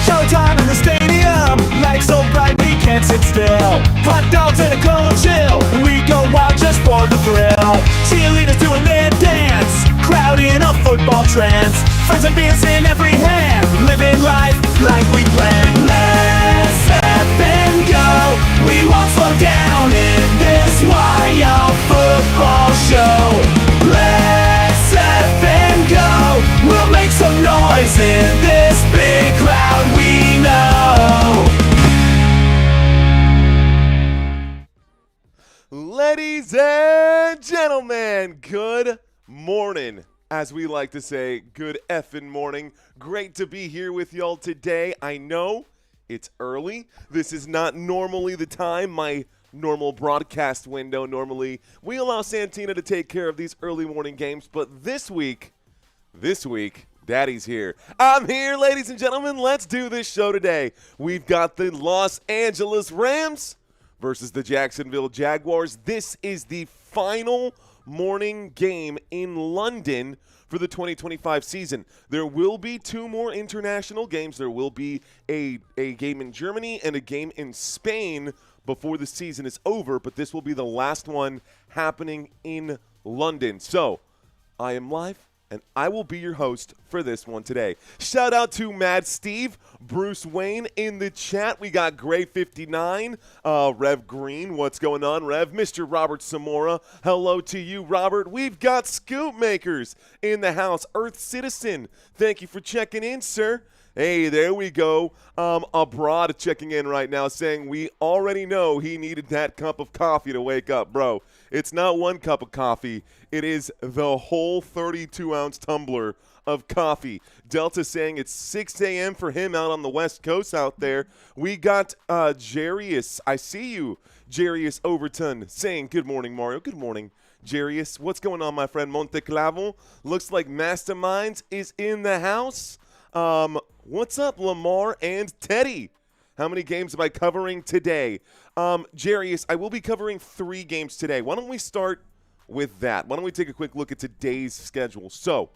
Showtime in the stadium, lights so bright we can't sit still. Hot dogs and a cold chill, we go wild just for the thrill. Cheerleaders doing their dance, crowd in a football trance. Friends and beers in every hand, living life like we planned. Let's up and go, we won't slow down in this wild football show. Let's up and go, we'll make some noise in this big crowd we know. Ladies and gentlemen, good morning. As we like to say, good effing morning. Great to be here with y'all today. I know it's early. This is not normally the time, my normal broadcast window. Normally, we allow Santina to take care of these early morning games, but this week, Daddy's here. I'm here, ladies and gentlemen. Let's do this show today. We've got the Los Angeles Rams versus the Jacksonville Jaguars. This is the final morning game in London for the 2025 season. There will be two more international games. There will be a game in Germany and a game in Spain before the season is over, but this will be the last one happening in London. So I am live, and I will be your host for this one today. Shout out to Mad Steve, Bruce Wayne in the chat. We got Gray59, Rev Green. What's going on, Rev? Mr. Robert Samora. Hello to you, Robert. We've got Scoop Makers in the house. Earth Citizen, thank you for checking in, sir. Hey, there we go. Abroad checking in right now saying we already know he needed that cup of coffee to wake up, bro. It's not one cup of coffee. It is the whole 32-ounce tumbler of coffee. Delta saying it's 6 a.m. for him out on the West Coast out there. We got Jarius. I see you, Jarius Overton, saying good morning, Mario. Good morning, Jarius. What's going on, my friend? Monteclavo. Looks like Masterminds is in the house. What's up, Lamar and Teddy? How many games am I covering today? Jarius, I will be covering 3 games today. Why don't we start with that? Why don't we take a quick look at today's schedule? So,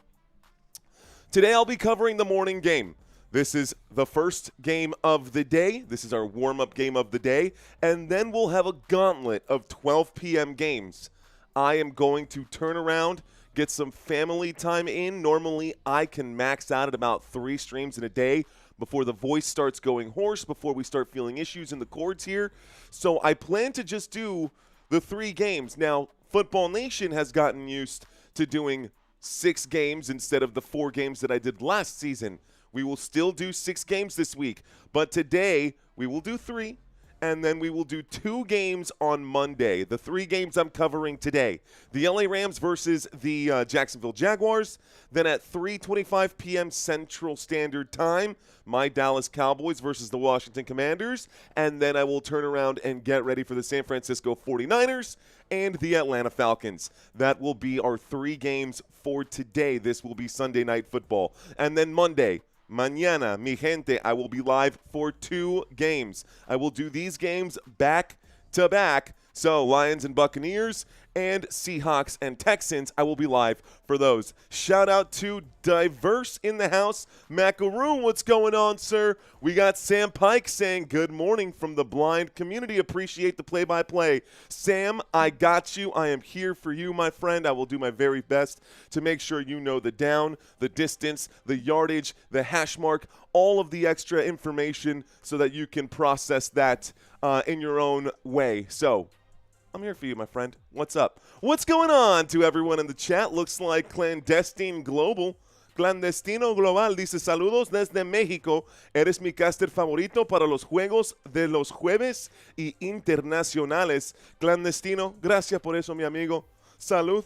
today I'll be covering the morning game. This is the first game of the day. This is our warm-up game of the day. And then we'll have a gauntlet of 12 p.m. games. I am going to turn around, get some family time in. Normally, I can max out at about 3 streams in a day before the voice starts going hoarse, before we start feeling issues in the cords here. So I plan to just do the 3 games. Now, Football Nation has gotten used to doing 6 games instead of the 4 games that I did last season. We will still do 6 games this week, but today we will do 3. And then we will do 2 games on Monday. The 3 games I'm covering today. The LA Rams versus the Jacksonville Jaguars. Then at 3:25 p.m. Central Standard Time, my Dallas Cowboys versus the Washington Commanders. And then I will turn around and get ready for the San Francisco 49ers and the Atlanta Falcons. That will be our 3 games for today. This will be Sunday Night Football. And then Monday, mañana, mi gente, I will be live for 2 games. I will do these games back to back. So Lions and Buccaneers and Seahawks and Texans, I will be live for those. Shout out to Diverse in the house. Macaroon, what's going on, sir? We got Sam Pike saying good morning from the blind community. Appreciate the play-by-play. Sam, I got you. I am here for you, my friend. I will do my very best to make sure you know the down, the distance, the yardage, the hash mark, all of the extra information so that you can process that in your own way. So, I'm here for you, my friend. What's up? What's going on to everyone in the chat? Looks like Clandestine Global. Clandestino Global dice, saludos desde México. Eres mi caster favorito para los juegos de los jueves y internacionales. Clandestino, gracias por eso, mi amigo. Salud.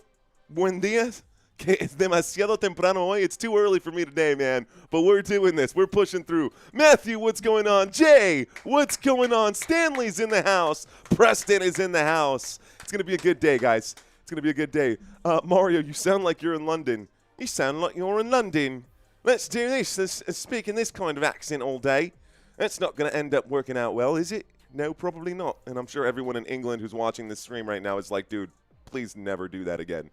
Buen día. Que it's demasiado temprano hoy. It's too early for me today, man. But we're doing this. We're pushing through. Matthew, what's going on? Jay, what's going on? Stanley's in the house. Preston is in the house. It's going to be a good day, guys. It's going to be a good day. Mario, you sound like you're in London. You sound like you're in London. Let's do this. Let's speak in this kind of accent all day. That's not going to end up working out well, is it? No, probably not. And I'm sure everyone in England who's watching this stream right now is like, dude, please never do that again.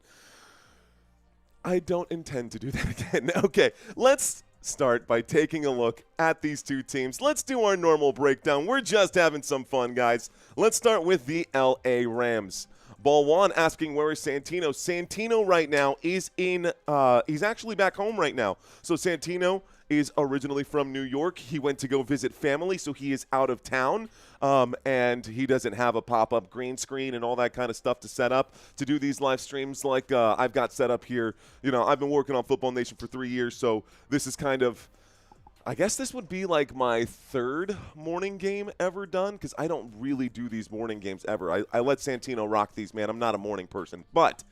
I don't intend to do that again. Okay, let's start by taking a look at these two teams. Let's do our normal breakdown. We're just having some fun, guys. Let's start with the LA Rams. Ball one asking, where is Santino? Santino right now is he's actually back home right now. So Santino is originally from New York. He went to go visit family, so he is out of town, and he doesn't have a pop-up green screen and all that kind of stuff to set up to do these live streams like I've got set up here. You know, I've been working on Football Nation for 3 years, so this is kind of, I guess this would be like my third morning game ever done, because I don't really do these morning games ever. I let Santino rock these, man. I'm not a morning person. But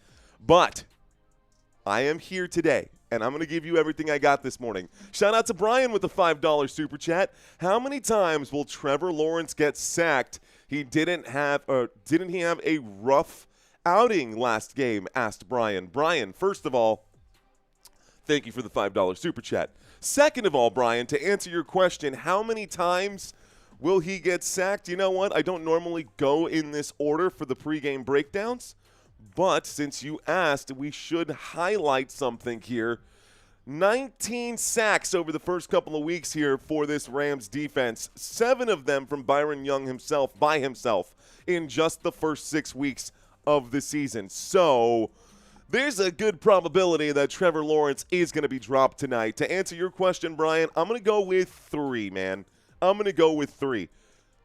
I am here today, and I'm going to give you everything I got this morning. Shout out to Brian with the $5 super chat. How many times will Trevor Lawrence get sacked? Didn't he have a rough outing last game? Asked Brian. Brian, first of all, thank you for the $5 super chat. Second of all, Brian, to answer your question, how many times will he get sacked? You know what? I don't normally go in this order for the pregame breakdowns, but since you asked, we should highlight something here. 19 sacks over the first couple of weeks here for this Rams defense. 7 of them from Byron Young himself, by himself, in just the first 6 weeks of the season. So there's a good probability that Trevor Lawrence is going to be dropped tonight. To answer your question, Brian, I'm going to go with 3, man. I'm going to go with 3.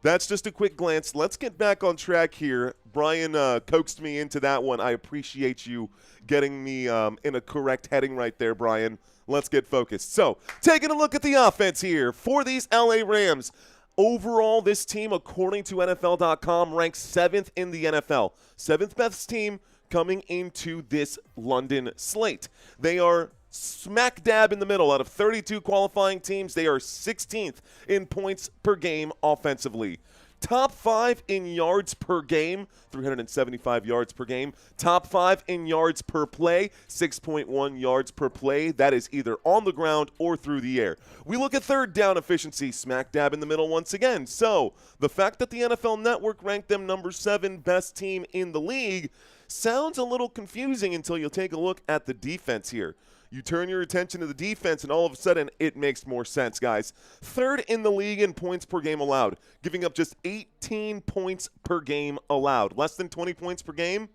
That's just a quick glance. Let's get back on track here. Brian coaxed me into that one. I appreciate you getting me in a correct heading right there, Brian. Let's get focused. So, taking a look at the offense here for these LA Rams. Overall, this team, according to NFL.com, ranks 7th in the NFL. 7th best team coming into this London slate. They are smack dab in the middle. Out of 32 qualifying teams, they are 16th in points per game offensively. Top 5 in yards per game, 375 yards per game. Top 5 in yards per play, 6.1 yards per play. That is either on the ground or through the air. We look at third down efficiency, smack dab in the middle once again. So the fact that the NFL Network ranked them number 7 best team in the league sounds a little confusing until you take a look at the defense here. You turn your attention to the defense, and all of a sudden, it makes more sense, guys. 3rd in the league in points per game allowed, giving up just 18 points per game allowed. Less than 20 points per game,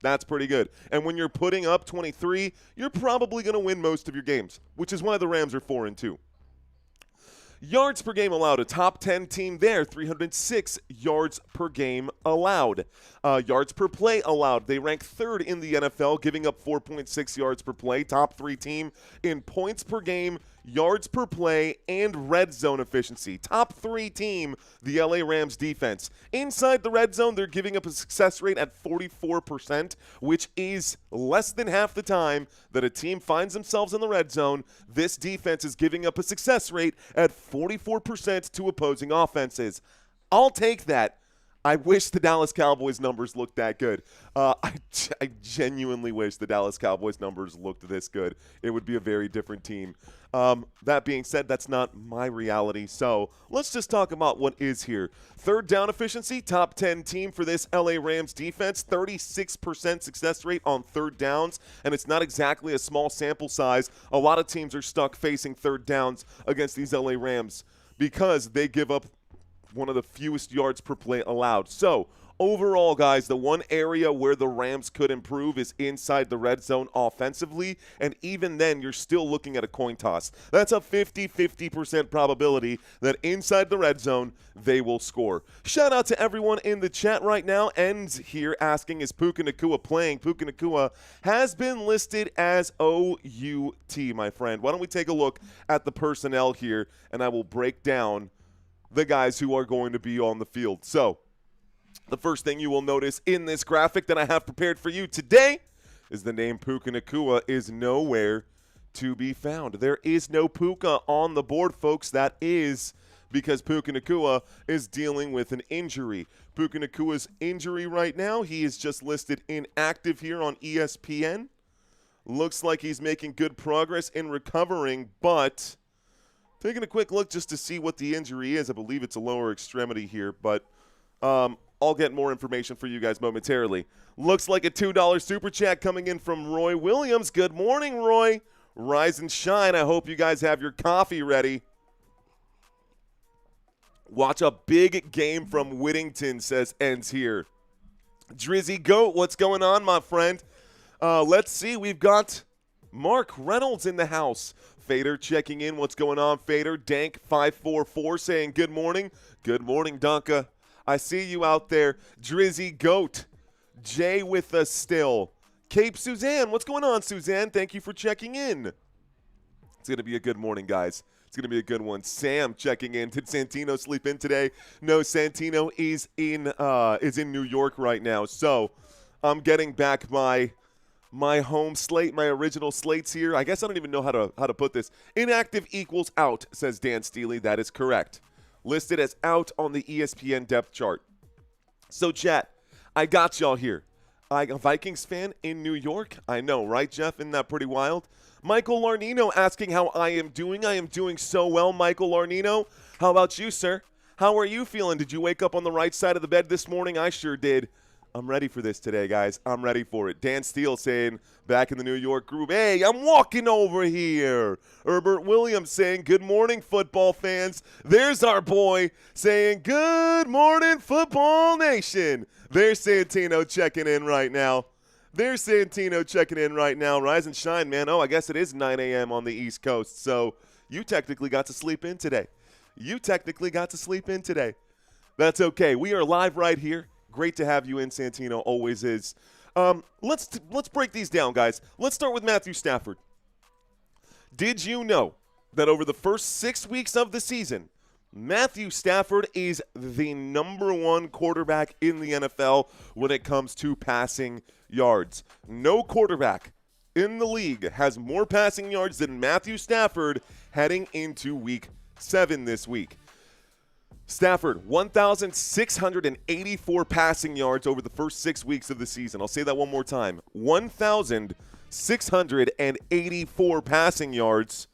that's pretty good. And when you're putting up 23, you're probably going to win most of your games, which is why the Rams are 4-2. Yards per game allowed, a top 10 team there, 306 yards per game allowed. Yards per play allowed, they rank 3rd in the NFL, giving up 4.6 yards per play. Top 3 team in points per game, yards per play, and red zone efficiency. Top 3 team, the LA Rams defense. Inside the red zone, they're giving up a success rate at 44%, which is less than half the time that a team finds themselves in the red zone. This defense is giving up a success rate at 44% to opposing offenses. I'll take that. I wish the Dallas Cowboys numbers looked that good. I genuinely wish the Dallas Cowboys numbers looked this good. It would be a very different team. That being said, that's not my reality. So let's just talk about what is here. Third down efficiency, top 10 team for this LA Rams defense, 36% success rate on third downs, and it's not exactly a small sample size. A lot of teams are stuck facing third downs against these LA Rams because they give up one of the fewest yards per play allowed. So overall, guys, the one area where the Rams could improve is inside the red zone offensively, and even then, you're still looking at a coin toss. That's a 50% probability that inside the red zone, they will score. Shout out to everyone in the chat right now. Ends here asking, is Puka Nacua playing? Puka Nacua has been listed as OUT, my friend. Why don't we take a look at the personnel here, and I will break down the guys who are going to be on the field. So the first thing you will notice in this graphic that I have prepared for you today is the name Puka Nacua is nowhere to be found. There is no Puka on the board, folks. That is because Puka Nacua is dealing with an injury. Puka Nacua's injury right now, he is just listed inactive here on ESPN. Looks like he's making good progress in recovering, but taking a quick look just to see what the injury is. I believe it's a lower extremity here, but I'll get more information for you guys momentarily. Looks like a $2 super chat coming in from Roy Williams. Good morning, Roy. Rise and shine. I hope you guys have your coffee ready. Watch a big game from Whittington, says Ends here. Drizzy Goat, what's going on, my friend? Let's see. We've got Mark Reynolds in the house. Fader checking in. What's going on, Fader? Dank544 saying good morning. Good morning, Donka. I see you out there. Drizzy Goat. Jay with us still. Cape Suzanne. What's going on, Suzanne? Thank you for checking in. It's going to be a good morning, guys. It's going to be a good one. Sam checking in. Did Santino sleep in today? No, Santino is in New York right now. So I'm getting back my home slate, my original slates here. I guess I don't even know how to put this. Inactive equals out, says Dan Steely. That is correct. Listed as out on the ESPN depth chart. So, chat, I got y'all here. A Vikings fan in New York? I know, right, Jeff? Isn't that pretty wild? Michael Larnino asking how I am doing. I am doing so well, Michael Larnino. How about you, sir? How are you feeling? Did you wake up on the right side of the bed this morning? I sure did. I'm ready for this today, guys. I'm ready for it. Dan Steele saying back in the New York group, hey, I'm walking over here. Herbert Williams saying good morning, football fans. There's our boy saying good morning, football nation. There's Santino checking in right now. There's Santino checking in right now. Rise and shine, man. Oh, I guess it is 9 a.m. on the East Coast. So you technically got to sleep in today. That's okay. We are live right here. Great to have you in, Santino. Always is. Let's break these down, guys. Let's start with Matthew Stafford. Did you know that over the first 6 weeks of the season, Matthew Stafford is the number one quarterback in the NFL when it comes to passing yards? No quarterback in the league has more passing yards than Matthew Stafford heading into Week 7 this week. Stafford, 1,684 passing yards over the first 6 weeks of the season. I'll say that one more time. 1,684 passing yards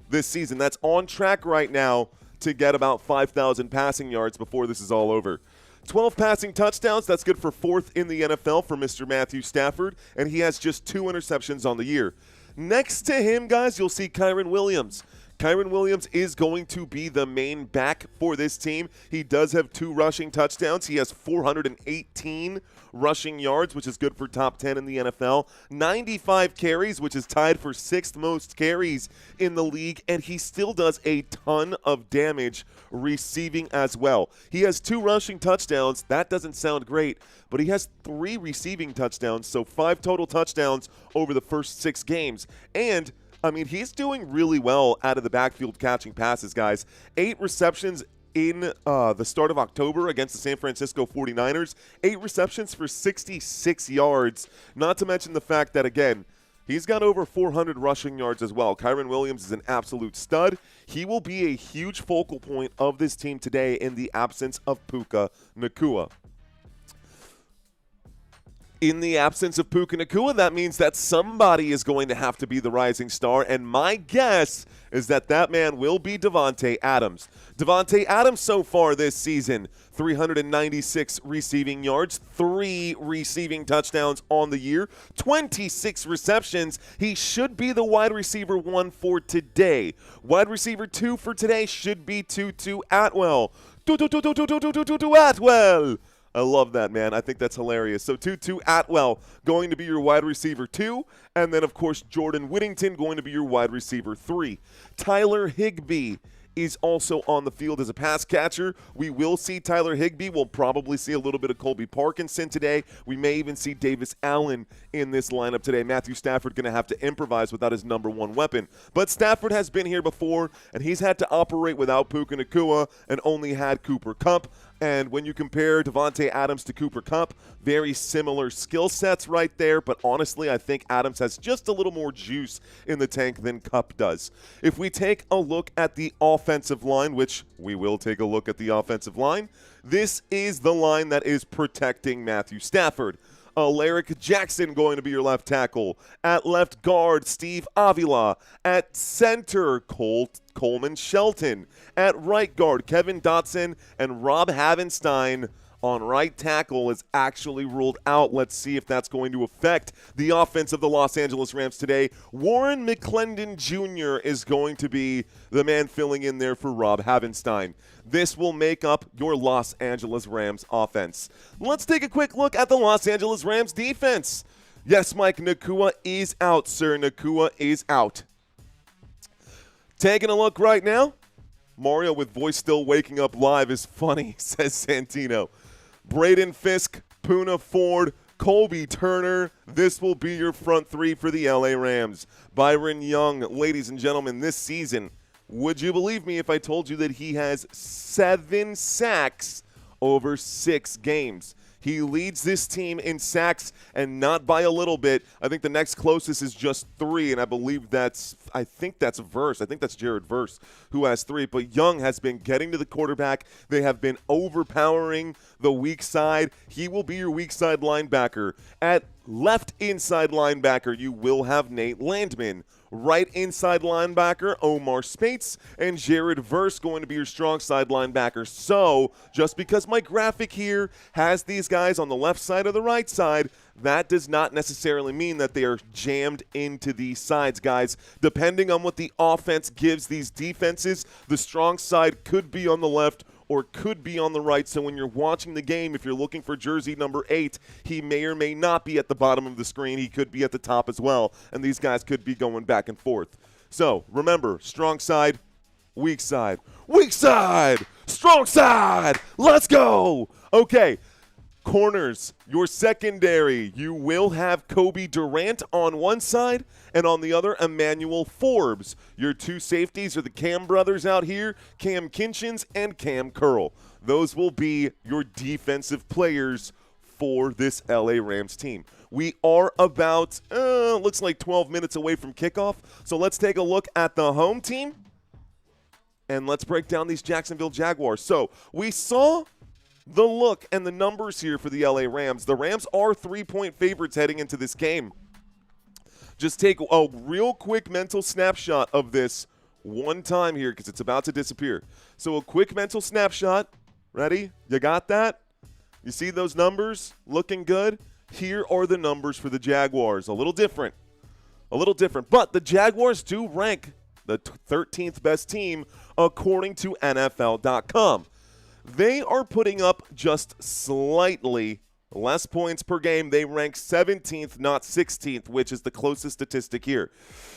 this season. That's on track right now to get about 5,000 passing yards before this is all over. 12 passing touchdowns. That's good for fourth in the NFL for Mr. Matthew Stafford, and he has just 2 interceptions on the year. Next to him, guys, you'll see Kyren Williams. Kyren Williams is going to be the main back for this team. He does have 2 rushing touchdowns. He has 418 rushing yards, which is good for top 10 in the NFL. 95 carries, which is tied for 6th most carries in the league, and he still does a ton of damage receiving as well. He has 2 rushing touchdowns. That doesn't sound great, but he has 3 receiving touchdowns, so 5 total touchdowns over the first 6 games. And I mean, he's doing really well out of the backfield catching passes, guys. 8 receptions in the start of October against the San Francisco 49ers. 8 receptions for 66 yards, not to mention the fact that, again, he's got over 400 rushing yards as well. Kyren Williams is an absolute stud. He will be a huge focal point of this team today in the absence of Puka Nacua. In the absence of Puka Nacua, that means that somebody is going to have to be the rising star, and my guess is that that man will be Davante Adams. Davante Adams so far this season, 396 receiving yards, 3 receiving touchdowns on the year, 26 receptions. He should be the wide receiver 1 for today. Wide receiver 2 for today should be Tutu Atwell. Atwell. I love that, man. I think that's hilarious. So Tutu Atwell going to be your wide receiver 2, and then, of course, Jordan Whittington going to be your wide receiver 3. Tyler Higbee is also on the field as a pass catcher. We will see Tyler Higbee. We'll probably see a little bit of Colby Parkinson today. We may even see Davis Allen in this lineup today. Matthew Stafford going to have to improvise without his number 1 weapon. But Stafford has been here before, and he's had to operate without Puka Nacua and only had Cooper Kupp. And when you compare Davante Adams to Cooper Kupp, very similar skill sets right there. But honestly, I think Adams has just a little more juice in the tank than Kupp does. If we take a look at the offensive line, which we will take a look at the offensive line, this is the line that is protecting Matthew Stafford. Alaric Jackson going to be your left tackle. At left guard, Steve Avila. At center, Coleman Shelton. At right guard, Kevin Dotson and Rob Havenstein on right tackle is actually ruled out. Let's see if that's going to affect the offense of the Los Angeles Rams today. Warren McClendon Jr. is going to be the man filling in there for Rob Havenstein. This will make up your Los Angeles Rams offense. Let's take a quick look at the Los Angeles Rams defense. Yes, Mike, Nacua is out, sir. Nacua is out. Taking a look right now. Mario with voice still waking up live is funny, says Santino. Braden Fisk, Puna Ford, Colby Turner. This will be your front three for the LA Rams. Byron Young, ladies and gentlemen, this season, would you believe me if I told you that he has 7 sacks over 6 games? He leads this team in sacks, and not by a little bit. I think the next closest is just 3, and I think that's Verse. I think that's Jared Verse who has 3. But Young has been getting to the quarterback. They have been overpowering the weak side. He will be your weak side linebacker. At left inside linebacker, you will have Nate Landman. Right inside linebacker, Omar Spates, and Jared Verse going to be your strong side linebacker. So, just because my graphic here has these guys on the left side or the right side, that does not necessarily mean that they are jammed into these sides, guys. Depending on what the offense gives these defenses, the strong side could be on the left or could be on the right. So when you're watching the game, if you're looking for jersey number 8, he may or may not be at the bottom of the screen. He could be at the top as well, and these guys could be going back and forth. So remember, strong side, weak side, strong side. Let's go. Okay. Corners, your secondary, you will have Kobe Durant on one side and on the other Emmanuel Forbes. Your 2 safeties are the Cam brothers out here, Cam Kinchins and Cam Curl. Those will be your defensive players for this LA Rams team. We are about, looks like 12 minutes away from kickoff, so let's take a look at the home team and let's break down these Jacksonville Jaguars. So we saw the look and the numbers here for the LA Rams. The Rams are 3-point favorites heading into this game. Just take a real quick mental snapshot of this one time here because it's about to disappear. So a quick mental snapshot. Ready? You got that? You see those numbers looking good? Here are the numbers for the Jaguars. A little different. But the Jaguars do rank the 13th best team according to NFL.com. They are putting up just slightly less points per game. They rank 17th, not 16th, which is the closest statistic here.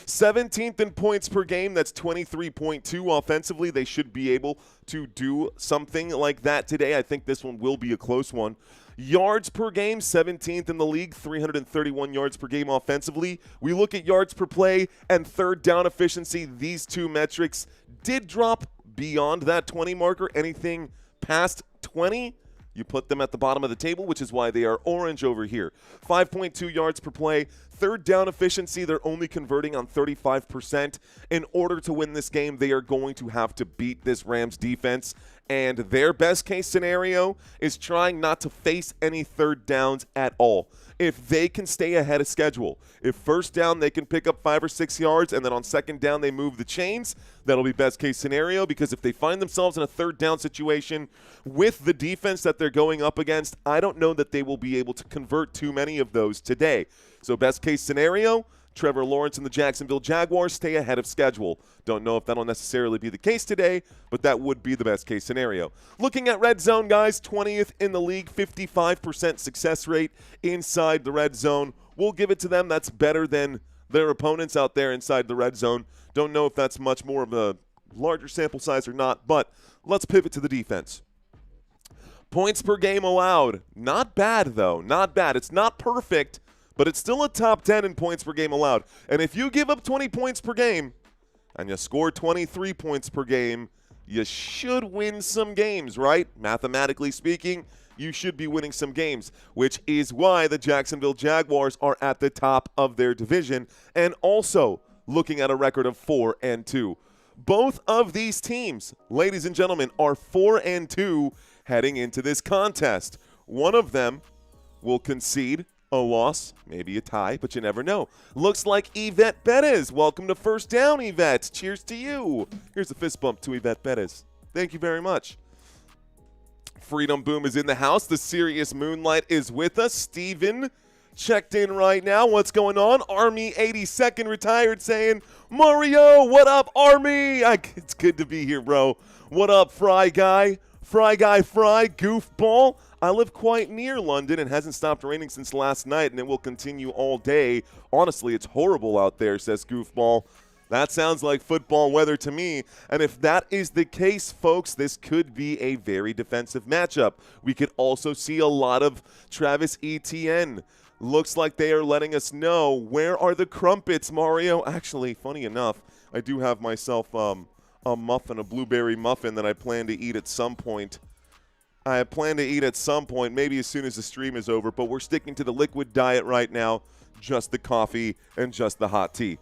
17th in points per game, that's 23.2 offensively. They should be able to do something like that today. I think this one will be a close one. Yards per game, 17th in the league, 331 yards per game offensively. We look at yards per play and third down efficiency. These 2 metrics did drop beyond that 20 marker. Anything past 20, you put them at the bottom of the table, which is why they are orange over here. 5.2 yards per play. Third down efficiency, they're only converting on 35%. In order to win this game, they are going to have to beat this Rams defense. And their best case scenario is trying not to face any third downs at all. If they can stay ahead of schedule, if first down they can pick up 5 or 6 yards and then on second down they move the chains, that'll be best case scenario, because if they find themselves in a third down situation with the defense that they're going up against, I don't know that they will be able to convert too many of those today. So best case scenario, Trevor Lawrence and the Jacksonville Jaguars stay ahead of schedule. Don't know if that'll necessarily be the case today, but that would be the best case scenario. Looking at red zone, guys, 20th in the league, 55% success rate inside the red zone. We'll give it to them. That's better than their opponents out there inside the red zone. Don't know if that's much more of a larger sample size or not, but let's pivot to the defense. Points per game allowed. Not bad, though. Not bad. It's not perfect, but it's still a top 10 in points per game allowed. And if you give up 20 points per game and you score 23 points per game, you should win some games, right? Mathematically speaking, you should be winning some games, which is why the Jacksonville Jaguars are at the top of their division and also looking at a record of 4-2. Both of these teams, ladies and gentlemen, are 4-2 heading into this contest. One of them will concede a loss, maybe a tie, but you never know. Looks like Yvette Bettis. Welcome to First Down, Yvette. Cheers to you. Here's a fist bump to Yvette Bettis. Thank you very much. Freedom Boom is in the house. The Serious Moonlight is with us. Steven checked in right now. What's going on? Army 82nd retired saying, Mario, what up, Army? It's good to be here, bro. What up, Fry Guy? Fry Goofball. I live quite near London and hasn't stopped raining since last night, and it will continue all day. Honestly, it's horrible out there, says Goofball. That sounds like football weather to me. And if that is the case, folks, this could be a very defensive matchup. We could also see a lot of Travis Etienne. Looks like they are letting us know, where are the crumpets, Mario? Actually, funny enough, I do have myself a muffin, a blueberry muffin that I plan to eat at some point. Maybe as soon as the stream is over, but we're sticking to the liquid diet right now, just the coffee and just the hot tea.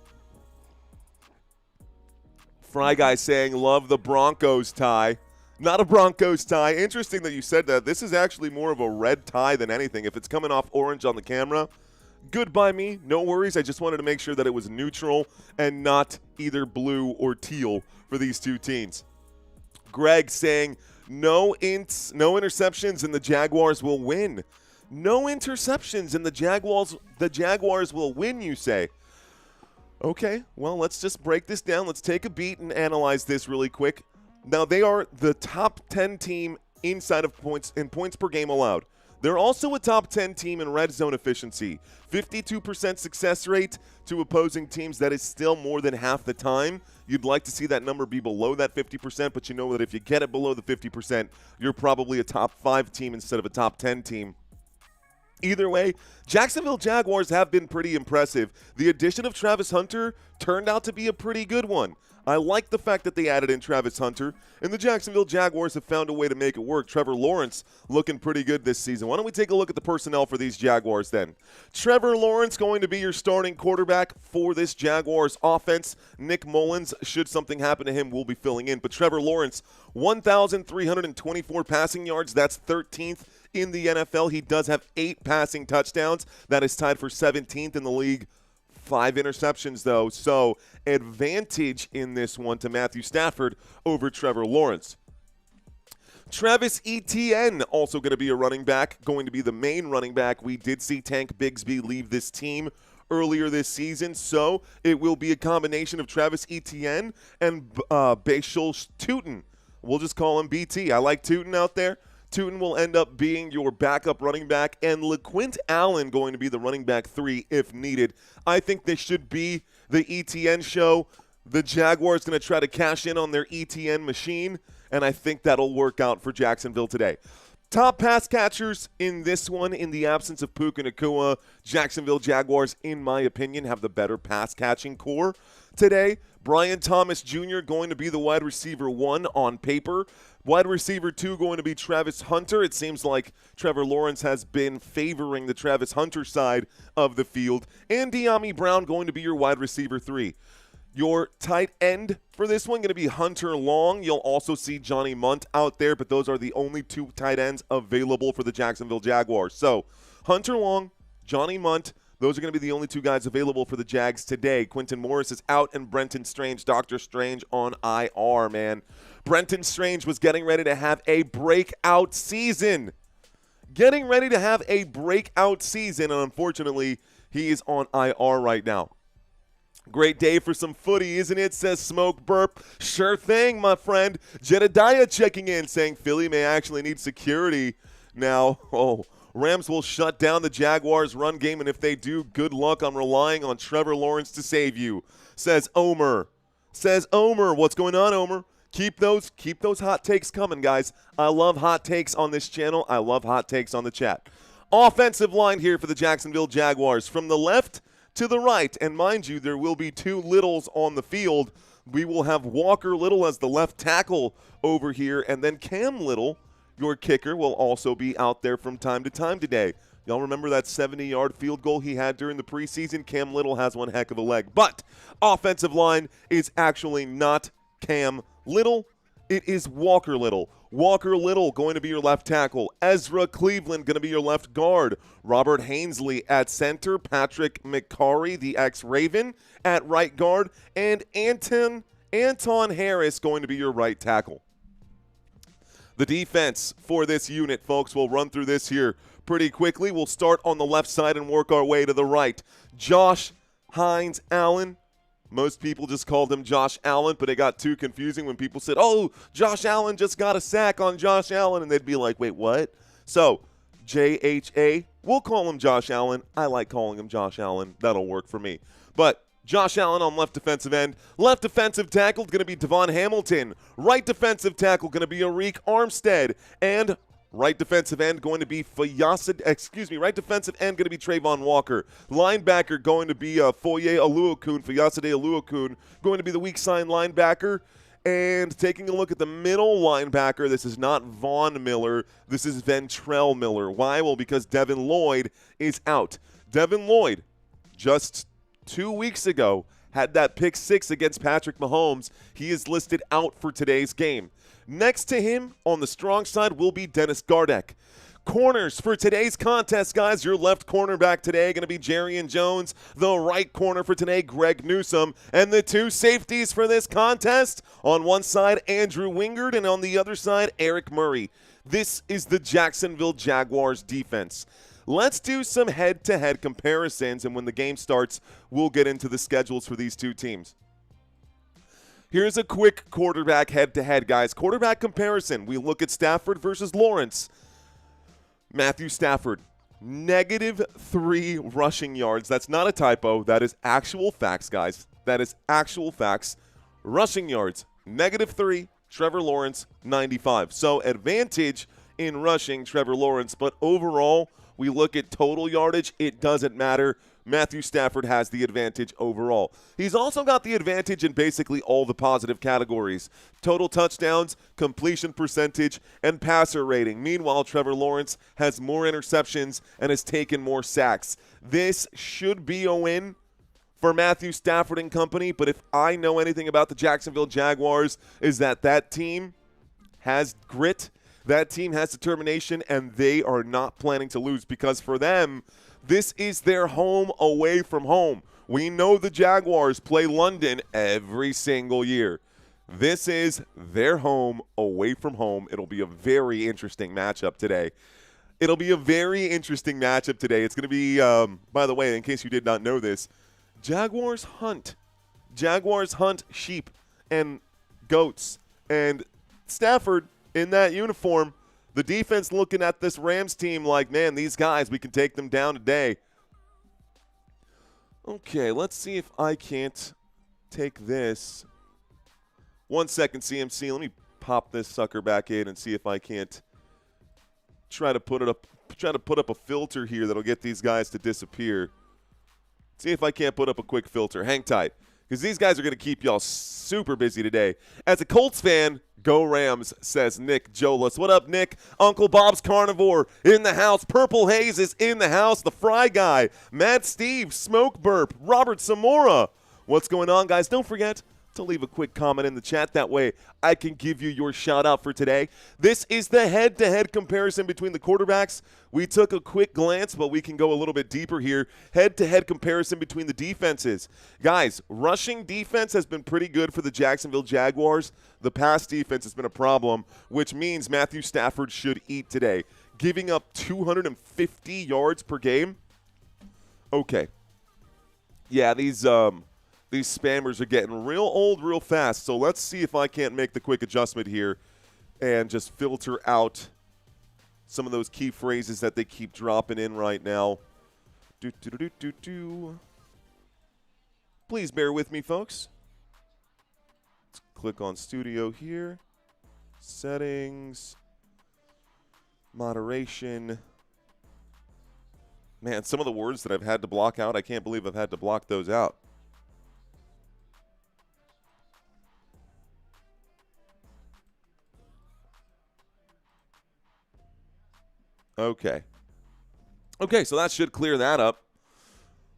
Fry Guy saying, love the Broncos tie. Not a Broncos tie. Interesting that you said that. This is actually more of a red tie than anything. If it's coming off orange on the camera, good by me. No worries. I just wanted to make sure that it was neutral and not either blue or teal for these two teams. Greg saying, no interceptions and the Jaguars will win. No interceptions and the Jaguars will win, you say. Okay, well, let's just break this down. Let's take a beat and analyze this really quick. Now, they are the top 10 team inside of points in points per game allowed. They're also a top 10 team in red zone efficiency. 52% success rate to opposing teams. That is still more than half the time. You'd like to see that number be below that 50%, but you know that if you get it below the 50%, you're probably a top 5 team instead of a top 10 team. Either way, Jacksonville Jaguars have been pretty impressive. The addition of Travis Hunter turned out to be a pretty good one. I like the fact that they added in Travis Hunter, and the Jacksonville Jaguars have found a way to make it work. Trevor Lawrence looking pretty good this season. Why don't we take a look at the personnel for these Jaguars then? Trevor Lawrence going to be your starting quarterback for this Jaguars offense. Nick Mullins, should something happen to him, will be filling in. But Trevor Lawrence, 1,324 passing yards. That's 13th in the NFL. He does have 8 passing touchdowns. That is tied for 17th in the league. 5 interceptions, though, so advantage in this one to Matthew Stafford over Trevor Lawrence. Travis Etienne also going to be a running back, going to be the main running back. We did see Tank Bigsby leave this team earlier this season, so it will be a combination of Travis Etienne and Bashal Tootin. We'll just call him BT. I like Tootin out there. Tootin will end up being your backup running back, and LaQuint Allen going to be the running back 3 if needed. I think this should be the ETN show. The Jaguars going to try to cash in on their ETN machine, and I think that'll work out for Jacksonville today. Top pass catchers in this one, in the absence of Puka Nacua, Jacksonville Jaguars, in my opinion, have the better pass-catching core today. Brian Thomas Jr. going to be the wide receiver 1 on paper. Wide receiver 2 going to be Travis Hunter. It seems like Trevor Lawrence has been favoring the Travis Hunter side of the field. And De'Ami Brown going to be your wide receiver 3. Your tight end for this one going to be Hunter Long. You'll also see Johnny Munt out there, but those are the only 2 tight ends available for the Jacksonville Jaguars. So Hunter Long, Johnny Munt, those are going to be the only 2 guys available for the Jags today. Quinton Morris is out, and Brenton Strange, Dr. Strange, on IR, man. Brenton Strange was getting ready to have a breakout season. And unfortunately, he is on IR right now. Great day for some footy, isn't it? Says Smoke Burp. Sure thing, my friend. Jedediah checking in, saying Philly may actually need security now. Rams will shut down the Jaguars' run game, and if they do, good luck on relying on Trevor Lawrence to save you, says Omer. What's going on, Omer? Keep those hot takes coming, guys. I love hot takes on this channel. I love hot takes on the chat. Offensive line here for the Jacksonville Jaguars. From the left to the right, and mind you, there will be 2 Littles on the field. We will have Walker Little as the left tackle over here, and then Cam Little, your kicker, will also be out there from time to time today. Y'all remember that 70-yard field goal he had during the preseason? Cam Little has one heck of a leg. But offensive line is actually not Cam Little. It is Walker Little. Walker Little going to be your left tackle. Ezra Cleveland going to be your left guard. Robert Hainsley at center. Patrick McCarry, the ex-Raven, at right guard. And Anton Harris going to be your right tackle. The defense for this unit, folks, we'll run through this here pretty quickly. We'll start on the left side and work our way to the right. Josh Hines Allen. Most people just called him Josh Allen, but it got too confusing when people said, oh, Josh Allen just got a sack on Josh Allen, and they'd be like, wait, what? So, JHA, we'll call him Josh Allen. I like calling him Josh Allen. That'll work for me. But Josh Allen on left defensive end. Left defensive tackle going to be Devon Hamilton. Right defensive tackle going to be Arik Armstead. And right defensive end going to be right defensive end going to be Trayvon Walker. Linebacker going to be Foye Oluokun, Fayasade Oluokun, going to be the weak side linebacker. And taking a look at the middle linebacker, this is not Von Miller, this is Ventrell Miller. Why? Well, because Devin Lloyd is out. Devin Lloyd, just 2 weeks ago, had that pick 6 against Patrick Mahomes. He is listed out for today's game. Next to him on the strong side will be Dennis Gardeck. Corners for today's contest, guys. Your left cornerback today going to be Jarrian Jones. The right corner for today, Greg Newsome. And the two safeties for this contest, on one side, Andrew Wingard, and on the other side, Eric Murray. This is the Jacksonville Jaguars defense. Let's do some head-to-head comparisons, and when the game starts, we'll get into the schedules for these two teams. Here's a quick quarterback head-to-head, guys. Quarterback comparison. We look at Stafford versus Lawrence. Matthew Stafford, -3 rushing yards. That's not a typo. That is actual facts, guys. That is actual facts. Rushing yards, -3. Trevor Lawrence, 95. So advantage in rushing, Trevor Lawrence. But overall, we look at total yardage. It doesn't matter. Matthew Stafford has the advantage overall. He's also got the advantage in basically all the positive categories: total touchdowns, completion percentage, and passer rating. Meanwhile, Trevor Lawrence has more interceptions and has taken more sacks. This should be a win for Matthew Stafford and company, but if I know anything about the Jacksonville Jaguars, is that team has grit, that team has determination, and they are not planning to lose, because for them, this is their home away from home. We know the Jaguars play London every single year. This is their home away from home. It'll be a very interesting matchup today. It's going to be, by the way, in case you did not know this, Jaguars hunt sheep and goats. And Stafford in that uniform, the defense looking at this Rams team like, man, these guys, we can take them down today. Okay, let's see if I can't take this. 1 second, CMC. Let me pop this sucker back in and see if I can't try to put up a filter here that'll get these guys to disappear. See if I can't put up a quick filter. Hang tight, because these guys are going to keep y'all super busy today. As a Colts fan, go Rams, says Nick Jolas. What up, Nick? Uncle Bob's Carnivore in the house. Purple Haze is in the house. The Fry Guy, Mad Steve, Smoke Burp, Robert Samora. What's going on, guys? Don't forget to leave a quick comment in the chat. That way I can give you your shout out for today. This is the head-to-head comparison between the quarterbacks. We took a quick glance, but we can go a little bit deeper here. Head-to-head comparison between the defenses. Guys, rushing defense has been pretty good for the Jacksonville Jaguars. The pass defense has been a problem, which means Matthew Stafford should eat today. Giving up 250 yards per game. Okay. Yeah, these spammers are getting real old real fast, so let's see if I can't make the quick adjustment here and just filter out some of those key phrases that they keep dropping in right now. Please bear with me, folks. Let's click on Studio here. Settings. Moderation. Man, some of the words that I've had to block out, I can't believe I've had to block those out. Okay, so that should clear that up.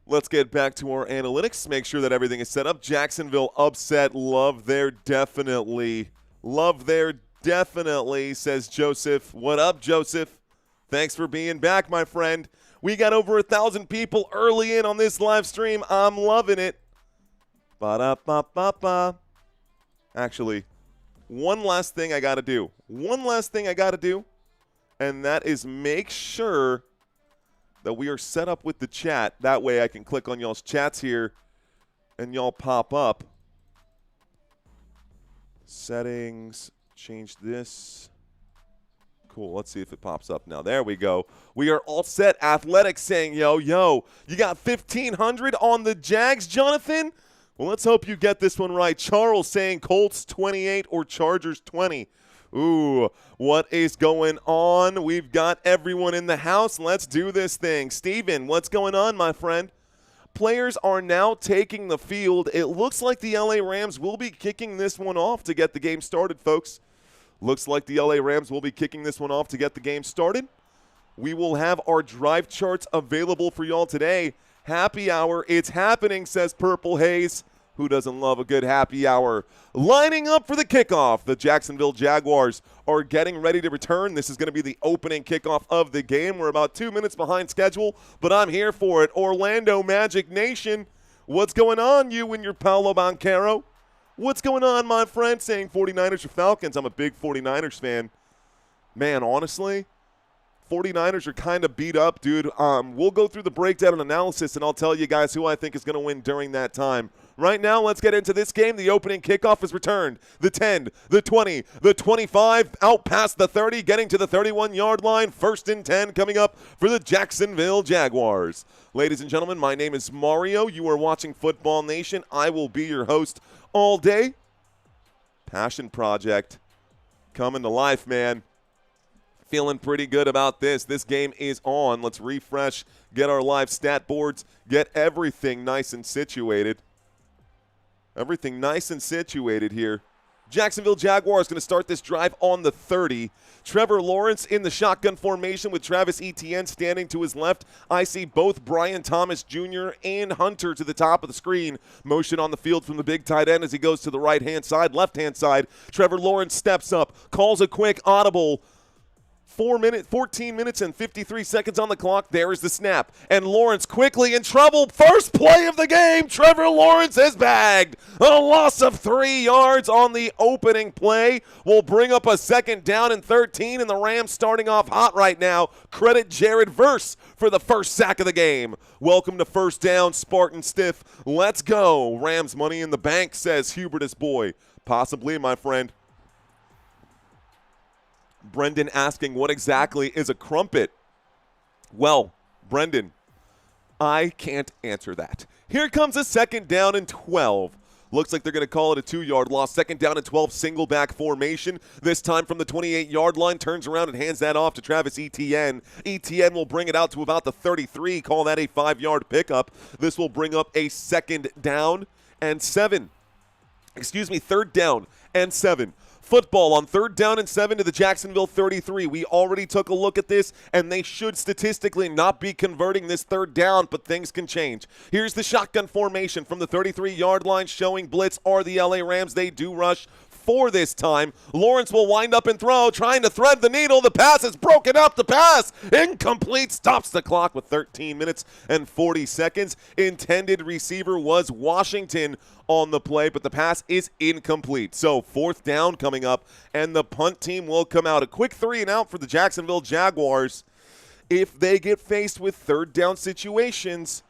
Let's get back to our analytics. Make sure that everything is set up. Jacksonville upset. Love there definitely. Love there definitely, says Joseph. What up, Joseph? Thanks for being back, my friend. We got over 1,000 people early in on this live stream. I'm loving it. Ba-da-ba-ba-ba. Actually, one last thing I got to do. One last thing I got to do, and that is make sure that we are set up with the chat. That way I can click on y'all's chats here, and y'all pop up. Settings, change this. Cool, let's see if it pops up now. There we go. We are all set. Athletics saying, yo, you got 1,500 on the Jags, Jonathan? Well, let's hope you get this one right. Charles saying Colts 28 or Chargers 20. Ooh, what is going on? We've got everyone in the house. Let's do this thing. Steven, what's going on, my friend? Players are now taking the field. It looks like the LA Rams will be kicking this one off to get the game started, folks. Looks like the LA Rams will be kicking this one off to get the game started. We will have our drive charts available for y'all today. Happy hour. It's happening, says Purple Haze. Who doesn't love a good happy hour? Lining up for the kickoff. The Jacksonville Jaguars are getting ready to return. This is going to be the opening kickoff of the game. We're about 2 minutes behind schedule, but I'm here for it. Orlando Magic Nation, what's going on, you and your Paolo Banchero? What's going on, my friend? Saying 49ers or Falcons. I'm a big 49ers fan. Man, honestly, 49ers are kind of beat up, dude. We'll go through the breakdown and analysis, and I'll tell you guys who I think is going to win during that time. Right now, let's get into this game. The opening kickoff is returned. The 10, the 20, the 25, out past the 30, getting to the 31-yard line. 1st and 10 coming up for the Jacksonville Jaguars. Ladies and gentlemen, my name is Mario. You are watching Football Nation. I will be your host all day. Passion Project coming to life, man. Feeling pretty good about this. This game is on. Let's refresh, get our live stat boards, get everything nice and situated. Everything nice and situated here. Jacksonville Jaguars going to start this drive on the 30. Trevor Lawrence in the shotgun formation with Travis Etienne standing to his left. I see both Brian Thomas Jr. and Hunter to the top of the screen. Motion on the field from the big tight end as he goes to the right-hand side, left-hand side. Trevor Lawrence steps up, calls a quick audible. 14 minutes and 53 seconds on the clock. There is the snap. And Lawrence quickly in trouble. First play of the game. Trevor Lawrence is bagged. A loss of 3 yards on the opening play will bring up a 2nd down and 13, and the Rams starting off hot right now. Credit Jared Verse for the first sack of the game. Welcome to First Down, Spartan Stiff. Let's go. Rams money in the bank, says Hubertus Boy. Possibly, my friend. Brendan asking, what exactly is a crumpet? Well, Brendan, I can't answer that. Here comes a 2nd down and 12. Looks like they're going to call it a 2-yard loss. 2nd down and 12, single back formation. This time from the 28-yard line, turns around and hands that off to Travis Etienne. Etienne will bring it out to about the 33. Call that a 5-yard pickup. This will bring up a 2nd down and 7. 3rd down and 7. Football on 3rd down and 7 to the Jacksonville 33. We already took a look at this, and they should statistically not be converting this 3rd down, but things can change. Here's the shotgun formation from the 33-yard line showing blitz are the LA Rams. They do rush 4 this time. Lawrence will wind up and throw, trying to thread the needle. The pass is broken up. The pass incomplete. Stops the clock with 13 minutes and 40 seconds. Intended receiver was Washington on the play, but the pass is incomplete. So 4th down coming up, and the punt team will come out. A quick 3 and out for the Jacksonville Jaguars. If they get faced with 3rd down situations,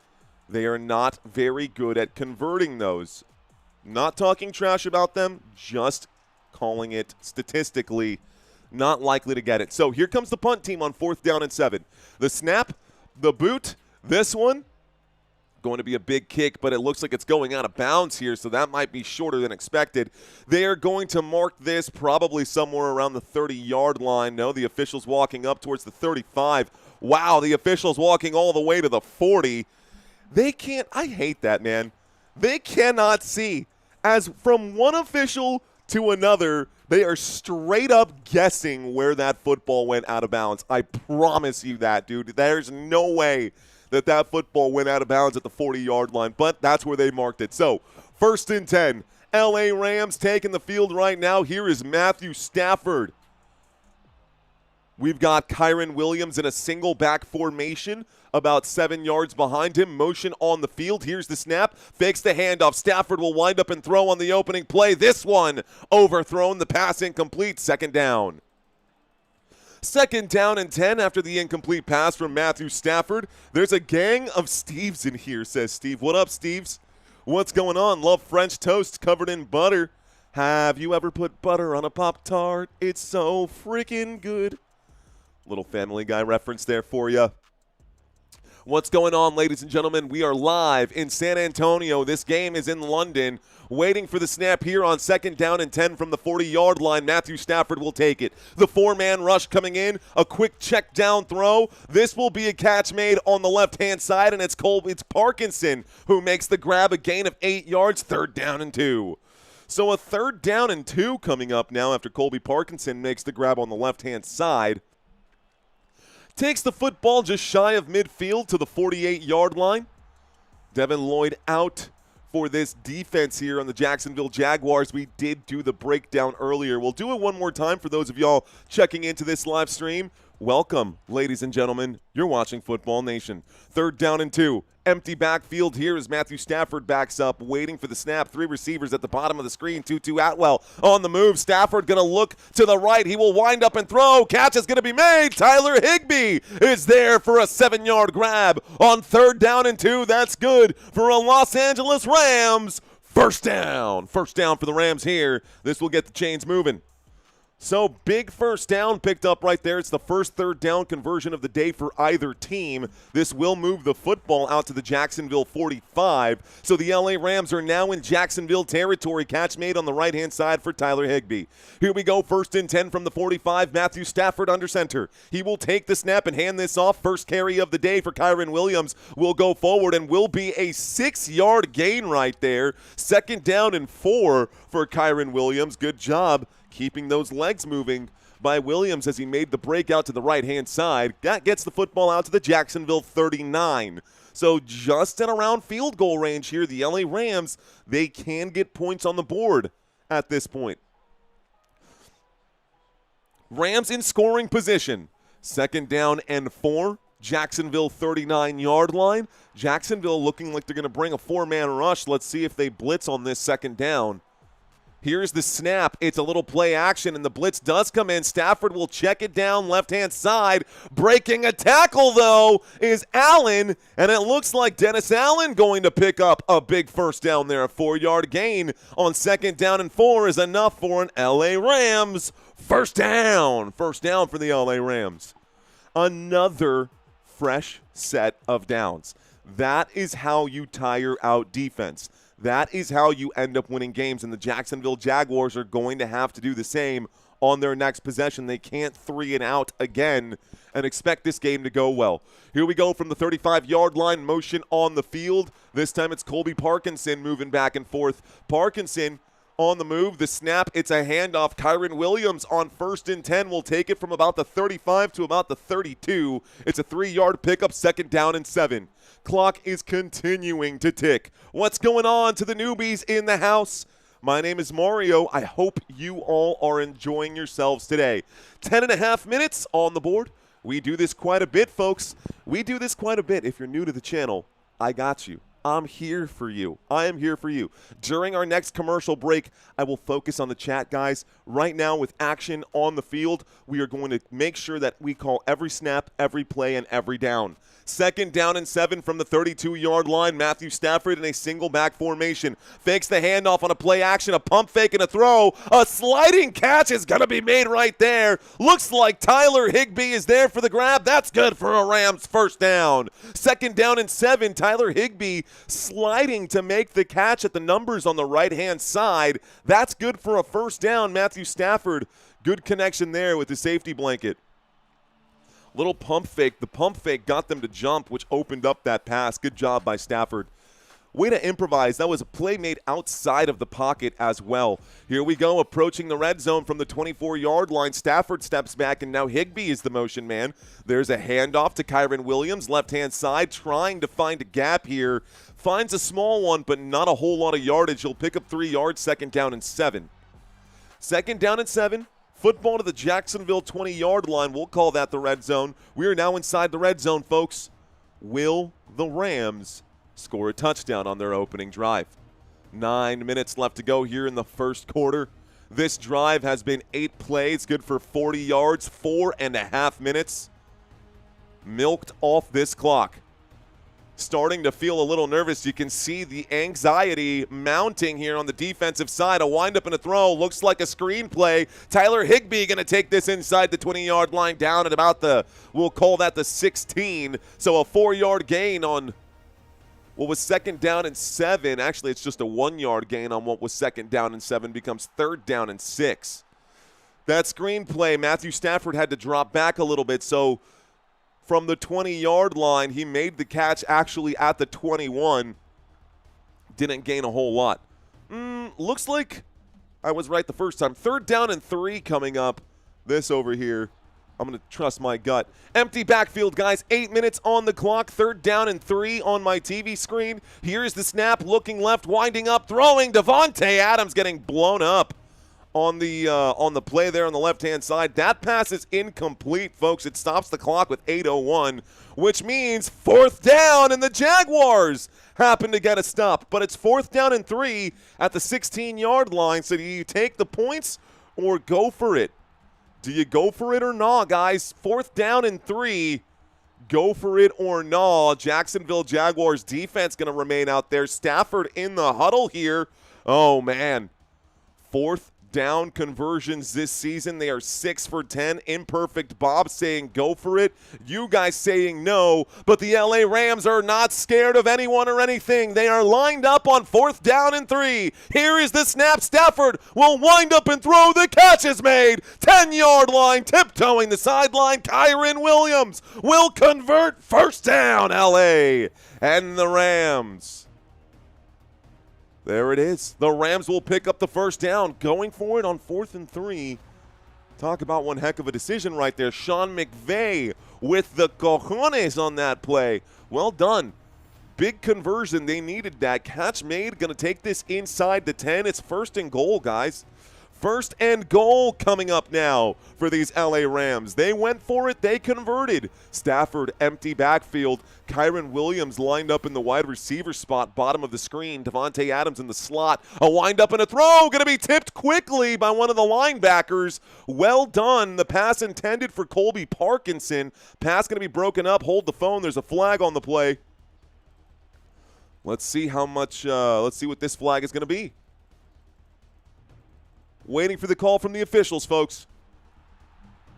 they are not very good at converting those. Not talking trash about them, just calling it statistically not likely to get it. So here comes the punt team on 4th down and 7. The snap, the boot, this one, going to be a big kick, but it looks like it's going out of bounds here, so that might be shorter than expected. They are going to mark this probably somewhere around the 30-yard line. No, the official's walking up towards the 35. Wow, the official's walking all the way to the 40. They can't – I hate that, man. They cannot see. As from one official to another, they are straight up guessing where that football went out of bounds. I promise you that, dude. There's no way that football went out of bounds at the 40-yard line, but that's where they marked it. So, 1st and 10. LA Rams taking the field right now. Here is Matthew Stafford. We've got Kyren Williams in a single back formation, about 7 yards behind him. Motion on the field. Here's the snap. Fakes the handoff. Stafford will wind up and throw on the opening play. This one overthrown. The pass incomplete. Second down. Second down and 10 after the incomplete pass from Matthew Stafford. There's a gang of Steves in here, says Steve. What up, Steves? What's going on? Love French toast covered in butter. Have you ever put butter on a Pop-Tart? It's so freaking good. Little Family Guy reference there for you. What's going on, ladies and gentlemen? We are live in San Antonio. This game is in London. Waiting for the snap here on second down and 10 from the 40-yard line. Matthew Stafford will take it. The four-man rush coming in. A quick check down throw. This will be a catch made on the left-hand side, and it's Parkinson who makes the grab, a gain of 8 yards. Third down and 2. So a third down and 2 coming up now after Colby Parkinson makes the grab on the left-hand side. Takes the football just shy of midfield to the 48-yard line. Devin Lloyd out for this defense here on the Jacksonville Jaguars. We did do the breakdown earlier. We'll do it one more time for those of y'all checking into this live stream. Welcome, ladies and gentlemen. You're watching Football Nation. Third down and 2. Empty backfield here as Matthew Stafford backs up, waiting for the snap. 3 receivers at the bottom of the screen. Tutu Atwell on the move. Stafford going to look to the right. He will wind up and throw. Catch is going to be made. Tyler Higbee is there for a 7-yard grab on third down and 2. That's good for a Los Angeles Rams. First down. First down for the Rams here. This will get the chains moving. So big first down picked up right there. It's the first third down conversion of the day for either team. This will move the football out to the Jacksonville 45. So the LA Rams are now in Jacksonville territory. Catch made on the right-hand side for Tyler Higbee. Here we go, first and 10 from the 45. Matthew Stafford under center. He will take the snap and hand this off. First carry of the day for Kyren Williams will go forward and will be a 6-yard gain right there. Second down and 4 for Kyren Williams. Good job keeping those legs moving by Williams as he made the break out to the right-hand side. That gets the football out to the Jacksonville 39. So just at around field goal range here, the LA Rams, they can get points on the board at this point. Rams in scoring position. Second down and 4. Jacksonville 39-yard line. Jacksonville looking like they're going to bring a 4-man rush. Let's see if they blitz on this second down. Here's the snap. It's a little play action, and the blitz does come in. Stafford will check it down left-hand side. Breaking a tackle, though, is Allen, and it looks like Dennis Allen going to pick up a big first down there. A 4-yard gain on second down and 4 is enough for an L.A. Rams first down. First down for the L.A. Rams. Another fresh set of downs. That is how you tire out defense. That is how you end up winning games, and the Jacksonville Jaguars are going to have to do the same on their next possession. They can't 3-and-out again and expect this game to go well. Here we go from the 35-yard line, motion on the field. This time it's Colby Parkinson moving back and forth. Parkinson on the move, the snap, it's a handoff. Kyren Williams on first and 10 will take it from about the 35 to about the 32. It's a 3-yard pickup, second down and 7. Clock is continuing to tick. What's going on to the newbies in the house? My name is Mario. I hope you all are enjoying yourselves today. 10.5 minutes on the board. We do this quite a bit, folks. We do this quite a bit. If you're new to the channel, I got you. I'm here for you. I am here for you. During our next commercial break, I will focus on the chat, guys. Right now, with action on the field, we are going to make sure that we call every snap, every play, and every down. Second down and 7 from the 32-yard line. Matthew Stafford in a single back formation. Fakes the handoff on a play action, a pump fake and a throw. A sliding catch is going to be made right there. Looks like Tyler Higbee is there for the grab. That's good for a Rams first down. Second down and 7. Tyler Higbee sliding to make the catch at the numbers on the right-hand side. That's good for a first down. Matthew Stafford, good connection there with the safety blanket. Little pump fake. The pump fake got them to jump, which opened up that pass. Good job by Stafford. Way to improvise. That was a play made outside of the pocket as well. Here we go, approaching the red zone from the 24-yard line. Stafford steps back, and now Higbee is the motion man. There's a handoff to Kyren Williams, left-hand side, trying to find a gap here. Finds a small one, but not a whole lot of yardage. He'll pick up 3 yards, second down and 7. Second down and 7. Football to the Jacksonville 20-yard line. We'll call that the red zone. We are now inside the red zone, folks. Will the Rams score a touchdown on their opening drive? 9 minutes left to go here in the first quarter. This drive has been 8 plays, good for 40 yards, 4.5 minutes. Milked off this clock. Starting to feel a little nervous. You can see the anxiety mounting here on the defensive side. A windup and a throw. Looks like a screenplay. Tyler Higbee going to take this inside the 20-yard line down at about we'll call that the 16. So a 4-yard gain on what was 2nd down and 7. Actually, it's just a 1-yard gain on what was 2nd down and 7. Becomes 3rd down and 6. That screenplay, Matthew Stafford had to drop back a little bit. So from the 20-yard line, he made the catch actually at the 21. Didn't gain a whole lot. Looks like I was right the first time. 3rd down and 3 coming up. This over here. I'm going to trust my gut. Empty backfield, guys. 8 minutes on the clock. 3rd down and 3 on my TV screen. Here's the snap. Looking left, winding up, throwing. Davante Adams getting blown up on the play there on the left-hand side. That pass is incomplete, folks. It stops the clock with 8:01, which means 4th down, and the Jaguars happen to get a stop. But it's 4th down and 3 at the 16-yard line. So do you take the points or go for it? Do you go for it or not, guys? 4th down and 3. Go for it or not. Jacksonville Jaguars defense going to remain out there. Stafford in the huddle here. Oh, man. 4th down conversions this season. They are 6 for 10. Imperfect Bob saying go for it. You guys saying no. But the LA Rams are not scared of anyone or anything. They are lined up on 4th down and 3. Here is the snap. Stafford will wind up and throw. The catch is made. 10-yard line. Tiptoeing the sideline. Kyren Williams will convert. 1st down, LA. And the Rams. There it is. The Rams will pick up the 1st down, going for it on 4th and 3. Talk about one heck of a decision right there. Sean McVay with the cojones on that play. Well done. Big conversion. They needed that. Catch made. Going to take this inside the 10. It's 1st and goal, guys. 1st and goal coming up now for these LA Rams. They went for it. They converted. Stafford, empty backfield. Kyren Williams lined up in the wide receiver spot, bottom of the screen. Davante Adams in the slot. A windup and a throw. Going to be tipped quickly by one of the linebackers. Well done. The pass intended for Colby Parkinson. Pass going to be broken up. Hold the phone. There's a flag on the play. Let's see how much, let's see what this flag is going to be. Waiting for the call from the officials, folks.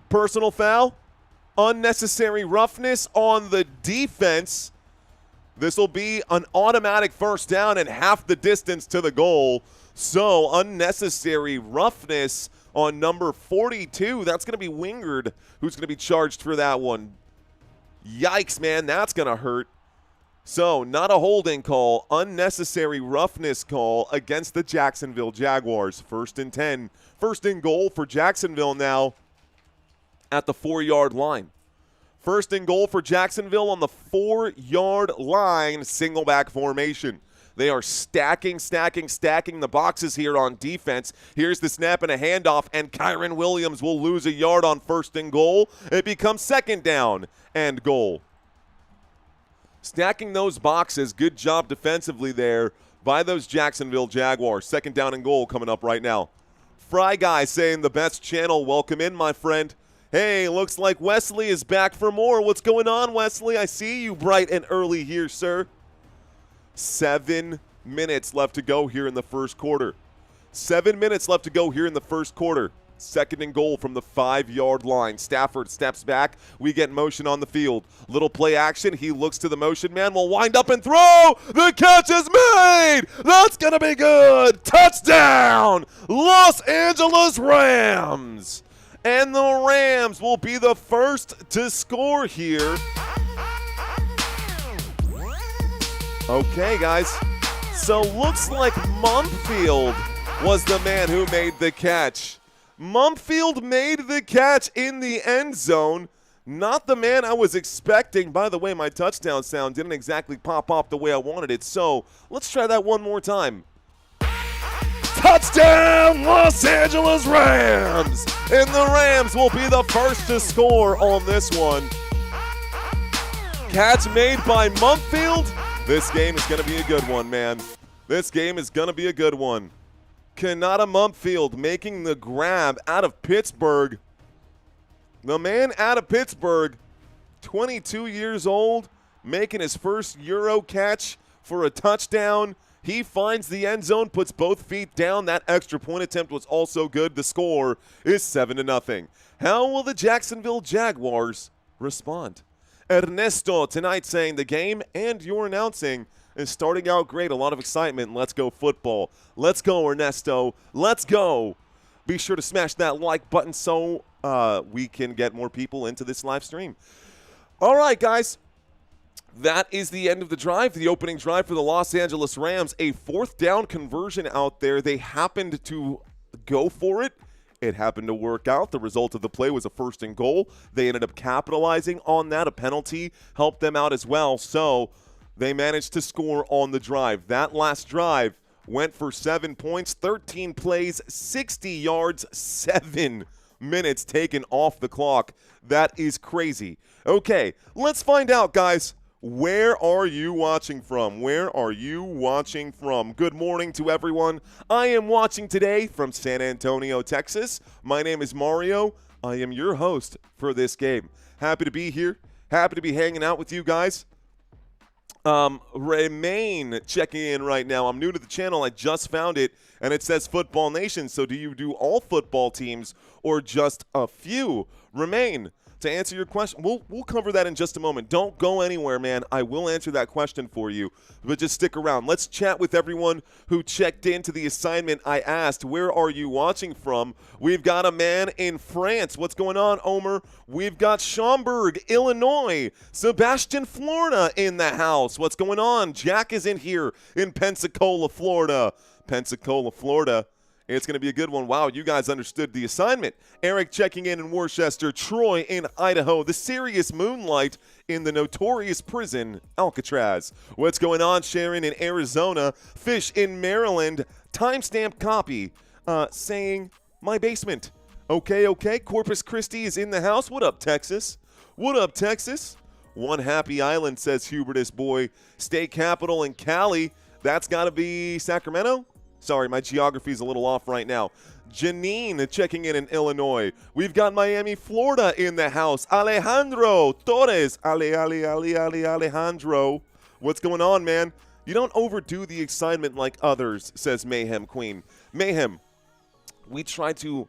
Personal foul. Unnecessary roughness on the defense. This will be an automatic 1st down and half the distance to the goal. So, unnecessary roughness on number 42. That's going to be Wingard, who's going to be charged for that one. Yikes, man. That's going to hurt. So, not a holding call, unnecessary roughness call against the Jacksonville Jaguars. 1st and 10. 1st and goal for Jacksonville now at the 4-yard line. 1st and goal for Jacksonville on the 4-yard line, single back formation. They are stacking the boxes here on defense. Here's the snap and a handoff, and Kyren Williams will lose a yard on 1st and goal. It becomes 2nd down and goal. Stacking those boxes, good job defensively there by those Jacksonville Jaguars. 2nd down and goal coming up right now. Fry Guy saying the best channel. Welcome in, my friend. Hey, looks like Wesley is back for more. What's going on, Wesley? I see you bright and early here, sir. 7 minutes left to go here in the first quarter. 7 minutes left to go here in the first quarter. 2nd and goal from the 5-yard line. Stafford steps back. We get motion on the field. Little play action. He looks to the motion man. Will wind up and throw. The catch is made. That's going to be good. Touchdown. Los Angeles Rams. And the Rams will be the first to score here. Okay, guys. So looks like Mumfield was the man who made the catch. Mumfield made the catch in the end zone. Not the man I was expecting. By the way, my touchdown sound didn't exactly pop off the way I wanted it. So let's try that one more time. Touchdown, Los Angeles Rams! And the Rams will be the first to score on this one. Catch made by Mumpfield. This game is going to be a good one, man. This game is going to be a good one. Kanata Mumpfield making the grab out of Pittsburgh. The man out of Pittsburgh, 22 years old, making his first Euro catch for a touchdown. He finds the end zone, puts both feet down. That extra point attempt was also good. The score is 7-0. How will the Jacksonville Jaguars respond? Ernesto tonight saying the game and your announcing is starting out great. A lot of excitement. Let's go football. Let's go, Ernesto. Let's go. Be sure to smash that like button so we can get more people into this live stream. All right, guys. That is the end of the drive, the opening drive for the Los Angeles Rams. A fourth down conversion out there. They happened to go for it. It happened to work out. The result of the play was a 1st and goal. They ended up capitalizing on that. A penalty helped them out as well. So they managed to score on the drive. That last drive went for 7 points, 13 plays, 60 yards, 7 minutes taken off the clock. That is crazy. Okay, let's find out, guys. Where are you watching from? Where are you watching from? Good morning to everyone. I am watching today from San Antonio, Texas. My name is Mario. I am your host for this game. Happy to be here. Happy to be hanging out with you guys. Remain checking in right now. I'm new to the channel. I just found it, and it says Football Nation. So do you do all football teams or just a few? Remain. To answer your question, we'll cover that in just a moment. Don't go anywhere, man. I will answer that question for you, but just stick around. Let's chat with everyone who checked into the assignment I asked. Where are you watching from? We've got a man in France. What's going on, Omer? We've got Schaumburg, Illinois. Sebastian, Florida in the house. What's going on? Jack is in here in Pensacola, Florida. Pensacola, Florida. It's going to be a good one. Wow, you guys understood the assignment. Eric checking in Worcester. Troy in Idaho. The serious moonlight in the notorious prison, Alcatraz. What's going on, Sharon in Arizona? Fish in Maryland. Timestamp copy saying my basement. Okay. Corpus Christi is in the house. What up, Texas? What up, Texas? One happy island, says Hubertus boy. State capital in Cali. That's got to be Sacramento? Sorry, my geography is a little off right now. Janine checking in Illinois. We've got Miami, Florida in the house. Alejandro Torres. Alejandro. What's going on, man? You don't overdo the excitement like others, says Mayhem Queen. Mayhem, we try to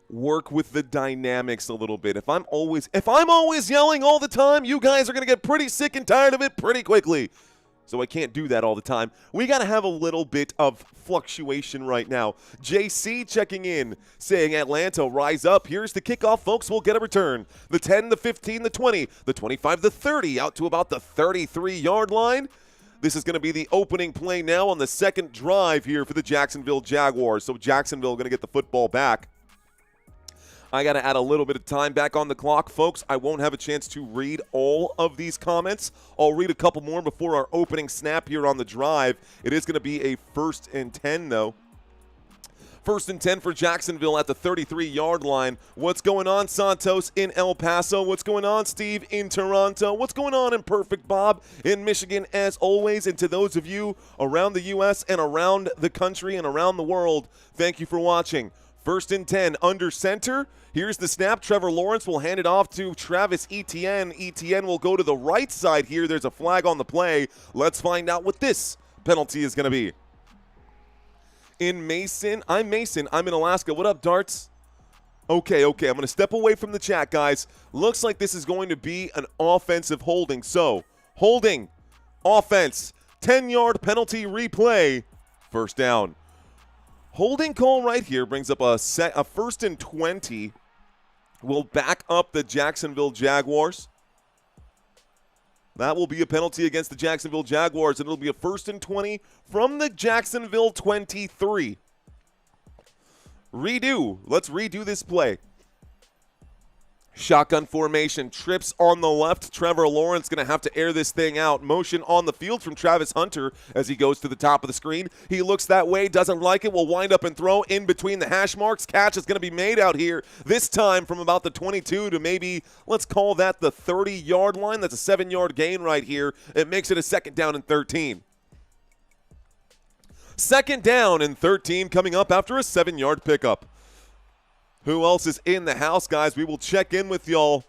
work with the dynamics a little bit. If I'm always yelling all the time, you guys are going to get pretty sick and tired of it pretty quickly. So I can't do that all the time. We got to have a little bit of fluctuation right now. JC checking in, saying Atlanta, rise up. Here's the kickoff, folks. We'll get a return. The 10, the 15, the 20, the 25, the 30, out to about the 33-yard line. This is going to be the opening play now on the second drive here for the Jacksonville Jaguars. So Jacksonville going to get the football back. I got to add a little bit of time back on the clock, folks. I won't have a chance to read all of these comments. I'll read a couple more before our opening snap here on the drive. It is going to be a 1st and 10, though. 1st and 10 for Jacksonville at the 33-yard line. What's going on, Santos in El Paso? What's going on, Steve in Toronto? What's going on in Perfect Bob in Michigan, as always? And to those of you around the U.S. and around the country and around the world, thank you for watching. 1st and 10 under center. Here's the snap. Trevor Lawrence will hand it off to Travis Etienne. Etienne will go to the right side here. There's a flag on the play. Let's find out what this penalty is going to be. I'm Mason. I'm in Alaska. What up, Darts? Okay. I'm going to step away from the chat, guys. Looks like this is going to be an offensive holding. So, holding, offense, 10-yard penalty replay, 1st down. Holding call right here brings up a 1st and 20. Will back up the Jacksonville Jaguars. That will be a penalty against the Jacksonville Jaguars, and it'll be a 1st and 20 from the Jacksonville 23. Redo. Let's redo this play. Shotgun formation, trips on the left. Trevor Lawrence going to have to air this thing out. Motion on the field from Travis Hunter as he goes to the top of the screen. He looks that way, doesn't like it, will wind up and throw in between the hash marks. Catch is going to be made out here, this time from about the 22 to maybe, let's call that the 30-yard line. That's a 7-yard gain right here. It makes it a 2nd down and 13. 2nd down and 13 coming up after a 7-yard pickup. Who else is in the house, guys? We will check in with y'all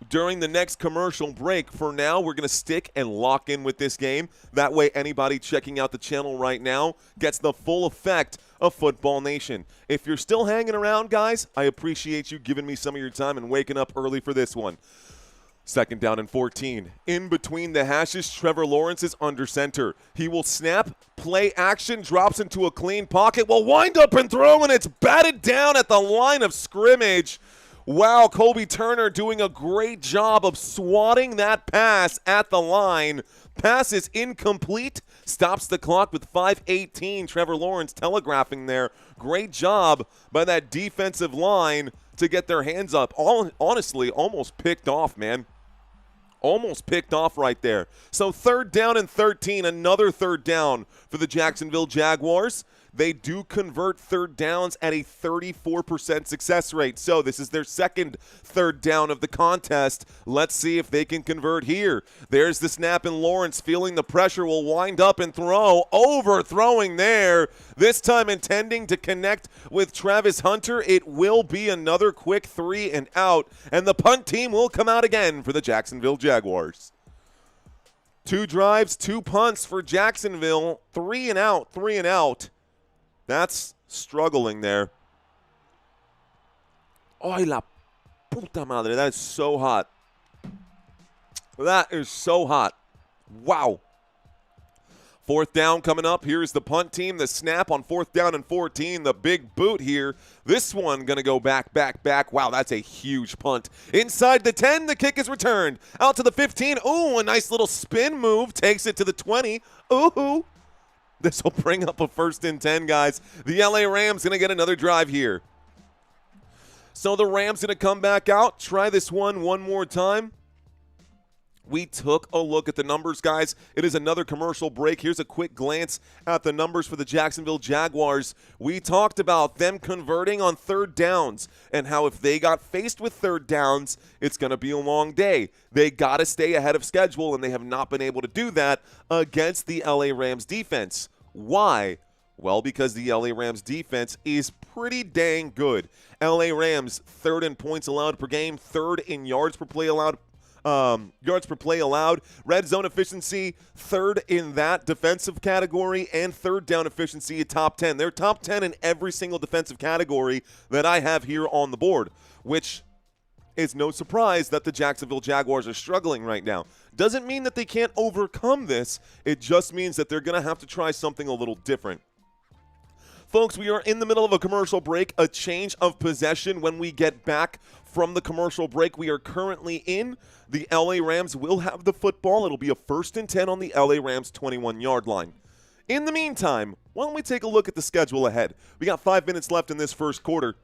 during the next commercial break. For now, we're going to stick and lock in with this game. That way, anybody checking out the channel right now gets the full effect of Football Nation. If you're still hanging around, guys, I appreciate you giving me some of your time and waking up early for this one. 2nd down and 14. In between the hashes, Trevor Lawrence is under center. He will snap, play action, drops into a clean pocket, will wind up and throw, and it's batted down at the line of scrimmage. Wow, Colby Turner doing a great job of swatting that pass at the line. Pass is incomplete. Stops the clock with 5:18. Trevor Lawrence telegraphing there. Great job by that defensive line to get their hands up. Honestly, almost picked off, man. Almost picked off right there. So 3rd down and 13, another 3rd down for the Jacksonville Jaguars. They do convert 3rd downs at a 34% success rate. So this is their 2nd 3rd down of the contest. Let's see if they can convert here. There's the snap, and Lawrence, feeling the pressure, will wind up and throw. Overthrowing there. This time intending to connect with Travis Hunter. It will be another quick 3 and out. And the punt team will come out again for the Jacksonville Jaguars. 2 drives, 2 punts for Jacksonville. 3 and out, 3 and out. That's struggling there. Ay, la puta madre. That is so hot. That is so hot. Wow. 4th down coming up. Here's the punt team. The snap on 4th down and 14. The big boot here. This one going to go back. Wow, that's a huge punt. Inside the 10, the kick is returned. Out to the 15. Ooh, a nice little spin move. Takes it to the 20. Ooh. This will bring up a 1st and 10, guys. The LA Rams going to get another drive here. So the Rams going to come back out, try this one more time. We took a look at the numbers, guys. It is another commercial break. Here's a quick glance at the numbers for the Jacksonville Jaguars. We talked about them converting on 3rd downs and how if they got faced with 3rd downs, it's going to be a long day. They got to stay ahead of schedule, and they have not been able to do that against the LA Rams defense. Why? Well, because the LA Rams defense is pretty dang good. LA Rams 3rd in points allowed per game, 3rd in yards per play allowed. Red zone efficiency, 3rd in that defensive category, and 3rd down efficiency at top 10. They're top 10 in every single defensive category that I have here on the board, which is no surprise that the Jacksonville Jaguars are struggling right now. Doesn't mean that they can't overcome this. It just means that they're going to have to try something a little different. Folks, we are in the middle of a commercial break, a change of possession when we get back from the commercial break. We are currently in. The LA Rams will have the football. It'll be a 1st and 10 on the LA Rams 21-yard line. In the meantime, why don't we take a look at the schedule ahead? We got 5 minutes left in this 1st quarter.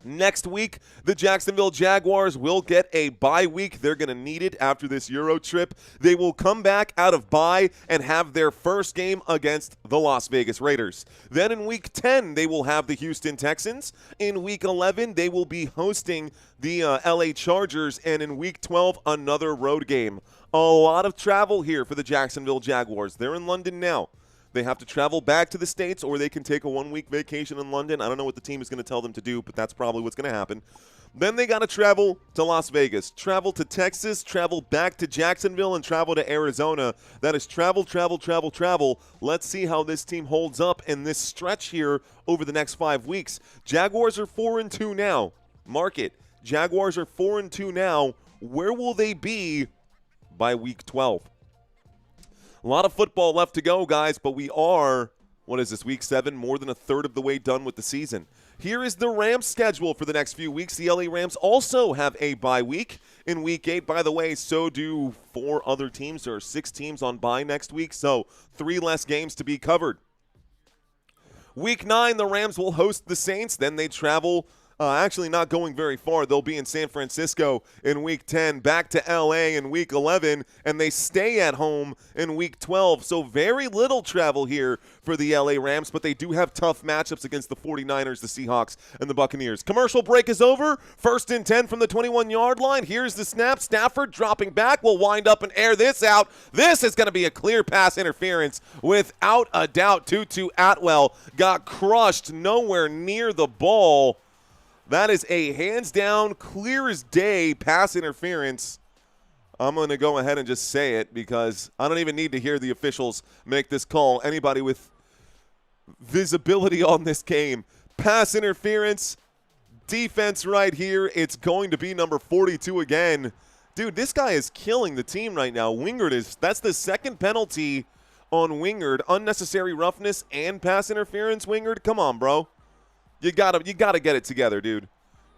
Next week, the Jacksonville Jaguars will get a bye week. They're going to need it after this Euro trip. They will come back out of bye and have their 1st game against the Las Vegas Raiders. Then in Week 10, they will have the Houston Texans. In Week 11, they will be hosting the LA Chargers. And in Week 12, another road game. A lot of travel here for the Jacksonville Jaguars. They're in London now. They have to travel back to the States, or they can take a 1-week vacation in London. I don't know what the team is going to tell them to do, but that's probably what's going to happen. Then they got to travel to Las Vegas, travel to Texas, travel back to Jacksonville, and travel to Arizona. That is travel. Let's see how this team holds up in this stretch here over the next 5 weeks. Jaguars are 4-2 now. Mark it. Jaguars are 4-2 now. Where will they be by Week 12? A lot of football left to go, guys, but we are, Week 7, more than a third of the way done with the season. Here is the Rams schedule for the next few weeks. The LA Rams also have a bye week in Week 8. By the way, so do 4 other teams. There are 6 teams on bye next week, so 3 less games to be covered. Week 9, the Rams will host the Saints. Then they travel Actually not going very far. They'll be in San Francisco in Week 10, back to L.A. in Week 11, and they stay at home in Week 12. So very little travel here for the L.A. Rams, but they do have tough matchups against the 49ers, the Seahawks, and the Buccaneers. Commercial break is over. 1st and 10 from the 21-yard line. Here's the snap. Stafford dropping back. Will wind up and air this out. This is going to be a clear pass interference without a doubt. Tutu Atwell got crushed nowhere near the ball. That is a hands-down, clear as day pass interference. I'm going to go ahead and just say it because I don't even need to hear the officials make this call. Anybody with visibility on this game. Pass interference, defense right here. It's going to be number 42 again. Dude, this guy is killing the team right now. That's the second penalty on Wingard. Unnecessary roughness and pass interference, Wingard. Come on, bro. You gotta get it together, dude.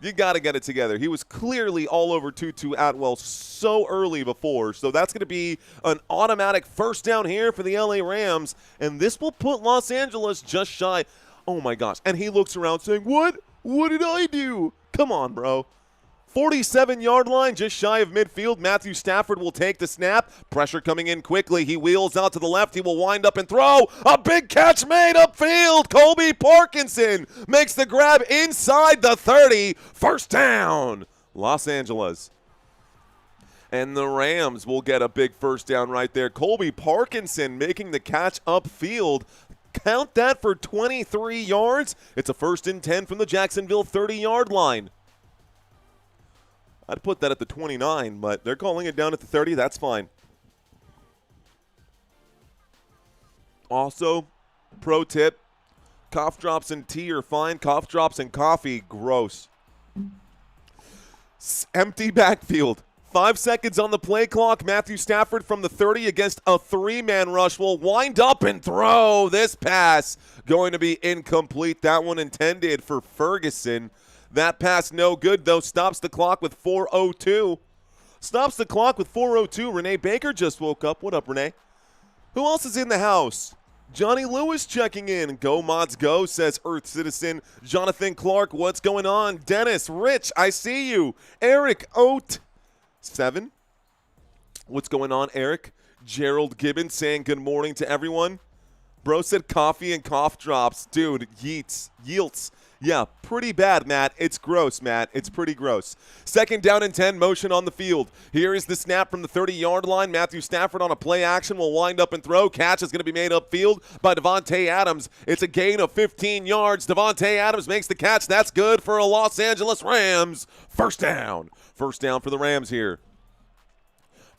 You gotta get it together. He was clearly all over Tutu Atwell so early before, so that's gonna be an automatic first down here for the LA Rams, and this will put Los Angeles just shy. Oh my gosh! And he looks around saying, "What? What did I do?" Come on, bro. 47-yard line, just shy of midfield. Matthew Stafford will take the snap. Pressure coming in quickly. He wheels out to the left. He will wind up and throw. A big catch made upfield. Colby Parkinson makes the grab inside the 30. First down, Los Angeles. And the Rams will get a big first down right there. Colby Parkinson making the catch upfield. Count that for 23 yards. It's a 1st and 10 from the Jacksonville 30-yard line. I'd put that at the 29, but they're calling it down at the 30. That's fine. Also, pro tip, cough drops and tea are fine. Cough drops and coffee, gross. Empty backfield. 5 seconds on the play clock. Matthew Stafford from the 30 against a 3-man rush will wind up and throw. This pass going to be incomplete. That one intended for Ferguson. That pass no good, though. Stops the clock with 4:02. Stops the clock with 4:02. Renee Baker just woke up. What up, Renee? Who else is in the house? Johnny Lewis checking in. Go Mods Go, says Earth Citizen. Jonathan Clark, what's going on? Dennis, Rich, I see you. Eric Oat, 7. What's going on, Eric? Gerald Gibbons saying good morning to everyone. Bro said coffee and cough drops. Dude, yielts. Yeah, pretty bad, Matt. It's gross, Matt. It's pretty gross. 2nd down and 10, motion on the field. Here is the snap from the 30-yard line. Matthew Stafford on a play action will wind up and throw. Catch is going to be made upfield by Davante Adams. It's a gain of 15 yards. Davante Adams makes the catch. That's good for a Los Angeles Rams. First down. First down for the Rams here.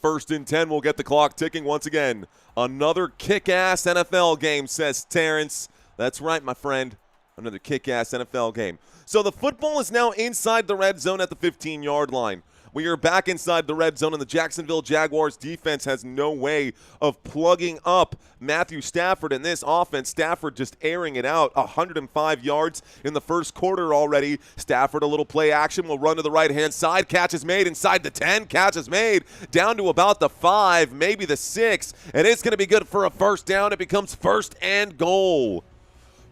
1st and 10 will get the clock ticking once again. Another kick-ass NFL game, says Terrence. That's right, my friend. Another kick-ass NFL game. So the football is now inside the red zone at the 15-yard line. We are back inside the red zone, and the Jacksonville Jaguars defense has no way of plugging up Matthew Stafford in this offense. Stafford just airing it out. 105 yards in the first quarter already. Stafford, a little play action, will run to the right-hand side. Catch is made inside the 10. Catch is made down to about the 5, maybe the 6. And it's going to be good for a first down. It becomes 1st and goal.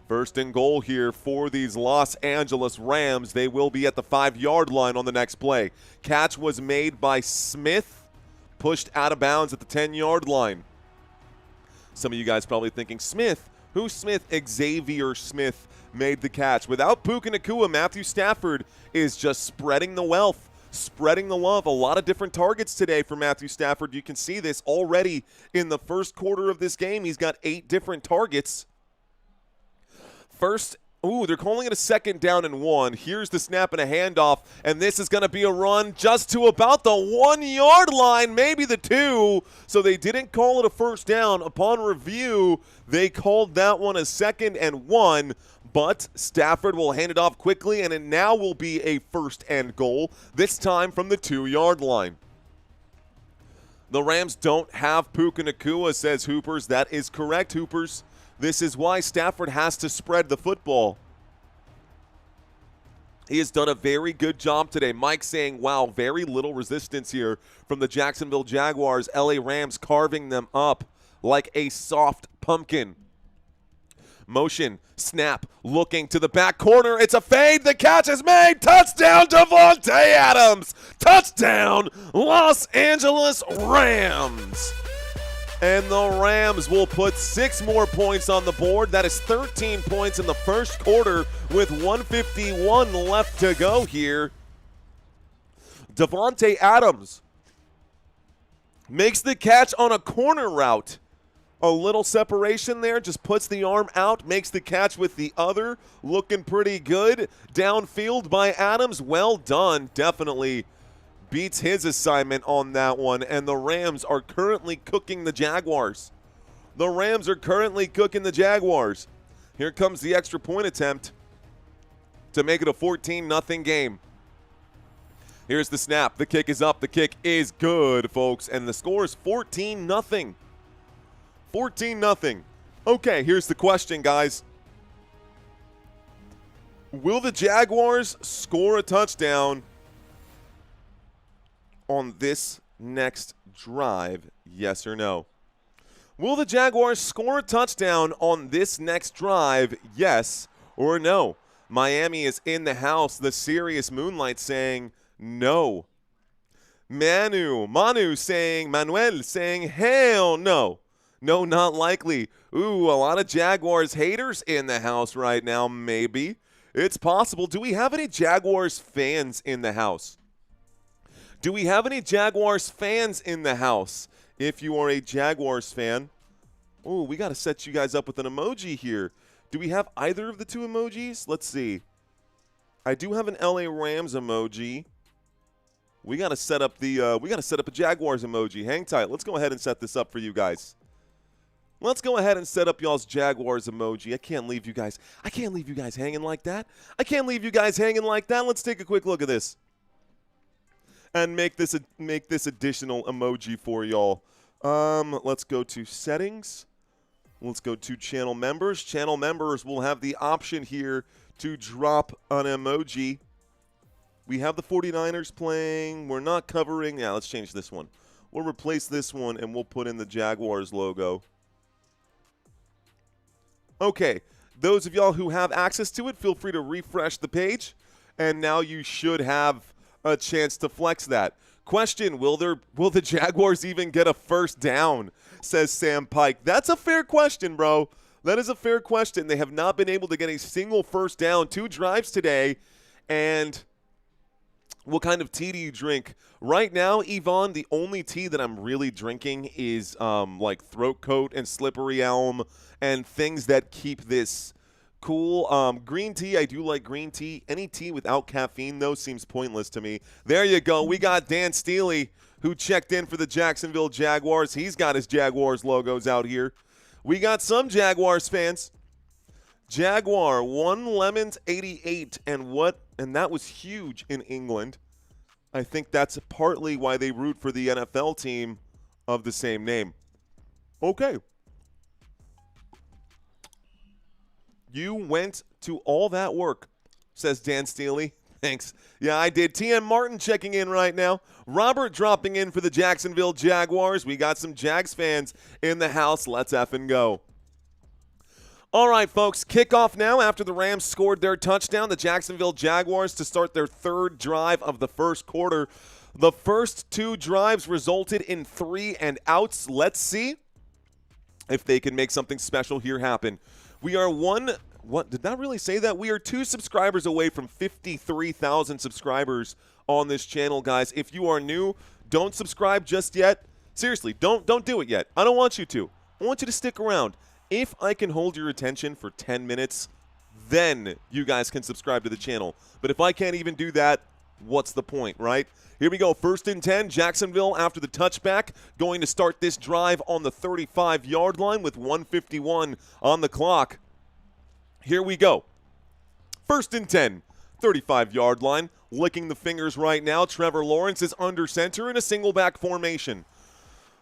1st and goal here for these Los Angeles Rams. They will be at the 5-yard line on the next play. Catch was made by Smith, pushed out of bounds at the 10-yard line. Some of you guys probably thinking, Smith? Who's Smith? Xavier Smith made the catch. Without Puka Nacua, Matthew Stafford is just spreading the wealth, spreading the love. A lot of different targets today for Matthew Stafford. You can see this already in the first quarter of this game. He's got 8 different targets. They're calling it a 2nd down and 1. Here's the snap and a handoff, and this is going to be a run just to about the 1-yard line, maybe the 2. So they didn't call it a first down. Upon review, they called that one a 2nd and 1, but Stafford will hand it off quickly, and it now will be a 1st and goal, this time from the 2-yard line. The Rams don't have Puka Nacua, says Hoopers. That is correct, Hoopers. This is why Stafford has to spread the football. He has done a very good job today. Mike saying, wow, very little resistance here from the Jacksonville Jaguars. LA Rams carving them up like a soft pumpkin. Motion, snap, looking to the back corner. It's a fade. The catch is made. Touchdown, Davante Adams. Touchdown, Los Angeles Rams. And the Rams will put 6 more points on the board. That is 13 points in the first quarter with 1:51 left to go here. Davante Adams makes the catch on a corner route. A little separation there, just puts the arm out, makes the catch with the other. Looking pretty good. Downfield by Adams. Well done. Definitely beats his assignment on that one. And the Rams are currently cooking the Jaguars. The Rams are currently cooking the Jaguars. Here comes the extra point attempt to make it a 14-0 game. Here's the snap. The kick is up. The kick is good, folks. And the score is 14-0. 14-0. Okay, here's the question, guys. Will the Jaguars score a touchdown on this next drive? Yes or no? Will the Jaguars score a touchdown on this next drive? Yes or no? Miami is in the house. The serious Moonlight saying no. Manuel saying hell no. No, not likely. Ooh, a lot of Jaguars haters in the house right now, maybe. It's possible. Do we have any Jaguars fans in the house? Do we have any Jaguars fans in the house? If you are a Jaguars fan, ooh, we got to set you guys up with an emoji here. Do we have either of the two emojis? Let's see. I do have an LA Rams emoji. We got to set up a Jaguars emoji. Hang tight. Let's go ahead and set this up for you guys. Let's go ahead and set up y'all's Jaguars emoji. I can't leave you guys hanging like that. Let's take a quick look at this and make this additional emoji for y'all. Let's go to settings. Let's go to channel members. Channel members will have the option here to drop an emoji. We have the 49ers playing. We're not covering. Yeah, let's change this one. We'll replace this one and we'll put in the Jaguars logo. Okay, those of y'all who have access to it, feel free to refresh the page, and now you should have a chance to flex that. Question, will the Jaguars even get a first down, says Sam Pike. That's a fair question, bro. That is a fair question. They have not been able to get a single first down. 2 drives today, and what kind of tea do you drink? Right now, Yvonne, the only tea that I'm really drinking is like throat coat and slippery elm and things that keep this cool. Green tea, I do like green tea. Any tea without caffeine, though, seems pointless to me. There you go. We got Dan Steely, who checked in for the Jacksonville Jaguars. He's got his Jaguars logos out here. We got some Jaguars fans. Jaguar, 1 Lemons 88, and that was huge in England. I think that's partly why they root for the NFL team of the same name. Okay. You went to all that work, says Dan Steely. Thanks. Yeah, I did. TM Martin checking in right now. Robert dropping in for the Jacksonville Jaguars. We got some Jags fans in the house. Let's effing go. All right, folks, kickoff now after the Rams scored their touchdown. The Jacksonville Jaguars to start their 3rd drive of the first quarter. The first 2 drives resulted in 3 and outs. Let's see if they can make something special here happen. We are did that really say that? We are 2 subscribers away from 53,000 subscribers on this channel, guys. If you are new, don't subscribe just yet. Seriously, don't do it yet. I don't want you to. I want you to stick around. If I can hold your attention for 10 minutes, then you guys can subscribe to the channel. But if I can't even do that, what's the point, right? Here we go. 1st and 10. Jacksonville after the touchback going to start this drive on the 35-yard line with 1:51 on the clock. Here we go. 1st and 10. 35-yard line. Licking the fingers right now. Trevor Lawrence is under center in a single back formation.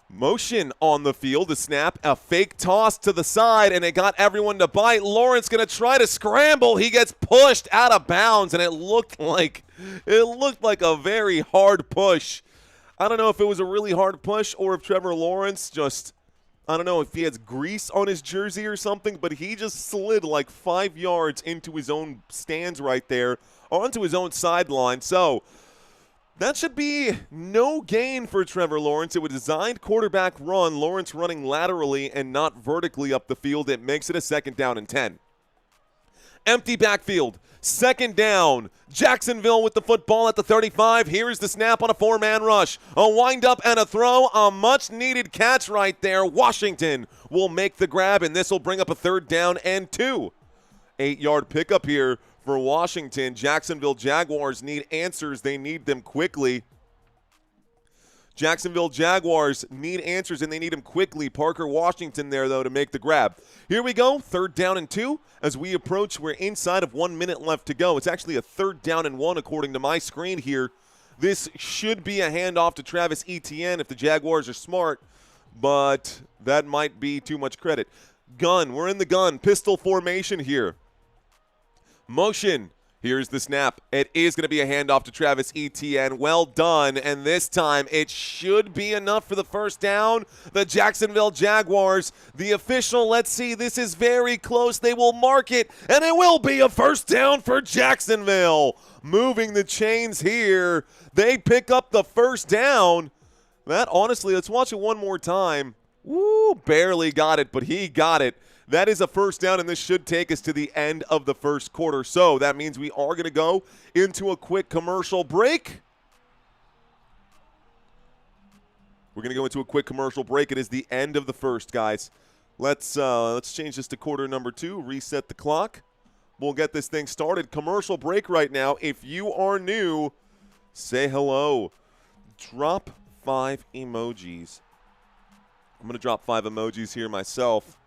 Motion on the field, the snap, a fake toss to the side, and it got everyone to bite. Lawrence going to try to scramble. He gets pushed out of bounds, and it looked like a very hard push. I don't know if it was a really hard push or if Trevor Lawrence just I don't know if he has grease on his jersey or something, but he just slid like 5 yards into his own stands right there, onto his own sideline. So that should be no gain for Trevor Lawrence. It was a designed quarterback run, Lawrence running laterally and not vertically up the field. It makes it a 2nd down and 10. Empty backfield. 2nd down. Jacksonville with the football at the 35. Here's the snap on a 4-man rush. A windup and a throw. A much-needed catch right there. Washington will make the grab, and this will bring up a 3rd down and 2. 8-yard pickup here for Washington. Jacksonville Jaguars need answers. They need them quickly. Jacksonville Jaguars need answers, and they need them quickly. Parker Washington there, though, to make the grab. Here we go, 3rd down and 2. As we approach, we're inside of 1 minute left to go. It's actually a 3rd down and 1 according to my screen here. This should be a handoff to Travis Etienne if the Jaguars are smart, but that might be too much credit. Gun, we're in the gun. Pistol formation here. Motion. Here's the snap. It is going to be a handoff to Travis Etienne. Well done. And this time it should be enough for the 1st down. The Jacksonville Jaguars, the official, let's see, this is very close. They will mark it, and it will be a 1st down for Jacksonville. Moving the chains here. They pick up the 1st down. That, honestly, let's watch it one more time. Woo, barely got it, but he got it. That is a 1st down, and this should take us to the end of the 1st quarter. So that means we are going to go into a quick commercial break. We're going to go into a quick commercial break. It is the end of the 1st, guys. Let's change this to quarter number 2, reset the clock. We'll get this thing started. Commercial break right now. If you are new, say hello. Drop 5 emojis. I'm going to drop 5 emojis here myself.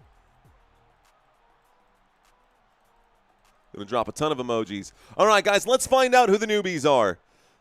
Going to drop a ton of emojis. All right, guys, let's find out who the newbies are.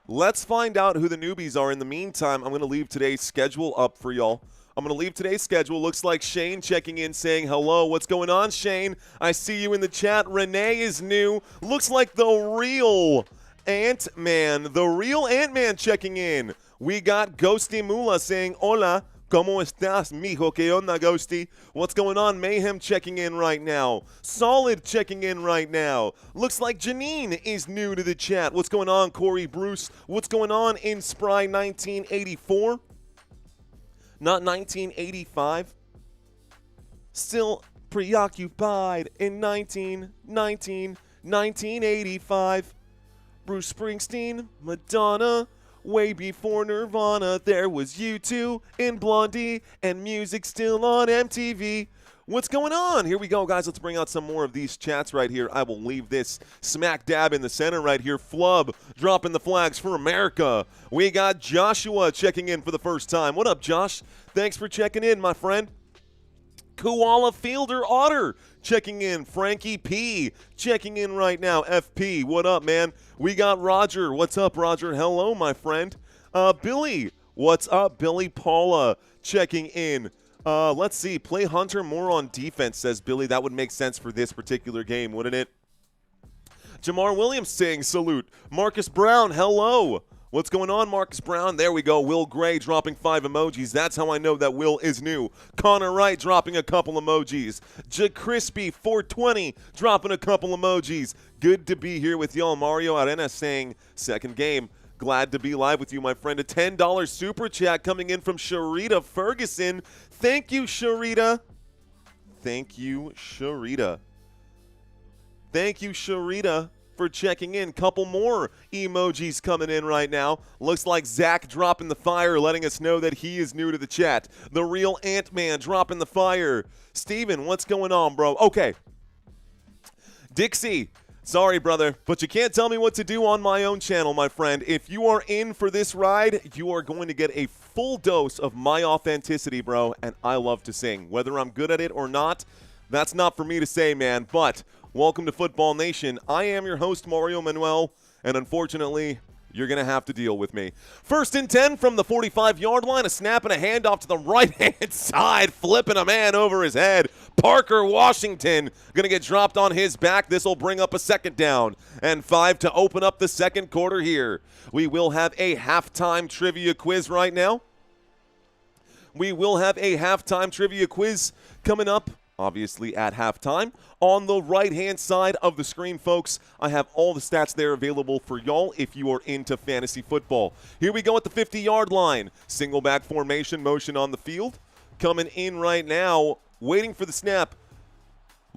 Let's find out who the newbies are. In the meantime, I'm going to leave today's schedule up for y'all. I'm going to leave today's schedule. Looks like Shane checking in saying hello. What's going on, Shane? I see you in the chat. Renee is new. Looks like the real Ant-Man. The real Ant-Man checking in. We got Ghosty Mula saying hola. ¿Cómo estás, mijo? ¿Qué onda, Ghosty? What's going on? Mayhem checking in right now. Solid checking in right now. Looks like Janine is new to the chat. What's going on, Corey Bruce? What's going on in Spry 1984? Not 1985. Still preoccupied in 1985. Bruce Springsteen, Madonna. Way before Nirvana, there was U2 in Blondie, and music still on MTV. What's going on? Here we go, guys. Let's bring out some more of these chats right here. I will leave this smack dab in the center right here. Flub dropping the flags for America. We got Joshua checking in for the 1st time. What up, Josh? Thanks for checking in, my friend. Koala Fielder Otter checking in. Frankie P checking in right now. FP, what up, man? We got Roger. What's up, Roger? Hello, my friend. Billy, what's up? Billy Paula checking in. Let's see. Play Hunter more on defense, says Billy. That would make sense for this particular game, wouldn't it? Jamar Williams saying salute. Marcus Brown, hello. What's going on, Marcus Brown? There we go. Will Gray dropping 5 emojis. That's how I know that Will is new. Connor Wright dropping a couple emojis. Crispy 420 dropping a couple emojis. Good to be here with y'all. Mario Arena saying 2nd game. Glad to be live with you, my friend. A $10 super chat coming in from Sharita Ferguson. Thank you, Sharita. Thank you, Sharita. Thank you, Sharita, for checking in. Couple more emojis coming in right now. Looks like Zach dropping the fire, letting us know that he is new to the chat. The real Ant-Man dropping the fire. Steven, what's going on, bro? Okay. Dixie, sorry, brother, but you can't tell me what to do on my own channel, my friend. If you are in for this ride, you are going to get a full dose of my authenticity, bro, and I love to sing. Whether I'm good at it or not, that's not for me to say, man, but welcome to Football Nation. I am your host, Mario Manuel, and unfortunately, you're going to have to deal with me. 1st and 10 from the 45-yard line. A snap and a handoff to the right-hand side, flipping a man over his head. Parker Washington going to get dropped on his back. This will bring up a 2nd down and 5 to open up the 2nd quarter here. We will have a halftime trivia quiz right now. We will have a halftime trivia quiz coming up, obviously at halftime. On the right-hand side of the screen, folks, I have all the stats there available for y'all if you are into fantasy football. Here we go at the 50-yard line. Single back formation, motion on the field. Coming in right now, waiting for the snap.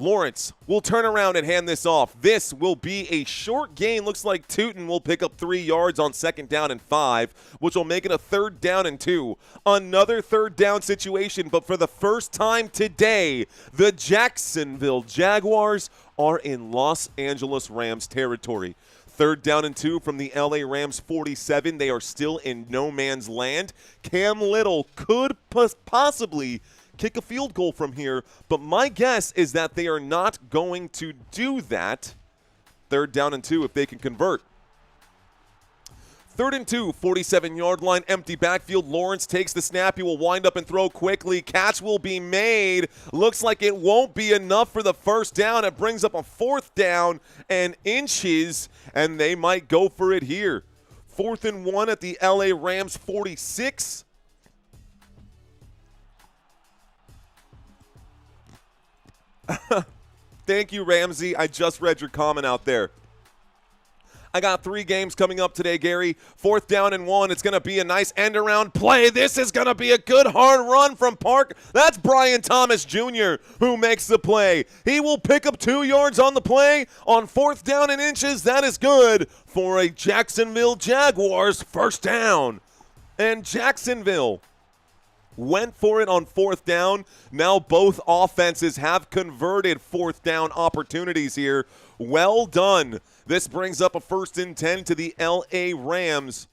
Lawrence will turn around and hand this off. This will be a short gain. Looks like Tootin will pick up 3 yards on 2nd down and 5, which will make it a 3rd down and 2. Another 3rd down situation, but for the first time today, the Jacksonville Jaguars are in Los Angeles Rams territory. 3rd down and 2 from the LA Rams 47. They are still in no man's land. Cam Little could possibly kick a field goal from here, but my guess is that they are not going to do that. 3rd down and 2 if they can convert. 3rd and 2, 47-yard line, empty backfield. Lawrence takes the snap. He will wind up and throw quickly. Catch will be made. Looks like it won't be enough for the 1st down. It brings up a 4th down and inches, and they might go for it here. 4th and 1 at the LA Rams 46. Thank you, Ramsey. I just read your comment out there. I got 3 games coming up today, Gary. 4th down and 1. It's going to be a nice end-around play. This is going to be a good hard run from Park. That's Brian Thomas Jr. who makes the play. He will pick up 2 yards on the play on 4th down and inches. That is good for a Jacksonville Jaguars 1st down. And Jacksonville went for it on 4th down. Now both offenses have converted 4th down opportunities here. Well done. This brings up a 1st and 10 to the LA Rams.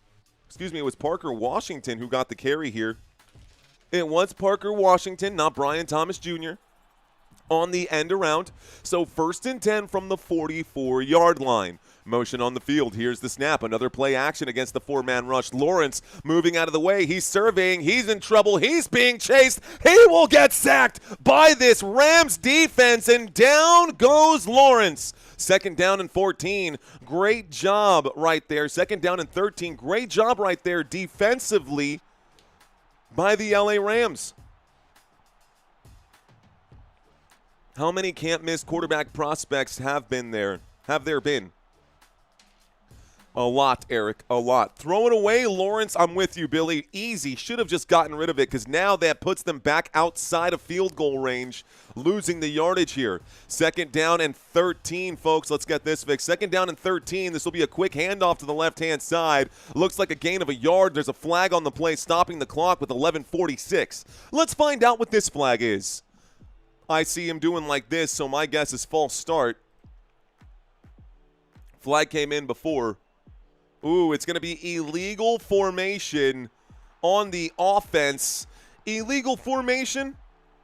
Excuse me, it was Parker Washington who got the carry here. It was Parker Washington, not Brian Thomas Jr. on the end around. So 1st and 10 from the 44-yard line. Motion on the field. Here's the snap. Another play action against the 4-man rush. Lawrence moving out of the way. He's surveying. He's in trouble. He's being chased. He will get sacked by this Rams defense, and down goes Lawrence. 2nd down and 14. Great job right there. 2nd down and 13. Great job right there defensively by the LA Rams. How many can't-miss quarterback prospects have there been? A lot, Eric, a lot. Throw it away, Lawrence. I'm with you, Billy. Easy. Should have just gotten rid of it because now that puts them back outside of field goal range, losing the yardage here. 2nd down and 13, folks. Let's get this fixed. 2nd down and 13. This will be a quick handoff to the left-hand side. Looks like a gain of a yard. There's a flag on the play stopping the clock with 11:46. Let's find out what this flag is. I see him doing like this, so my guess is false start. Flag came in before. Ooh, it's going to be illegal formation on the offense. Illegal formation,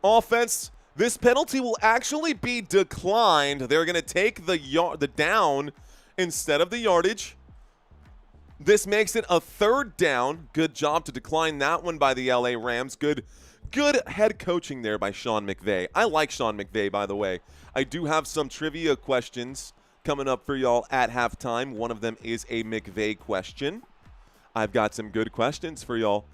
offense. This penalty will actually be declined. They're going to take the down instead of the yardage. This makes it a 3rd down. Good job to decline that one by the LA Rams. Good head coaching there by Sean McVay. I like Sean McVay, by the way. I do have some trivia questions coming up for y'all at halftime. One of them is a McVay question. I've got some good questions for y'all.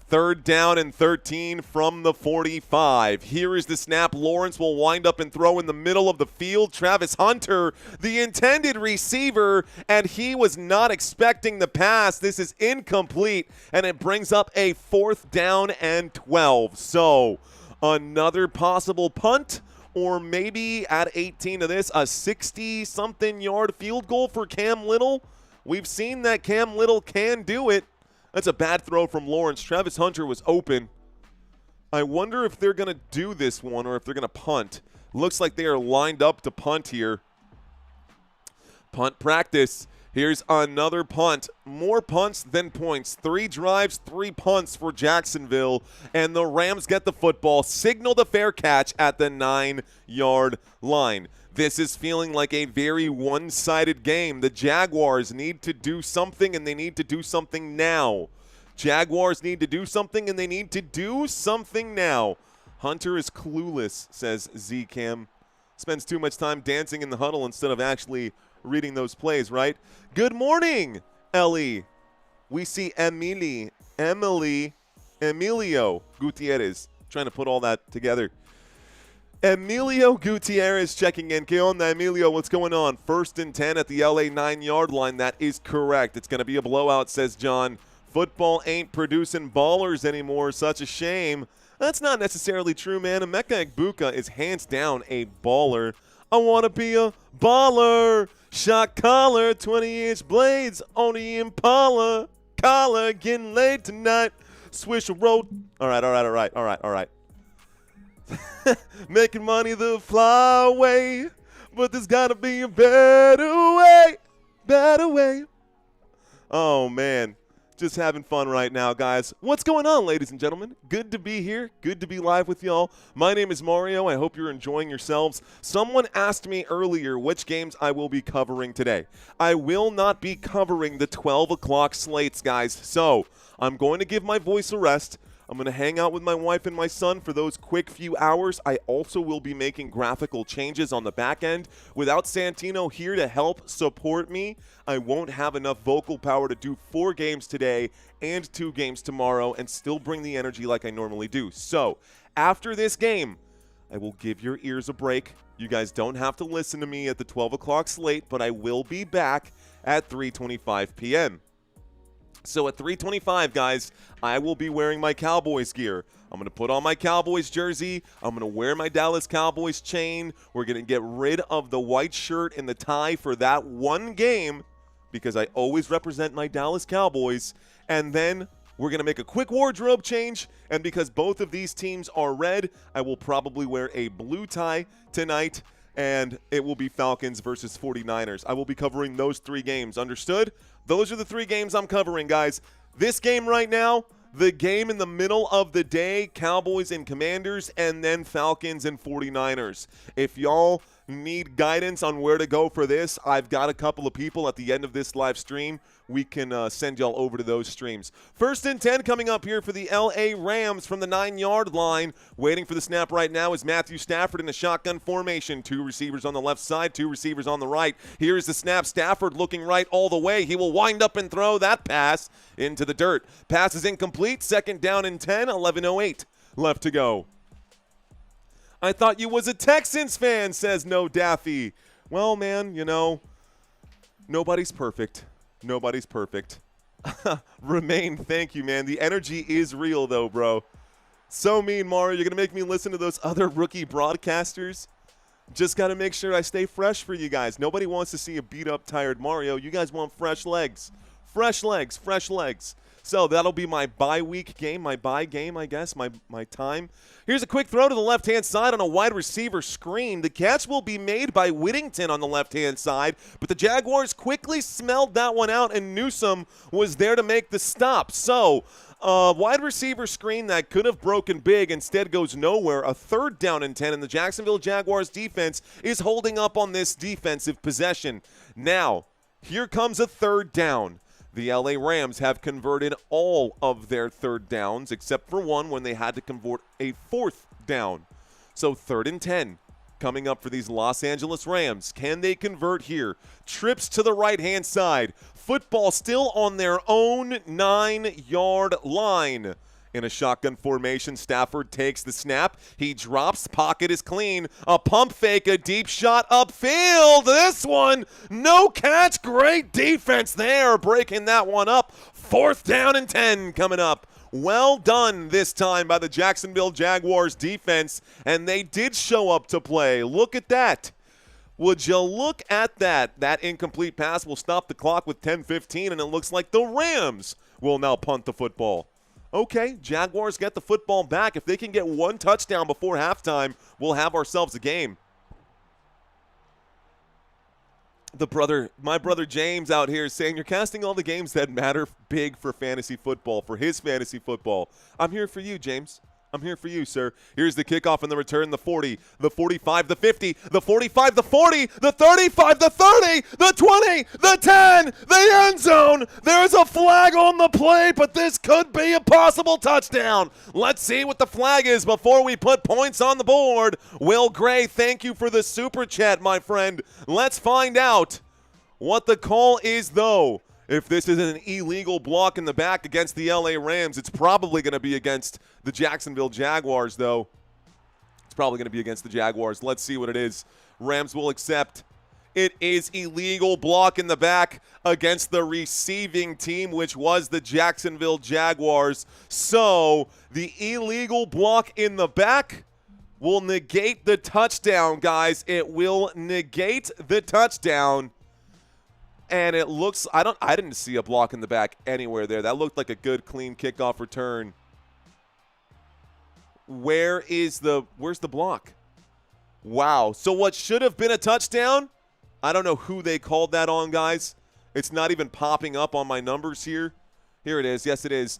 3rd down and 13 from the 45. Here is the snap. Lawrence will wind up and throw in the middle of the field. Travis Hunter, the intended receiver, and he was not expecting the pass. This is incomplete, and it brings up a 4th down and 12. So another possible punt, or maybe at 18 of this, a 60-something yard field goal for Cam Little. We've seen that Cam Little can do it. That's a bad throw from Lawrence. Travis Hunter was open. I wonder if they're going to do this one or if they're going to punt. Looks like they are lined up to punt here. Punt practice. Here's another punt. More punts than points. 3 drives, 3 punts for Jacksonville. And the Rams get the football. Signal the fair catch at the 9-yard line. This is feeling like a very one-sided game. The Jaguars need to do something, and they need to do something now. Jaguars need to do something, and they need to do something now. Hunter is clueless, says Z-Cam. Spends too much time dancing in the huddle instead of actually reading those plays, right? Good morning, Ellie. We see Emily Emilio Gutierrez. Trying to put all that together. Emilio Gutierrez checking in. ¿Qué onda, Emilio? What's going on? 1st and 10 at the LA 9-yard line. That is correct. It's going to be a blowout, says John. Football ain't producing ballers anymore. Such a shame. That's not necessarily true, man. Emeka Egbuka is hands down a baller. I want to be a baller. Shot collar, 20-inch blades on the Impala. Collar getting laid tonight. Swish a road. All right. Making money the flyway, but there's got to be a better way. Oh, man. Just having fun right now, guys. What's going on, ladies and gentlemen? Good to be here. Good to be live with y'all. My name is Mario. I hope you're enjoying yourselves. Someone asked me earlier which games I will be covering today. I will not be covering the 12 o'clock slates, guys. So I'm going to give my voice a rest. I'm going to hang out with my wife and my son for those quick few hours. I also will be making graphical changes on the back end. Without Santino here to help support me, I won't have enough vocal power to do 4 games today and 2 games tomorrow and still bring the energy like I normally do. So, after this game, I will give your ears a break. You guys don't have to listen to me at the 12 o'clock slate, but I will be back at 3:25 p.m. So at 3:25, guys, I will be wearing my Cowboys gear. I'm going to put on my Cowboys jersey. I'm going to wear my Dallas Cowboys chain. We're going to get rid of the white shirt and the tie for that one game because I always represent my Dallas Cowboys. And then we're going to make a quick wardrobe change. And because both of these teams are red, I will probably wear a blue tie tonight. And it will be Falcons versus 49ers. I will be covering those 3 games. Understood? Those are the 3 games I'm covering, guys. This game right now, the game in the middle of the day, Cowboys and Commanders, and then Falcons and 49ers. If y'all need guidance on where to go for this, I've got a couple of people at the end of this live stream. We can send y'all over to those streams. 1st and 10 coming up here for the LA Rams from the 9-yard line. Waiting for the snap right now is Matthew Stafford in a shotgun formation. 2 receivers on the left side, 2 receivers on the right. Here's the snap. Stafford looking right all the way. He will wind up and throw that pass into the dirt. Pass is incomplete. 2nd down and 10, 11:08 left to go. I thought you was a Texans fan, says No Daffy. Well, man, you know, nobody's perfect. Nobody's perfect. Remain, thank you, man. The energy is real, though, bro. So mean, Mario. You're going to make me listen to those other rookie broadcasters? Just got to make sure I stay fresh for you guys. Nobody wants to see a beat-up, tired Mario. You guys want fresh legs. Fresh legs, fresh legs. So that'll be my bye-week game, my bye game, I guess, my time. Here's a quick throw to the left-hand side on a wide receiver screen. The catch will be made by Whittington on the left-hand side, but the Jaguars quickly smelled that one out, and Newsome was there to make the stop. So wide receiver screen that could have broken big instead goes nowhere. A 3rd down and 10, and the Jacksonville Jaguars defense is holding up on this defensive possession. Now, here comes a 3rd down. The LA Rams have converted all of their 3rd downs except for one when they had to convert a 4th down. So 3rd and 10 coming up for these Los Angeles Rams. Can they convert here? Trips to the right-hand side. Football still on their own 9-yard line. In a shotgun formation, Stafford takes the snap. He drops. Pocket is clean. A pump fake, a deep shot upfield. This one, no catch. Great defense there, breaking that one up. 4th down and 10 coming up. Well done this time by the Jacksonville Jaguars defense, and they did show up to play. Look at that. Would you look at that? That incomplete pass will stop the clock with 10:15, and it looks like the Rams will now punt the football. Okay, Jaguars get the football back. If they can get 1 touchdown before halftime, we'll have ourselves a game. My brother James out here is saying, you're casting all the games that matter big for fantasy football, for his fantasy football. I'm here for you, James. I'm here for you, sir. Here's the kickoff and the return, the 40, the 45, the 50, the 45, the 40, the 35, the 30, the 20, the 10, the end zone. There's a flag on the play, but this could be a possible touchdown. Let's see what the flag is before we put points on the board. Will Gray, thank you for the super chat, my friend. Let's find out what the call is, though. If this is an illegal block in the back against the LA Rams, it's probably going to be against the Jacksonville Jaguars, though. It's probably going to be against the Jaguars. Let's see what it is. Rams will accept. It is illegal block in the back against the receiving team, which was the Jacksonville Jaguars. So the illegal block in the back will negate the touchdown, guys. It will negate the touchdown. And it looks, I didn't see a block in the back anywhere there. That looked like a good, clean kickoff return. Where's the block? Wow. So what should have been a touchdown? I don't know who they called that on, guys. It's not even popping up on my numbers here. Here it is. Yes, it is.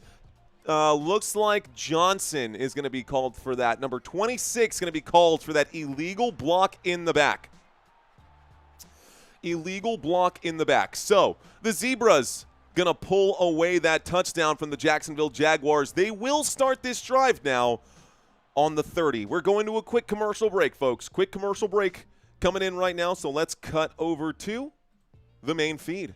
Looks like Johnson is going to be called for that. Number 26 going to be called for that illegal block in the back. Illegal block in the back. So the Zebras going to pull away that touchdown from the Jacksonville Jaguars. They will start this drive now on the 30. We're going to a quick commercial break, folks. Quick commercial break coming in right now. So let's cut over to the main feed.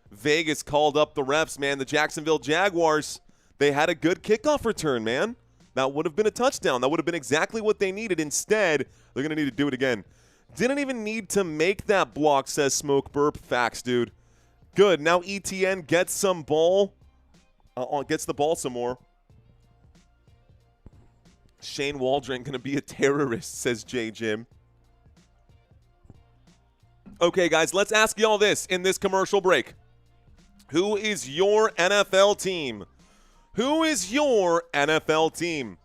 Vegas called up the refs, man. The Jacksonville Jaguars, they had a good kickoff return, man. That would have been a touchdown. That would have been exactly what they needed. Instead, they're going to need to do it again. Didn't even need to make that block, says Smoke Burp. Facts, dude. Good. Now ETN gets some ball. Gets the ball some more. Shane Waldron going to be a terrorist, says J. Jim. Okay, guys, let's ask y'all this in this commercial break. Who is your NFL team? Who is your NFL team?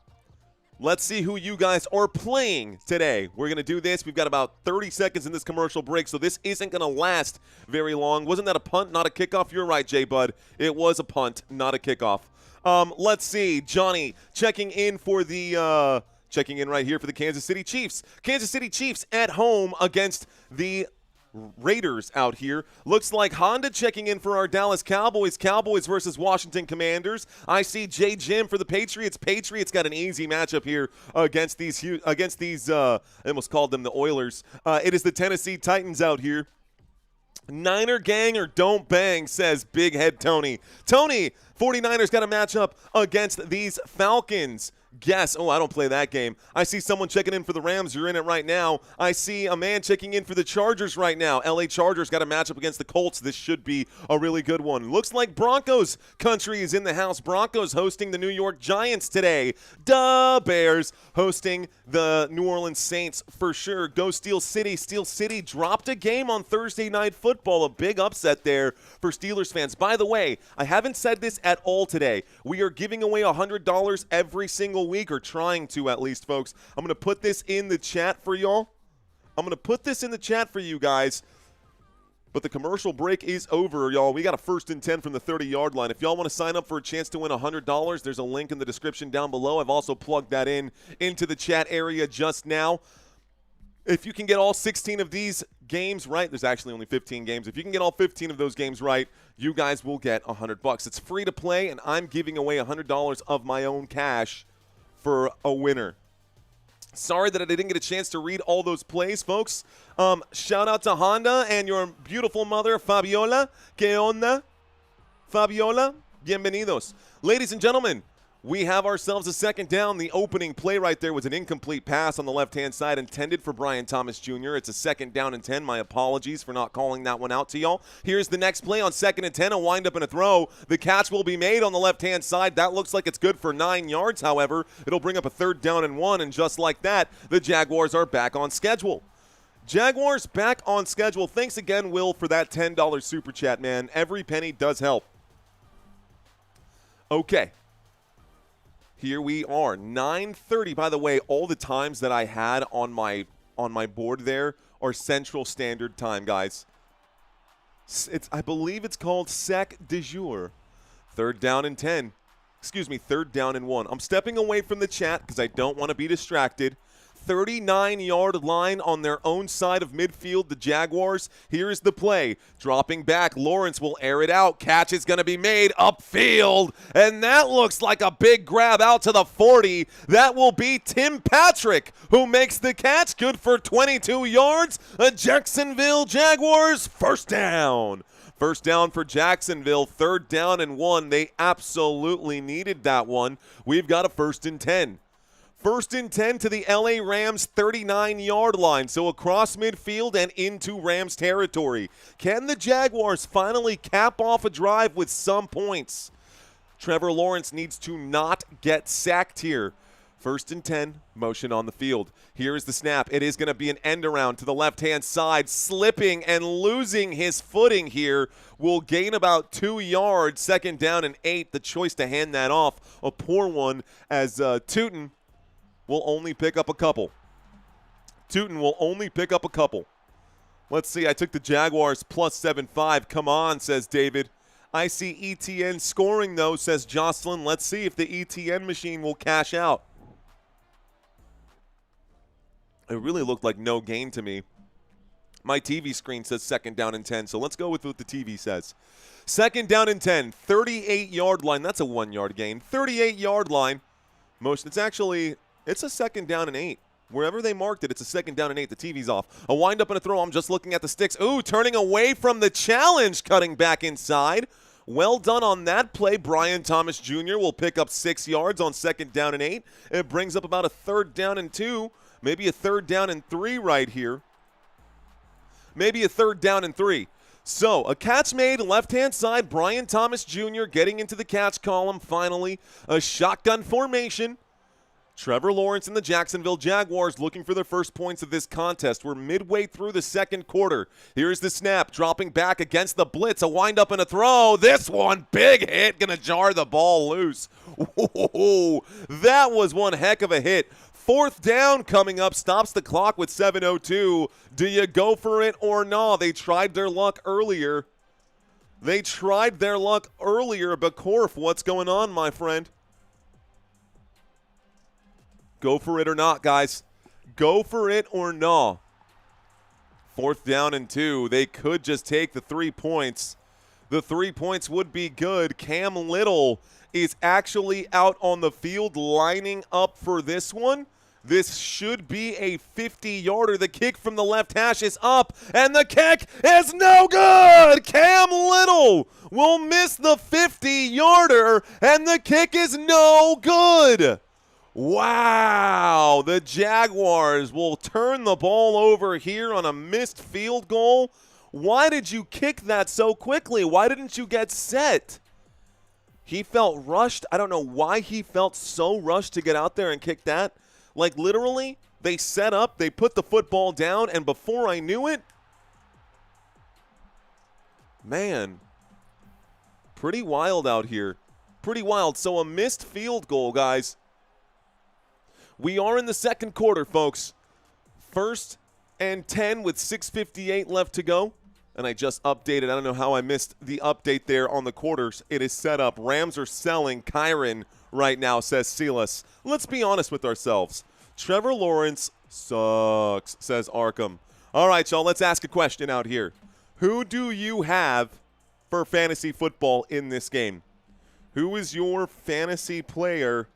Let's see who you guys are playing today. We're going to do this. We've got about 30 seconds in this commercial break, so this isn't going to last very long. Wasn't that a punt, not a kickoff? You're right, Jay Bud. It was a punt, not a kickoff. Let's see. Johnny checking in for the checking in right here for the Kansas City Chiefs. Kansas City Chiefs at home against the Raiders out here. Looks like Honda checking in for our Dallas Cowboys. Cowboys versus Washington Commanders. I see J. Jim for the Patriots. Patriots got an easy matchup here against these I almost called them the Oilers. It is the Tennessee Titans out here. Niner gang or don't bang, says Big Head Tony. Tony, 49ers got a matchup against these Falcons. Guess. Oh, I don't play that game. I see someone checking in for the Rams. You're in it right now. I see a man checking in for the Chargers right now. LA Chargers got a matchup against the Colts. This should be a really good one. Looks like Broncos country is in the house. Broncos hosting the New York Giants today. Duh, Bears hosting the New Orleans Saints for sure. Go Steel City. Steel City dropped a game on Thursday Night Football. A big upset there for Steelers fans. By the way, I haven't said this at all today. We are giving away $100 every single week, or trying to at least, folks. I'm going to put this in the chat for y'all. I'm going to put this in the chat for you guys. But the commercial break is over, y'all. We got a 1st and 10 from the 30-yard line. If y'all want to sign up for a chance to win $100, there's a link in the description down below. I've also plugged that into the chat area just now. If you can get all 16 of these games right, there's actually only 15 games. If you can get all 15 of those games right, you guys will get $100. It's free to play, and I'm giving away $100 of my own cash for a winner. Sorry that I didn't get a chance to read all those plays, folks. Shout out to Honda and your beautiful mother, Fabiola. ¿Qué onda? Fabiola, bienvenidos. Ladies and gentlemen, we have ourselves a 2nd down. The opening play right there was an incomplete pass on the left-hand side intended for Brian Thomas Jr. It's a 2nd down and 10. My apologies for not calling that one out to y'all. Here's the next play on 2nd and 10, a wind-up and a throw. The catch will be made on the left-hand side. That looks like it's good for 9 yards, however. It'll bring up a 3rd down and 1, and just like that, the Jaguars are back on schedule. Jaguars back on schedule. Thanks again, Will, for that $10 super chat, man. Every penny does help. Okay. Here we are, 9:30. By the way, all the times that I had on my board there are Central Standard Time, guys. I believe it's called Sec de Jour. 3rd down and 10. Excuse me, 3rd down and 1. I'm stepping away from the chat because I don't want to be distracted. 39-yard line on their own side of midfield, the Jaguars. Here is the play. Dropping back, Lawrence will air it out. Catch is going to be made upfield, and that looks like a big grab out to the 40. That will be Tim Patrick who makes the catch. Good for 22 yards. A Jacksonville Jaguars 1st down. First down for Jacksonville, 3rd down and 1. They absolutely needed that one. We've got a 1st and 10. 1st and 10 to the LA Rams 39-yard line, so across midfield and into Rams territory. Can the Jaguars finally cap off a drive with some points? Trevor Lawrence needs to not get sacked here. 1st and 10, motion on the field. Here's the snap. It is going to be an end around to the left-hand side, slipping and losing his footing here. Will gain about 2 yards, 2nd down and 8. The choice to hand that off, a poor one, as Tootin will only pick up a couple. Tootin will only pick up a couple. Let's see. I took the Jaguars plus 7.5. Come on, says David. I see ETN scoring, though, says Jocelyn. Let's see if the ETN machine will cash out. It really looked like no gain to me. My TV screen says 2nd down and 10, so let's go with what the TV says. 2nd down and 10, 38-yard line. That's a 1-yard gain. 38-yard line. Motion. It's a 2nd down and 8. Wherever they marked it, it's a 2nd down and 8. The TV's off. A wind-up and a throw. I'm just looking at the sticks. Ooh, turning away from the challenge, cutting back inside. Well done on that play. Brian Thomas Jr. will pick up 6 yards on 2nd down and 8. It brings up about a 3rd down and 2. Maybe a 3rd down and 3 right here. Maybe a 3rd down and 3. So, a catch made, left-hand side. Brian Thomas Jr. getting into the catch column finally. A shotgun formation. Trevor Lawrence and the Jacksonville Jaguars looking for their first points of this contest. We're midway through the 2nd quarter. Here's the snap, dropping back against the blitz. A wind-up and a throw. This one, big hit, going to jar the ball loose. Ooh, that was one heck of a hit. 4th down coming up, stops the clock with 7:02. Do you go for it or not? They tried their luck earlier. But Korf, what's going on, my friend? Go for it or not, guys. Go for it or not. 4th down and 2. They could just take the 3 points. The 3 points would be good. Cam Little is actually out on the field lining up for this one. This should be a 50-yarder. The kick from the left hash is up, and the kick is no good. Cam Little will miss the 50-yarder, and the kick is no good. Wow, the Jaguars will turn the ball over here on a missed field goal. Why did you kick that so quickly? Why didn't you get set? He felt rushed. I don't know why he felt so rushed to get out there and kick that. Like, literally, they set up, they put the football down, and before I knew it, man, pretty wild out here. Pretty wild. So a missed field goal, guys. We are in the 2nd quarter, folks. 1st and 10 with 6:58 left to go. And I just updated. I don't know how I missed the update there on the quarters. It is set up. Rams are selling Kyren right now, says Silas. Let's be honest with ourselves. Trevor Lawrence sucks, says Arkham. All right, y'all, let's ask a question out here. Who do you have for fantasy football in this game? Who is your fantasy player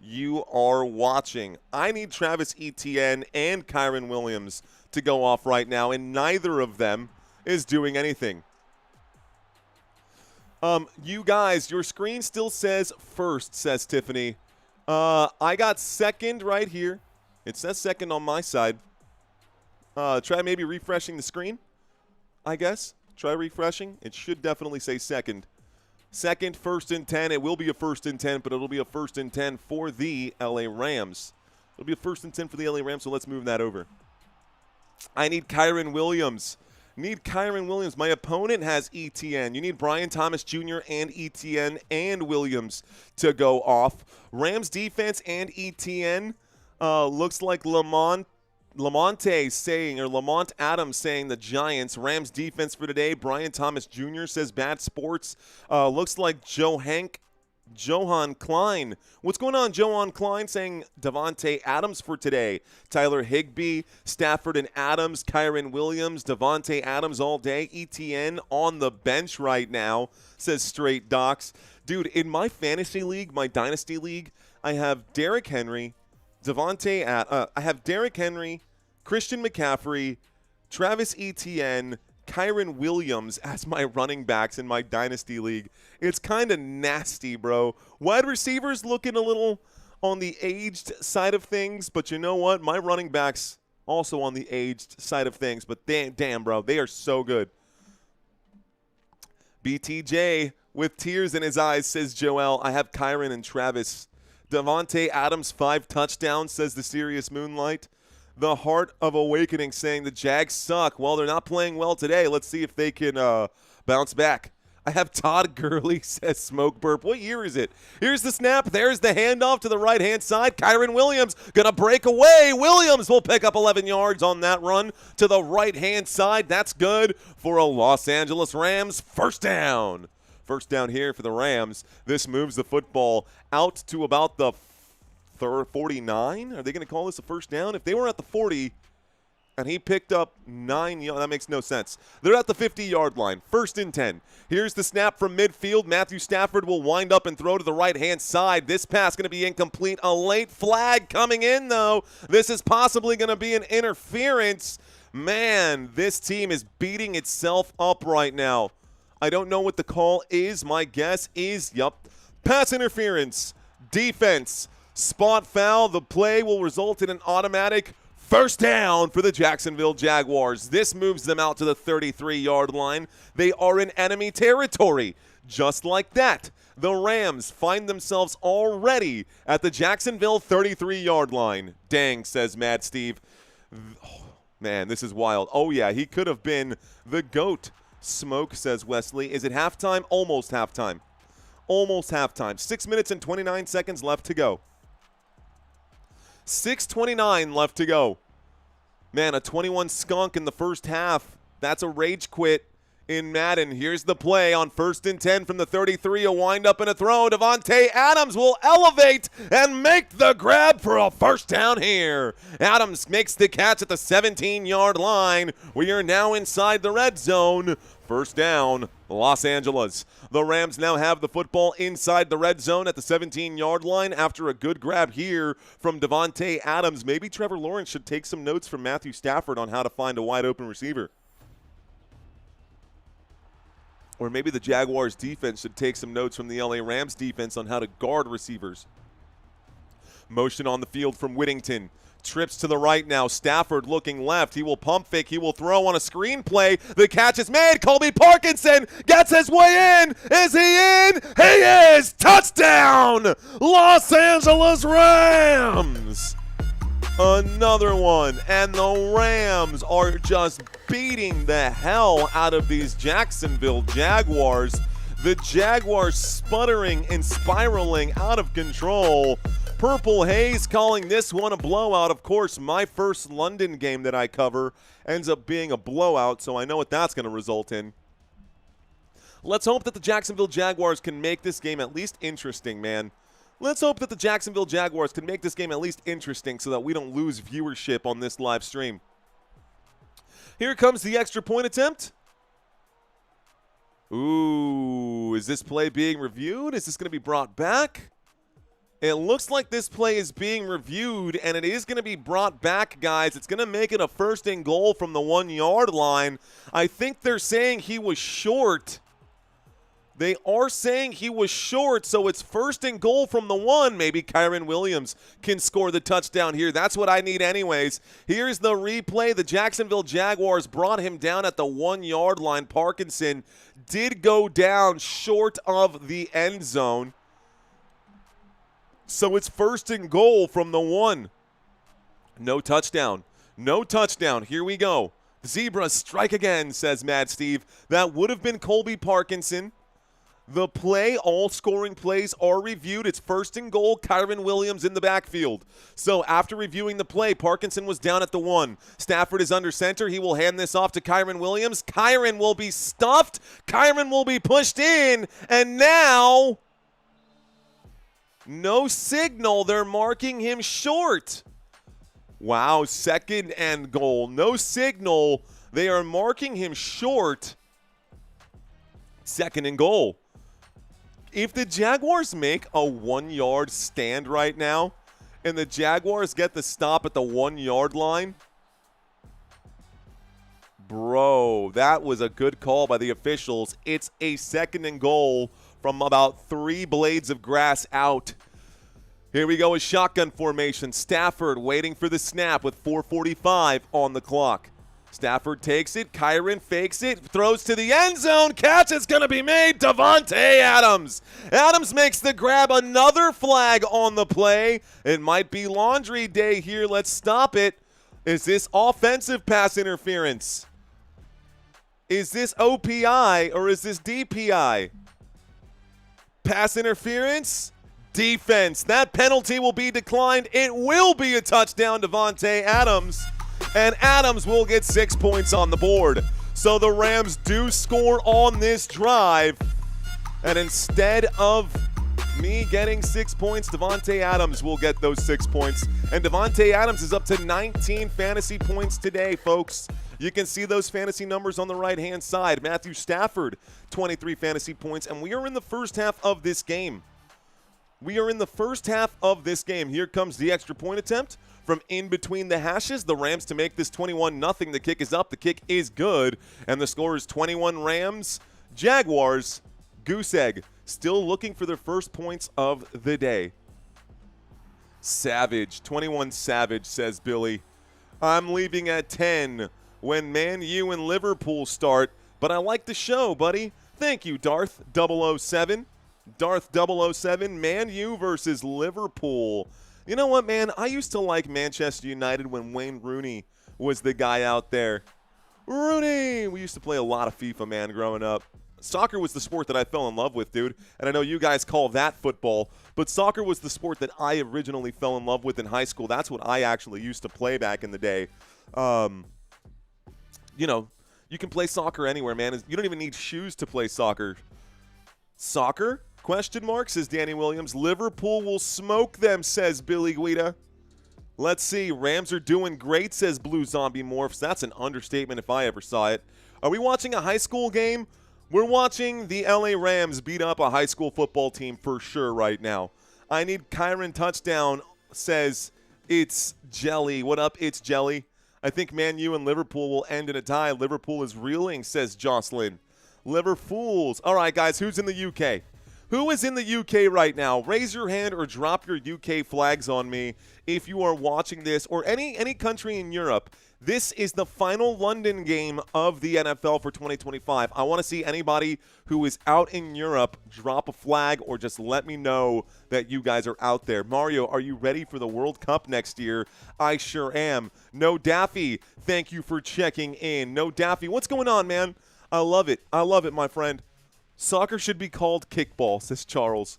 you are watching? I need Travis Etienne and Kyren Williams to go off right now, and neither of them is doing anything. You guys, your screen still says 1st, says Tiffany. I got 2nd right here. It says 2nd on my side. Try maybe refreshing the screen, I guess. Try refreshing. It should definitely say 2nd. 2nd, 1st and 10. It will be a 1st and 10, but it'll be a 1st and 10 for the LA Rams. It'll be a 1st and 10 for the LA Rams, so let's move that over. I need Kyren Williams. My opponent has ETN. You need Brian Thomas Jr. and ETN and Williams to go off. Rams defense and ETN looks like Lamont Adams saying the Giants. Rams defense for today. Brian Thomas Jr. says Bad Sports. Looks like Johan Klein. What's going on, Johan Klein saying Davante Adams for today. Tyler Higbee, Stafford and Adams, Kyren Williams, Davante Adams all day. ETN on the bench right now, says Straight Docs. Dude, in my fantasy league, my dynasty league, I have Derrick Henry, I have Derrick Henry, Christian McCaffrey, Travis Etienne, Kyren Williams as my running backs in my Dynasty League. It's kind of nasty, bro. Wide receivers looking a little on the aged side of things, but you know what? My running backs also on the aged side of things, but damn, bro, they are so good. BTJ with tears in his eyes, says Joel. I have Kyren and Travis. Davante Adams, 5 touchdowns, says the Serious Moonlight. The Heart of Awakening saying the Jags suck. Well, they're not playing well today. Let's see if they can bounce back. I have Todd Gurley, says Smoke Burp. What year is it? Here's the snap. There's the handoff to the right-hand side. Kyren Williams going to break away. Williams will pick up 11 yards on that run to the right-hand side. That's good for a Los Angeles Rams first down. First down here for the Rams. This moves the football out to about the 49. Are they going to call this a first down? If they were at the 40 and he picked up 9 yards, that makes no sense. They're at the 50-yard line. First and 10. Here's the snap from midfield. Matthew Stafford will wind up and throw to the right-hand side. This pass going to be incomplete. A late flag coming in, though. This is possibly going to be an interference. Man, this team is beating itself up right now. I don't know what the call is. My guess is, pass interference. Defense. Spot foul. The play will result in an automatic first down for the Jacksonville Jaguars. This moves them out to the 33-yard line. They are in enemy territory. Just like that, the Rams find themselves already at the Jacksonville 33-yard line. Dang, says Mad Steve. Oh, man, this is wild. Oh, yeah, he could have been the GOAT. Smoke, says Wesley. Is it halftime? Almost halftime. Almost halftime. 6 minutes and 29 seconds left to go. 6:29 left to go. Man, a 21 skunk in the first half. That's a rage quit in Madden. Here's the play on 1st and 10 from the 33. A wind up and a throw. Davante Adams will elevate and make the grab for a first down here. Adams makes the catch at the 17-yard line. We are now inside the red zone. First down, Los Angeles. The Rams now have the football inside the red zone at the 17-yard line after a good grab here from Davante Adams. Maybe Trevor Lawrence should take some notes from Matthew Stafford on how to find a wide-open receiver. Or maybe the Jaguars defense should take some notes from the LA Rams defense on how to guard receivers. Motion on the field from Whittington. Trips to the right now. Stafford looking left. He will pump fake. He will throw on a screen play. The catch is made. Colby Parkinson gets his way in. Is he in? He is! Touchdown! Los Angeles Rams! Another one. And the Rams are just beating the hell out of these Jacksonville Jaguars. The Jaguars sputtering and spiraling out of control. Purple Haze calling this one a blowout. Of course, my first London game that I cover ends up being a blowout, so I know what that's going to result in. Let's hope that the Jacksonville Jaguars can make this game at least interesting, man. Let's hope that the Jacksonville Jaguars can make this game at least interesting so that we don't lose viewership on this live stream. Here comes the extra point attempt. Ooh, is this play being reviewed? Is this going to be brought back? It looks like this play is being reviewed, and it is going to be brought back, guys. It's going to make it a 1st and goal from the 1-yard line. I think they're saying he was short. They are saying he was short, so it's 1st and goal from the 1. Maybe Kyren Williams can score the touchdown here. That's what I need anyways. Here's the replay. The Jacksonville Jaguars brought him down at the 1-yard line. Parkinson did go down short of the end zone. So it's 1st and goal from the 1. No touchdown. No touchdown. Here we go. Zebras strike again, says Mad Steve. That would have been Colby Parkinson. The play, all scoring plays are reviewed. It's 1st and goal. Kyren Williams in the backfield. So after reviewing the play, Parkinson was down at the 1. Stafford is under center. He will hand this off to Kyren Williams. Kyren will be stuffed. Kyren will be pushed in. And now, no signal. They're marking him short. Wow, 2nd and goal. No signal. They are marking him short. 2nd and goal. If the Jaguars make a 1-yard stand right now and the Jaguars get the stop at the 1-yard line, Bro, that was a good call by the officials. It's a 2nd and goal from about 3 blades of grass out. Here we go with shotgun formation. Stafford waiting for the snap with 4:45 on the clock. Stafford takes it. Kyren fakes it. Throws to the end zone. Catch is going to be made. Davante Adams. Adams makes the grab. Another flag on the play. It might be laundry day here. Let's stop it. Is this offensive pass interference? Is this OPI or is this DPI? Pass interference? Defense. That penalty will be declined. It will be a touchdown, Davante Adams. And Adams will get 6 points on the board. So the Rams do score on this drive. And instead of me getting 6 points, Davante Adams will get those 6 points. And Davante Adams is up to 19 fantasy points today, folks. You can see those fantasy numbers on the right-hand side. Matthew Stafford, 23 fantasy points. And we are in the first half of this game. Here comes the extra point attempt from in between the hashes. The Rams to make this 21-0. The kick is up. The kick is good. And the score is 21 Rams. Jaguars, goose egg. Still looking for their first points of the day. Savage, 21 Savage, says Billy. I'm leaving at 10 when Man U and Liverpool start, but I like the show, buddy. Thank you, Darth 007. Darth 007, Man U versus Liverpool. You know what, man? I used to like Manchester United when Wayne Rooney was the guy out there. Rooney! We used to play a lot of FIFA, man, growing up. Soccer was the sport that I fell in love with, dude. And I know you guys call that football, but soccer was the sport that I originally fell in love with in high school. That's what I actually used to play back in the day. You know, you can play soccer anywhere, man. You don't even need shoes to play soccer. Soccer? Question mark, says Danny Williams. Liverpool will smoke them, says Billy Guida. Let's see. Rams are doing great, says Blue Zombie Morphs. That's an understatement if I ever saw it. Are we watching a high school game? We're watching the LA Rams beat up a high school football team for sure right now. I need Kyren touchdown, says It's Jelly. What up, It's Jelly? I think Man U and Liverpool will end in a tie. Liverpool is reeling, says Jocelyn. Liverpools. All right, guys, who's in the UK? Who is in the UK right now? Raise your hand or drop your UK flags on me if you are watching this, or any country in Europe. This is the final London game of the NFL for 2025. I want to see anybody who is out in Europe drop a flag or just let me know that you guys are out there. Mario, are you ready for the World Cup next year? I sure am. No Daffy, thank you for checking in. No Daffy, what's going on, man? I love it. I love it, my friend. Soccer should be called kickball, says Charles.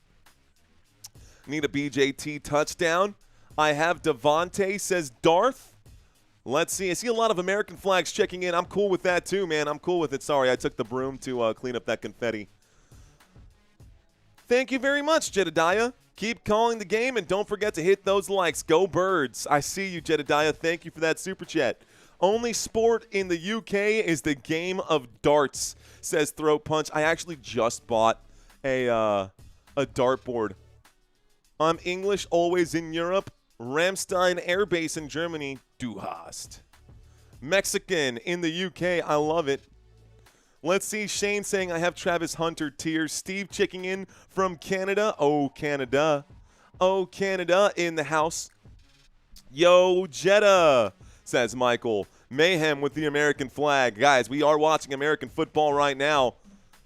Need a BJT touchdown. I have Davante, says Darth. Let's see. I see a lot of American flags checking in. I'm cool with that too, man. I'm cool with it. Sorry, I took the broom to clean up that confetti. Thank you very much, Jedediah. Keep calling the game, and don't forget to hit those likes. Go Birds. I see you, Jedediah. Thank you for that super chat. Only sport in the UK is the game of darts, says Throat Punch. I actually just bought a dartboard. I'm English, always in Europe. Ramstein Air Base in Germany. Du hast. Mexican in the UK. I love it. Let's see. Shane saying I have Travis Hunter tears. Steve checking in from Canada. Oh, Canada. Oh, Canada in the house. Yo, Jetta, says Michael. Mayhem with the American flag. Guys, we are watching American football right now.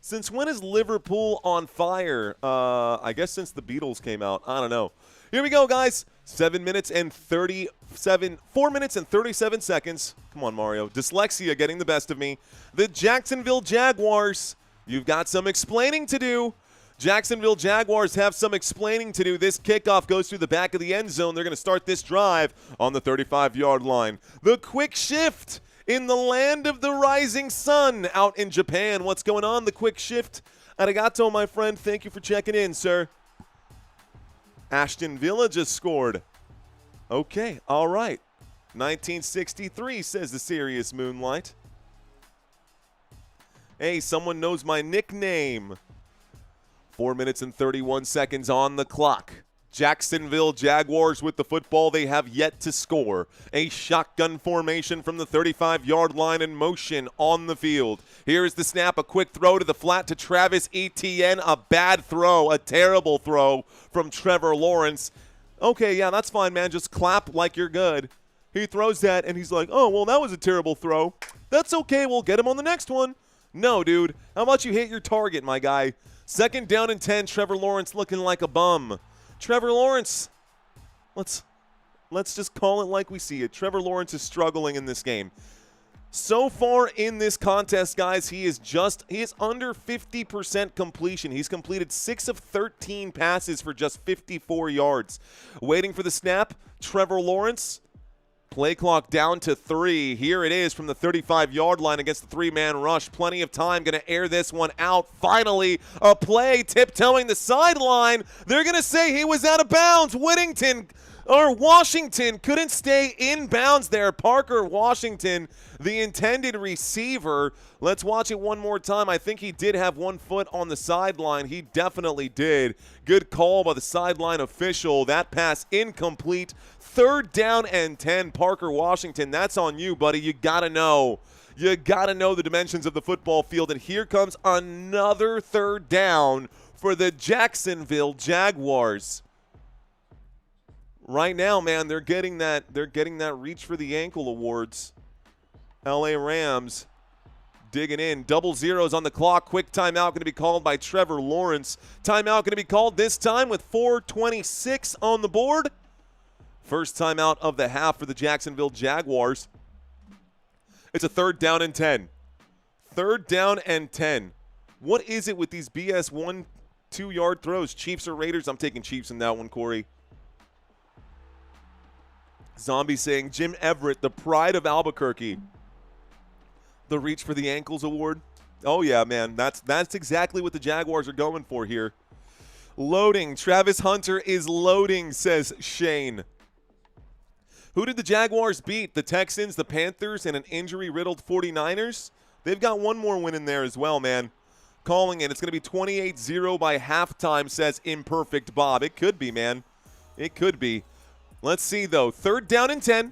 Since when is Liverpool on fire? I guess since the Beatles came out. I don't know. Here we go, guys. 4 minutes and 37 seconds. Come on, Mario. Dyslexia getting the best of me. The Jacksonville Jaguars. You've got some explaining to do. Jacksonville Jaguars have some explaining to do. This kickoff goes through the back of the end zone. They're going to start this drive on the 35-yard line. The quick shift in the land of the rising sun out in Japan. What's going on? The quick shift. Arigato, my friend. Thank you for checking in, sir. Ashton Villa just scored. Okay, all right. 1963, says the serious Moonlight. Hey, someone knows my nickname. 4 minutes and 31 seconds on the clock. Jacksonville Jaguars with the football. They have yet to score. A shotgun formation from the 35-yard line in motion on the field. Here is the snap, a quick throw to the flat to Travis Etienne. A bad throw, a terrible throw from Trevor Lawrence. Okay, yeah, that's fine, man. Just clap like you're good. He throws that, and he's like, oh, well, that was a terrible throw. That's okay. We'll get him on the next one. No, dude. How about you hit your target, my guy? 2nd down and 10, Trevor Lawrence looking like a bum. Trevor Lawrence, let's just call it like we see it. Trevor Lawrence is struggling in this game. So far in this contest, guys, he is under 50% completion. He's completed 6 of 13 passes for just 54 yards. Waiting for the snap, Trevor Lawrence. Play clock down to 3. Here it is from the 35-yard line against the 3-man rush. Plenty of time. Going to air this one out. Finally, a play tiptoeing the sideline. They're going to say he was out of bounds. Washington couldn't stay in bounds there. Parker Washington, the intended receiver. Let's watch it one more time. I think he did have one foot on the sideline. He definitely did. Good call by the sideline official. That pass incomplete. 3rd down and 10, Parker Washington. That's on you, buddy. You got to know. You got to know the dimensions of the football field. And here comes another 3rd down for the Jacksonville Jaguars. Right now, man, they're getting that reach for the ankle awards. LA Rams digging in. Double zeros on the clock. Quick timeout going to be called by Trevor Lawrence. Timeout going to be called this time with 4:26 on the board. First timeout of the half for the Jacksonville Jaguars. It's a 3rd down and 10. 3rd down and 10. What is it with these BS 1-2 yard throws? Chiefs or Raiders? I'm taking Chiefs in that one, Corey. Zombie saying Jim Everett, the pride of Albuquerque. The reach for the ankles award. Oh, yeah, man. That's exactly what the Jaguars are going for here. Loading. Travis Hunter is loading, says Shane. Who did the Jaguars beat? The Texans, the Panthers, and an injury-riddled 49ers? They've got one more win in there as well, man. Calling it. It's going to be 28-0 by halftime, says Imperfect Bob. It could be, man. It could be. Let's see, though. 3rd down and 10.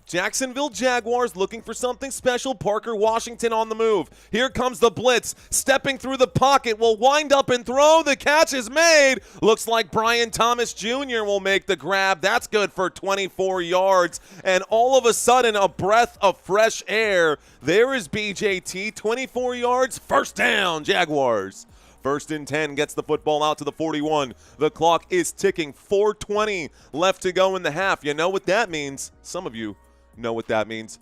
Jacksonville Jaguars looking for something special. Parker Washington on the move. Here comes the blitz. Stepping through the pocket. Will wind up and throw. The catch is made. Looks like Brian Thomas Jr. will make the grab. That's good for 24 yards. And all of a sudden, a breath of fresh air. There is BJT. 24 yards. 1st down, Jaguars. 1st and 10 gets the football out to the 41. The clock is ticking. 4:20 left to go in the half. You know what that means. Some of you know what that means.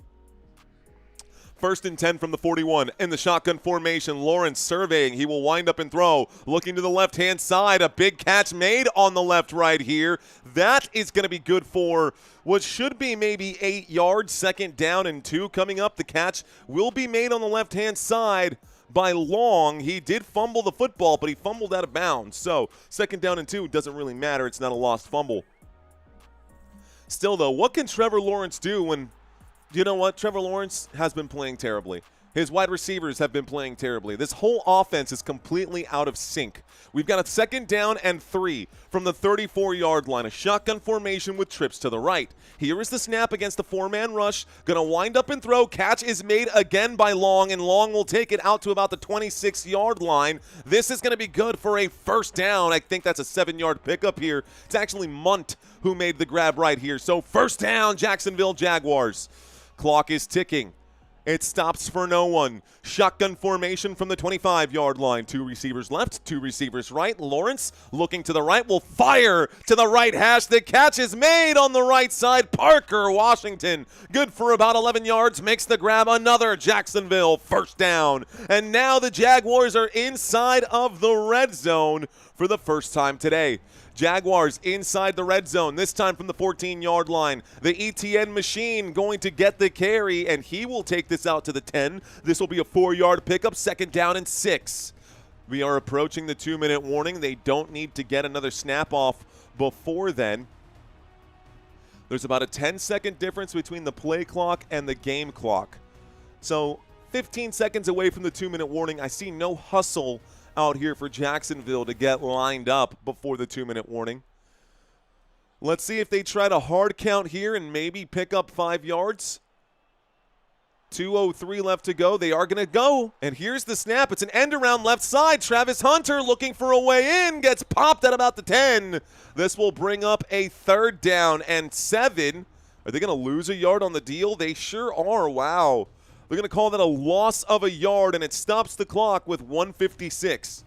1st and 10 from the 41. In the shotgun formation, Lawrence surveying. He will wind up and throw. Looking to the left-hand side. A big catch made on the left right here. That is going to be good for what should be maybe 8 yards. 2nd down and 2 coming up. The catch will be made on the left-hand side by Long. He did fumble the football, but he fumbled out of bounds. So 2nd down and 2 doesn't really matter. It's not a lost fumble. Still, though, what can Trevor Lawrence do when, you know what, Trevor Lawrence has been playing terribly. His wide receivers have been playing terribly. This whole offense is completely out of sync. We've got a 2nd down and 3 from the 34-yard line. A shotgun formation with trips to the right. Here is the snap against the 4-man rush. Going to wind up and throw. Catch is made again by Long, and Long will take it out to about the 26-yard line. This is going to be good for a 1st down. I think that's a 7-yard pickup here. It's actually Munt who made the grab right here. So 1st down, Jacksonville Jaguars. Clock is ticking. It stops for no one. Shotgun formation from the 25-yard line. 2 receivers left, 2 receivers right. Lawrence looking to the right will fire to the right hash. The catch is made on the right side. Parker Washington, good for about 11 yards, makes the grab. Another Jacksonville 1st down. And now the Jaguars are inside of the red zone for the first time today. Jaguars inside the red zone, this time from the 14-yard line. The ETN machine going to get the carry, and he will take this out to the 10. This will be a 4-yard pickup, 2nd down and 6. We are approaching the 2-minute warning. They don't need to get another snap off before then. There's about a 10-second difference between the play clock and the game clock. So 15 seconds away from the 2-minute warning. I see no hustle out here for Jacksonville to get lined up before the 2-minute warning. Let's see if they try to hard count here and maybe pick up 5 yards. 2:03 left to go. They are going to go. And here's the snap. It's an end around left side. Travis Hunter looking for a way in. Gets popped at about the 10. This will bring up a 3rd down and 7. Are they going to lose a yard on the deal? They sure are. Wow. They're going to call that a loss of a yard, and it stops the clock with 1:56.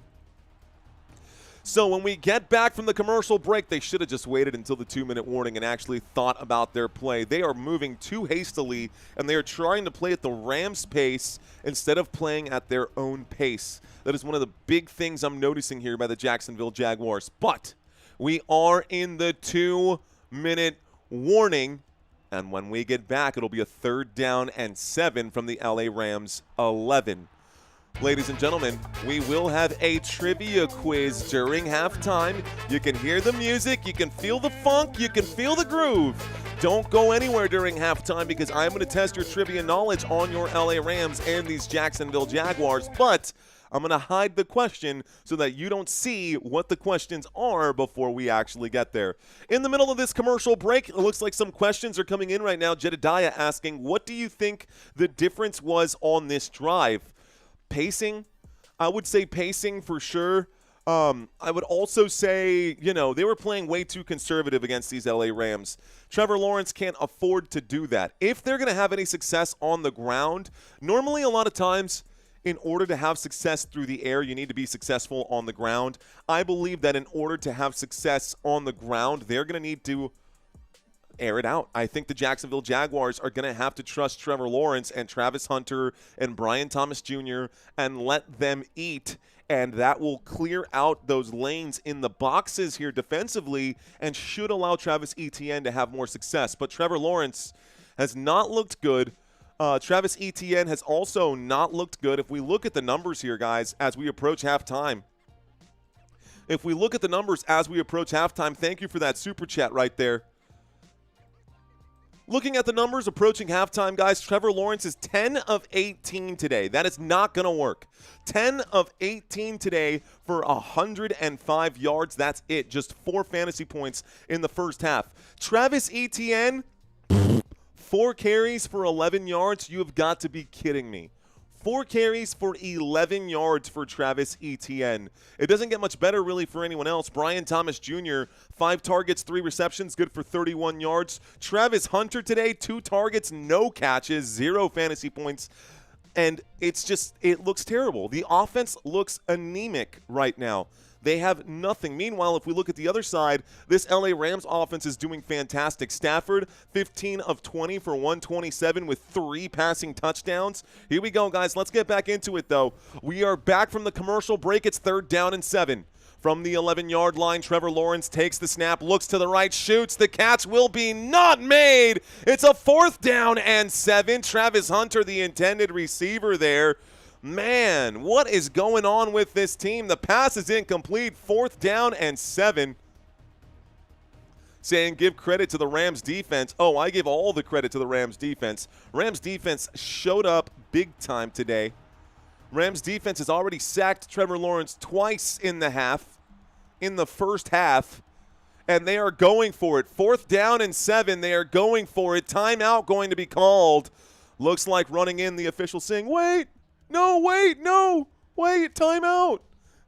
So when we get back from the commercial break, they should have just waited until the 2-minute warning and actually thought about their play. They are moving too hastily, and they are trying to play at the Rams' pace instead of playing at their own pace. That is one of the big things I'm noticing here by the Jacksonville Jaguars. But we are in the 2-minute warning, and when we get back, it'll be a 3rd down and 7 from the LA Rams' 11. Ladies and gentlemen, we will have a trivia quiz during halftime. You can hear the music, you can feel the funk, you can feel the groove. Don't go anywhere during halftime because I'm going to test your trivia knowledge on your LA Rams and these Jacksonville Jaguars. But I'm going to hide the question so that you don't see what the questions are before we actually get there. In the middle of this commercial break, it looks like some questions are coming in right now. Jedediah asking, what do you think the difference was on this drive? Pacing, I would say pacing for sure. I would also say, they were playing way too conservative against these LA Rams. Trevor Lawrence can't afford to do that. If they're going to have any success on the ground, normally a lot of times in order to have success through the air, you need to be successful on the ground. I believe that in order to have success on the ground, they're going to need to air it out. I think the Jacksonville Jaguars are going to have to trust Trevor Lawrence and Travis Hunter and Brian Thomas Jr. and let them eat, and that will clear out those lanes in the boxes here defensively and should allow Travis Etienne to have more success. But Trevor Lawrence has not looked good. Travis Etienne has also not looked good. If we look at the numbers here, guys, as we approach halftime, thank you for that super chat right there. Looking at the numbers approaching halftime, guys, Trevor Lawrence is 10 of 18 today. That is not going to work. 10 of 18 today for 105 yards. That's it. Just 4 fantasy points in the first half. Travis Etienne, 4 carries for 11 yards. You have got to be kidding me. 4 carries for 11 yards for Travis Etienne. It doesn't get much better really for anyone else. Brian Thomas Jr., 5 targets, 3 receptions, good for 31 yards. Travis Hunter today, 2 targets, no catches, 0 fantasy points. And it looks terrible. The offense looks anemic right now. They have nothing. Meanwhile, if we look at the other side, this LA Rams offense is doing fantastic. Stafford, 15 of 20 for 127 with 3 passing touchdowns. Here we go, guys. Let's get back into it, though. We are back from the commercial break. It's 3rd down and 7. From the 11-yard line, Trevor Lawrence takes the snap, looks to the right, shoots. The catch will be not made. It's a 4th down and 7. Travis Hunter, the intended receiver there. Man, what is going on with this team? The pass is incomplete. 4th down and 7. Saying give credit to the Rams defense. Oh, I give all the credit to the Rams defense. Rams defense showed up big time today. Rams defense has already sacked Trevor Lawrence twice in the first half, and they are going for it. 4th down and 7. They are going for it. Timeout going to be called. Looks like running in the official saying, wait. No, wait, timeout.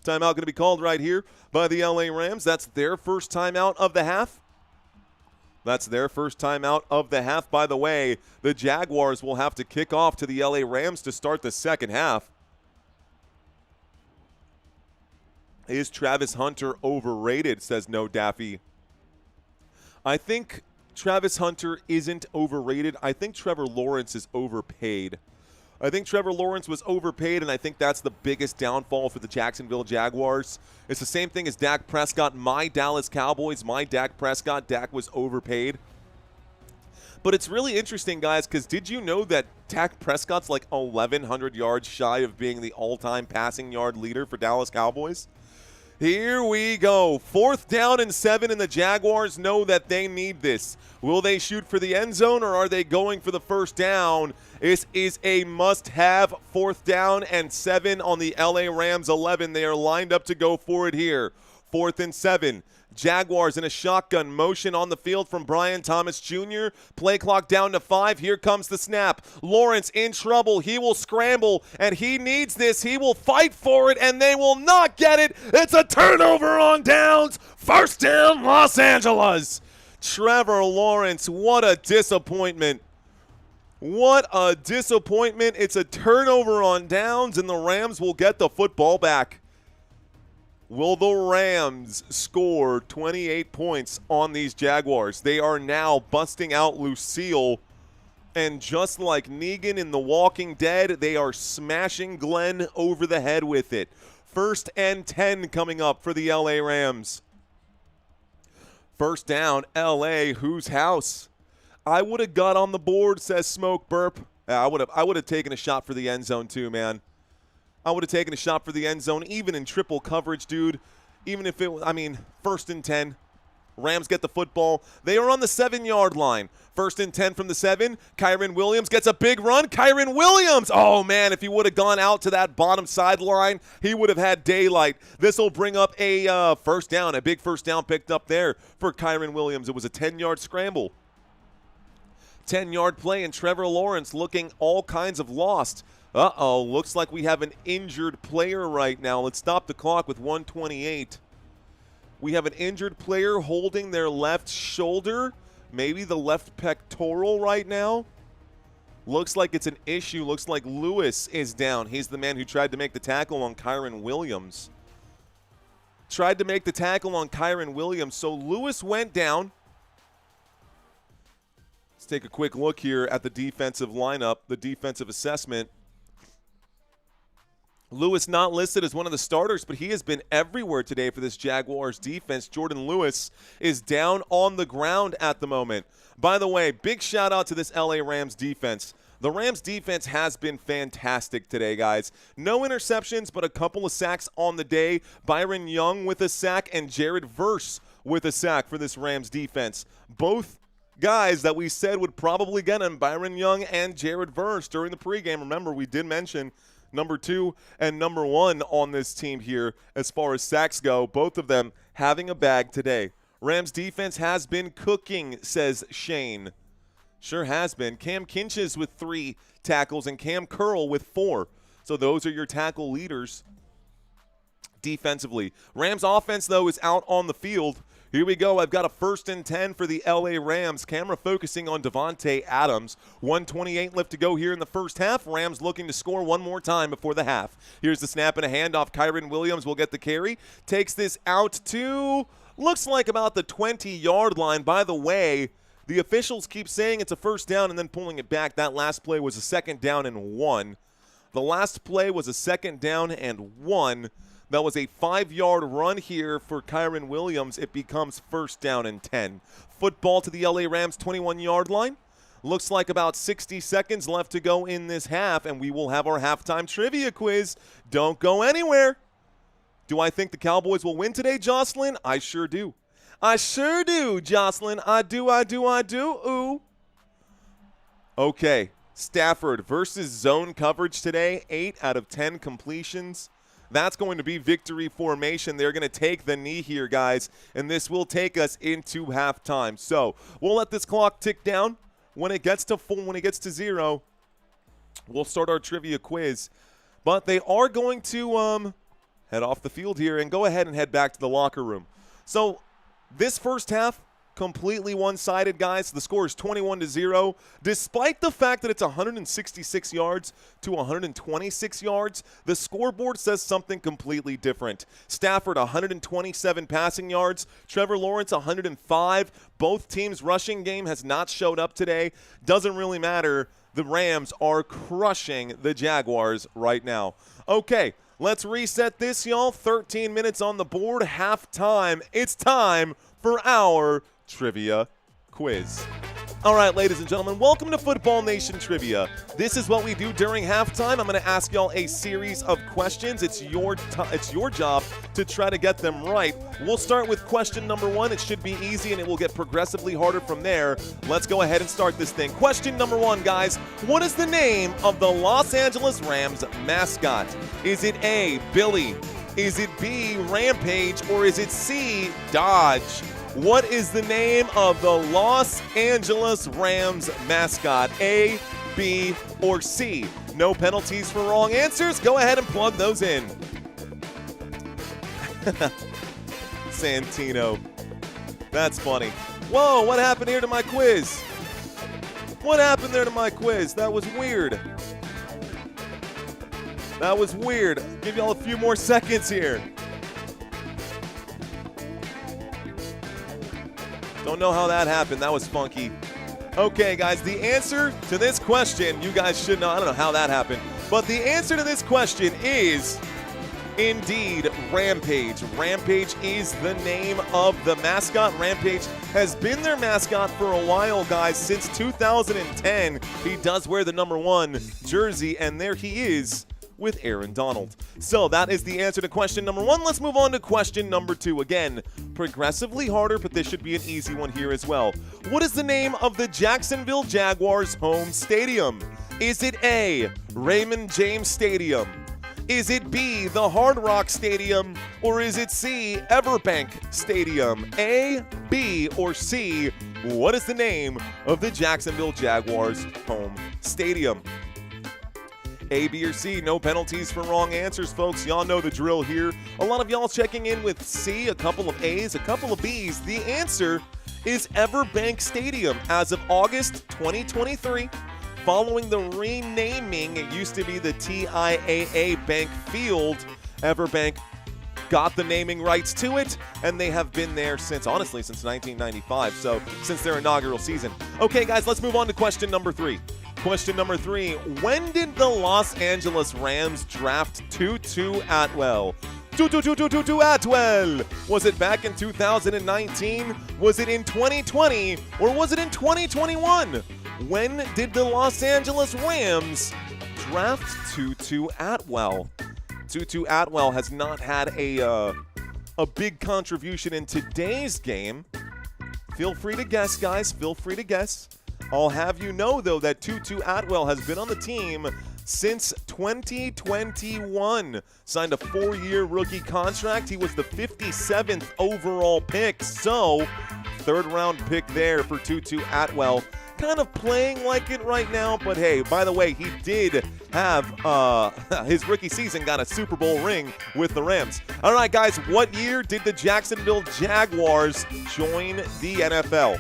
Timeout going to be called right here by the LA Rams. That's their first timeout of the half. By the way, the Jaguars will have to kick off to the LA Rams to start the second half. Is Travis Hunter overrated, says No Daffy. I think Travis Hunter isn't overrated. I think Trevor Lawrence is overpaid. I think Trevor Lawrence was overpaid, and I think that's the biggest downfall for the Jacksonville Jaguars. It's the same thing as Dak Prescott. My Dallas Cowboys, my Dak Prescott. Dak was overpaid. But it's really interesting, guys, because did you know that Dak Prescott's like 1,100 yards shy of being the all-time passing yard leader for Dallas Cowboys? Here we go. 4th down and 7, and the Jaguars know that they need this. Will they shoot for the end zone, or are they going for the first down? This is a must-have 4th down and 7 on the LA Rams 11. They are lined up to go for it here. 4th and 7. Jaguars in a shotgun motion on the field from Brian Thomas Jr. Play clock down to 5. Here comes the snap. Lawrence in trouble. He will scramble, and he needs this. He will fight for it, and they will not get it. It's a turnover on downs. First down, Los Angeles. Trevor Lawrence, what a disappointment. What a disappointment. It's a turnover on downs, and the Rams will get the football back. Will the Rams score 28 points on these Jaguars? They are now busting out Lucille, and just like Negan in The Walking Dead, they are smashing Glenn over the head with it. 1st and 10 coming up for the LA Rams. First down, LA, whose house? I would have got on the board, says Smoke Burp. I would have taken a shot for the end zone too, man. I would have taken a shot for the end zone, even in triple coverage, dude. Even if it was, 1st and 10. Rams get the football. They are on the 7-yard line. 1st and 10 from the 7. Kyren Williams gets a big run. Kyren Williams! Oh, man, if he would have gone out to that bottom sideline, he would have had daylight. This will bring up a first down, a big first down picked up there for Kyren Williams. It was a 10-yard scramble. 10-yard play, and Trevor Lawrence looking all kinds of lost. Uh-oh, looks like we have an injured player right now. Let's stop the clock with 1:28. We have an injured player holding their left shoulder, maybe the left pectoral right now. Looks like it's an issue. Looks like Lewis is down. He's the man who tried to make the tackle on Kyren Williams. So Lewis went down. Let's take a quick look here at the defensive lineup, the defensive assessment. Lewis not listed as one of the starters, but he has been everywhere today for this Jaguars defense. Jordan Lewis is down on the ground at the moment. By the way, big shout out to this LA Rams defense. The Rams defense has been fantastic today, guys. No interceptions, but a couple of sacks on the day. Byron Young with a sack and Jared Verse with a sack for this Rams defense. Both guys that we said would probably get him, Byron Young and Jared Verse, during the pregame. Remember, we did mention number 2 and number 1 on this team here as far as sacks go. Both of them having a bag today. Rams defense has been cooking, says Shane. Sure has been. Cam Kinches with 3 tackles and Cam Curl with 4. So those are your tackle leaders defensively. Rams offense, though, is out on the field. Here we go. I've got a 1st and 10 for the LA Rams. Camera focusing on Davante Adams. 1:28 left to go here in the first half. Rams looking to score one more time before the half. Here's the snap and a handoff. Kyren Williams will get the carry. Takes this out to, looks like about the 20-yard line. By the way, the officials keep saying it's a first down and then pulling it back. That last play was a 2nd down and 1. The last play was a 2nd down and 1. That was a 5-yard run here for Kyren Williams. It becomes 1st down and 10. Football to the LA Rams 21-yard line. Looks like about 60 seconds left to go in this half, and we will have our halftime trivia quiz. Don't go anywhere. Do I think the Cowboys will win today, Jocelyn? I sure do. I sure do, Jocelyn. I do. Ooh. Okay, Stafford versus zone coverage today. 8 out of 10 completions. That's going to be victory formation. They're going to take the knee here, guys, and this will take us into halftime. So we'll let this clock tick down. When it gets to 0, we'll start our trivia quiz. But they are going to head off the field here and go ahead and head back to the locker room. So this first half, completely one-sided, guys. The score is 21-0. Despite the fact that it's 166 yards to 126 yards, the scoreboard says something completely different. Stafford, 127 passing yards. Trevor Lawrence, 105. Both teams' rushing game has not showed up today. Doesn't really matter. The Rams are crushing the Jaguars right now. Okay, let's reset this, y'all. 13 minutes on the board. Halftime. It's time for our trivia quiz. All right, ladies and gentlemen, welcome to Football Nation Trivia. This is what we do during halftime. I'm going to ask y'all a series of questions. It's your job to try to get them right. We'll start with question number 1. It should be easy, and it will get progressively harder from there. Let's go ahead and start this thing. Question number 1, guys. What is the name of the Los Angeles Rams mascot? Is it A, Billy, Is it B, Rampage, or is it C, Dodge? What is the name of the Los Angeles Rams mascot? A, B, or C? No penalties for wrong answers. Go ahead and plug those in. Santino. That's funny. Whoa, what happened here to my quiz? What happened there to my quiz? That was weird. That was weird. Give y'all a few more seconds here. Don't know how that happened. That was funky. Okay, guys, the answer to this question, you guys should know. I don't know how that happened. But the answer to this question is indeed Rampage. Rampage is the name of the mascot. Rampage has been their mascot for a while, guys, since 2010. He does wear the number 1 jersey, and there he is with Aaron Donald. So that is the answer to question number 1. Let's move on to question number 2. Again, progressively harder, but this should be an easy one here as well. What is the name of the Jacksonville Jaguars home stadium? Is it A, Raymond James Stadium? Is it B, the Hard Rock Stadium? Or is it C, Everbank Stadium? A, B, or C? What is the name of the Jacksonville Jaguars home stadium? A, B, or C. No penalties for wrong answers, folks. Y'all know the drill here. A lot of y'all checking in with C, a couple of A's, a couple of B's. The answer is Everbank Stadium. As of August 2023, following the renaming, it used to be the TIAA Bank Field. Everbank got the naming rights to it, and they have been there since, honestly, since 1995, so since their inaugural season. Okay, guys, let's move on to question number 3. Question number 3, when did the Los Angeles Rams draft Tutu Atwell? Tutu Atwell. Was it back in 2019? Was it in 2020? Or was it in 2021? When did the Los Angeles Rams draft Tutu Atwell? Tutu Atwell has not had a big contribution in today's game. Feel free to guess, guys. Feel free to guess. I'll have you know, though, that Tutu Atwell has been on the team since 2021. Signed a 4-year rookie contract. He was the 57th overall pick. So, 3rd-round pick there for Tutu Atwell. Kind of playing like it right now, but hey, by the way, he did have his rookie season, got a Super Bowl ring with the Rams. All right, guys, what year did the Jacksonville Jaguars join the NFL?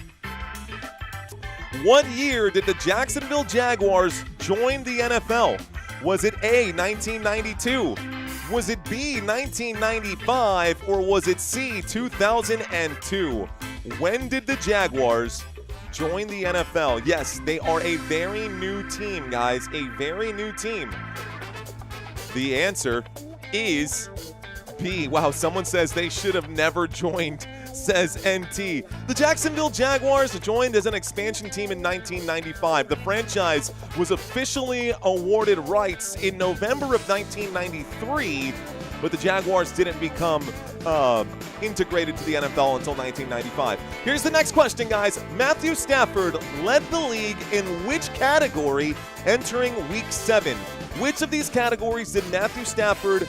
What year did the Jacksonville Jaguars join the NFL? Was it A, 1992? Was it B, 1995? Or was it C, 2002? When did the Jaguars join the NFL? Yes, they are a very new team, guys. A very new team. The answer is B. Wow, someone says they should have never joined, says NT. The Jacksonville Jaguars joined as an expansion team in 1995. The franchise was officially awarded rights in November of 1993, but the Jaguars didn't become integrated to the NFL until 1995. Here's the next question, guys. Matthew Stafford led the league in which category entering Week 7? Which of these categories did Matthew Stafford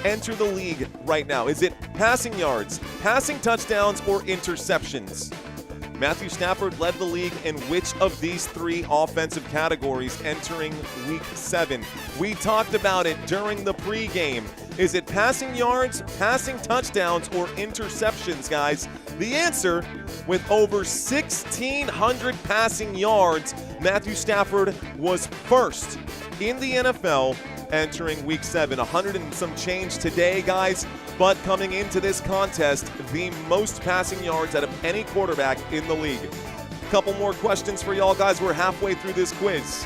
enter the league right now? Is it passing yards, passing touchdowns, or interceptions? Matthew Stafford led the league in which of these 3 offensive categories entering Week 7? We talked about it during the pregame. Is it passing yards, passing touchdowns, or interceptions, guys? The answer, with over 1,600 passing yards, Matthew Stafford was first in the NFL entering Week 7. 100 and some change today, guys, but coming into this contest, the most passing yards out of any quarterback in the league. Couple more questions for y'all, guys. We're halfway through this quiz.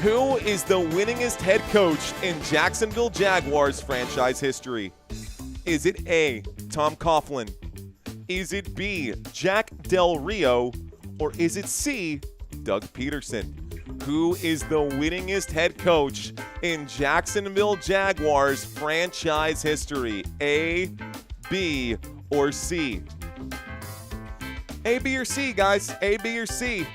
Who is the winningest head coach in Jacksonville Jaguars franchise history? Is it A, Tom Coughlin? Is it B, Jack Del Rio? Or is it C, Doug Peterson? Who is the winningest head coach in Jacksonville Jaguars franchise history? A, B, or C? A, B, or C, guys. A, B, or C.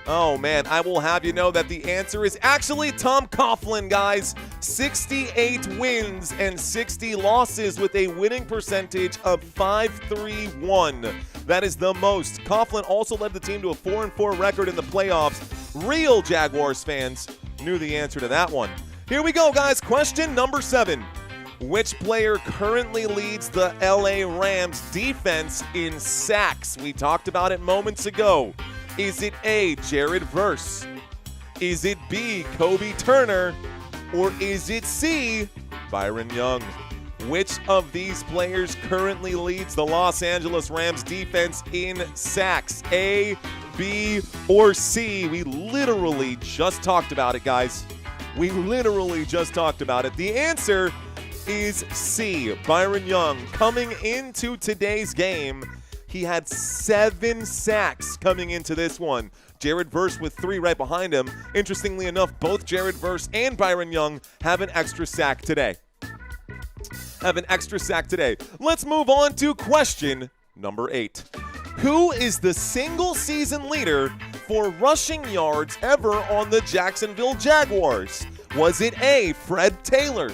Oh, man, I will have you know that the answer is actually Tom Coughlin, guys. 68 wins and 60 losses with a winning percentage of 5.31. That is the most. Coughlin also led the team to a 4-4 record in the playoffs. Real Jaguars fans knew the answer to that one. Here we go, guys. Question number 7. Which player currently leads the LA Rams defense in sacks? We talked about it moments ago. Is it A, Jared Verse? Is it B, Kobe Turner? Or is it C, Byron Young? Which of these players currently leads the Los Angeles Rams defense in sacks? A, B, or C? We literally just talked about it, guys. We literally just talked about it. The answer is C, Byron Young. Coming into today's game, he had 7 sacks coming into this one. Jared Verse with 3 right behind him. Interestingly enough, both Jared Verse and Byron Young have an extra sack today. Let's move on to question number 8. Who is the single season leader for rushing yards ever on the Jacksonville Jaguars? Was it A, Fred Taylor?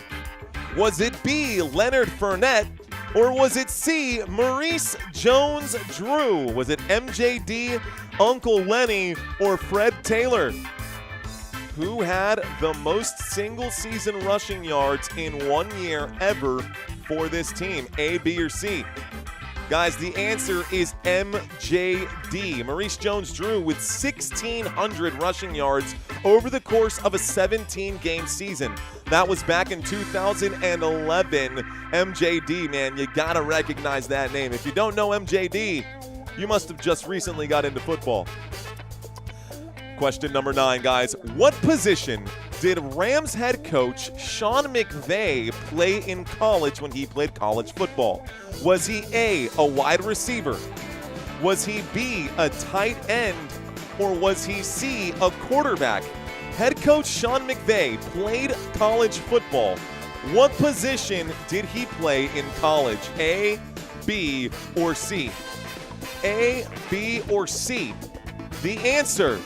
Was it B, Leonard Fournette? Or was it C, Maurice Jones-Drew? Was it MJD, Uncle Lenny, or Fred Taylor? Who had the most single-season rushing yards in 1 year ever for this team? A, B, or C? Guys, the answer is MJD. Maurice Jones-Drew with 1,600 rushing yards over the course of a 17-game season. That was back in 2011. MJD, man, you gotta recognize that name. If you don't know MJD, you must have just recently got into football. Question number 9, guys. What position did Rams head coach Sean McVay play in college when he played college football? Was he A, a wide receiver? Was he B, a tight end? Or was he C, a quarterback? Head coach Sean McVay played college football. What position did he play in college? A, B, or C? A, B, or C? The answer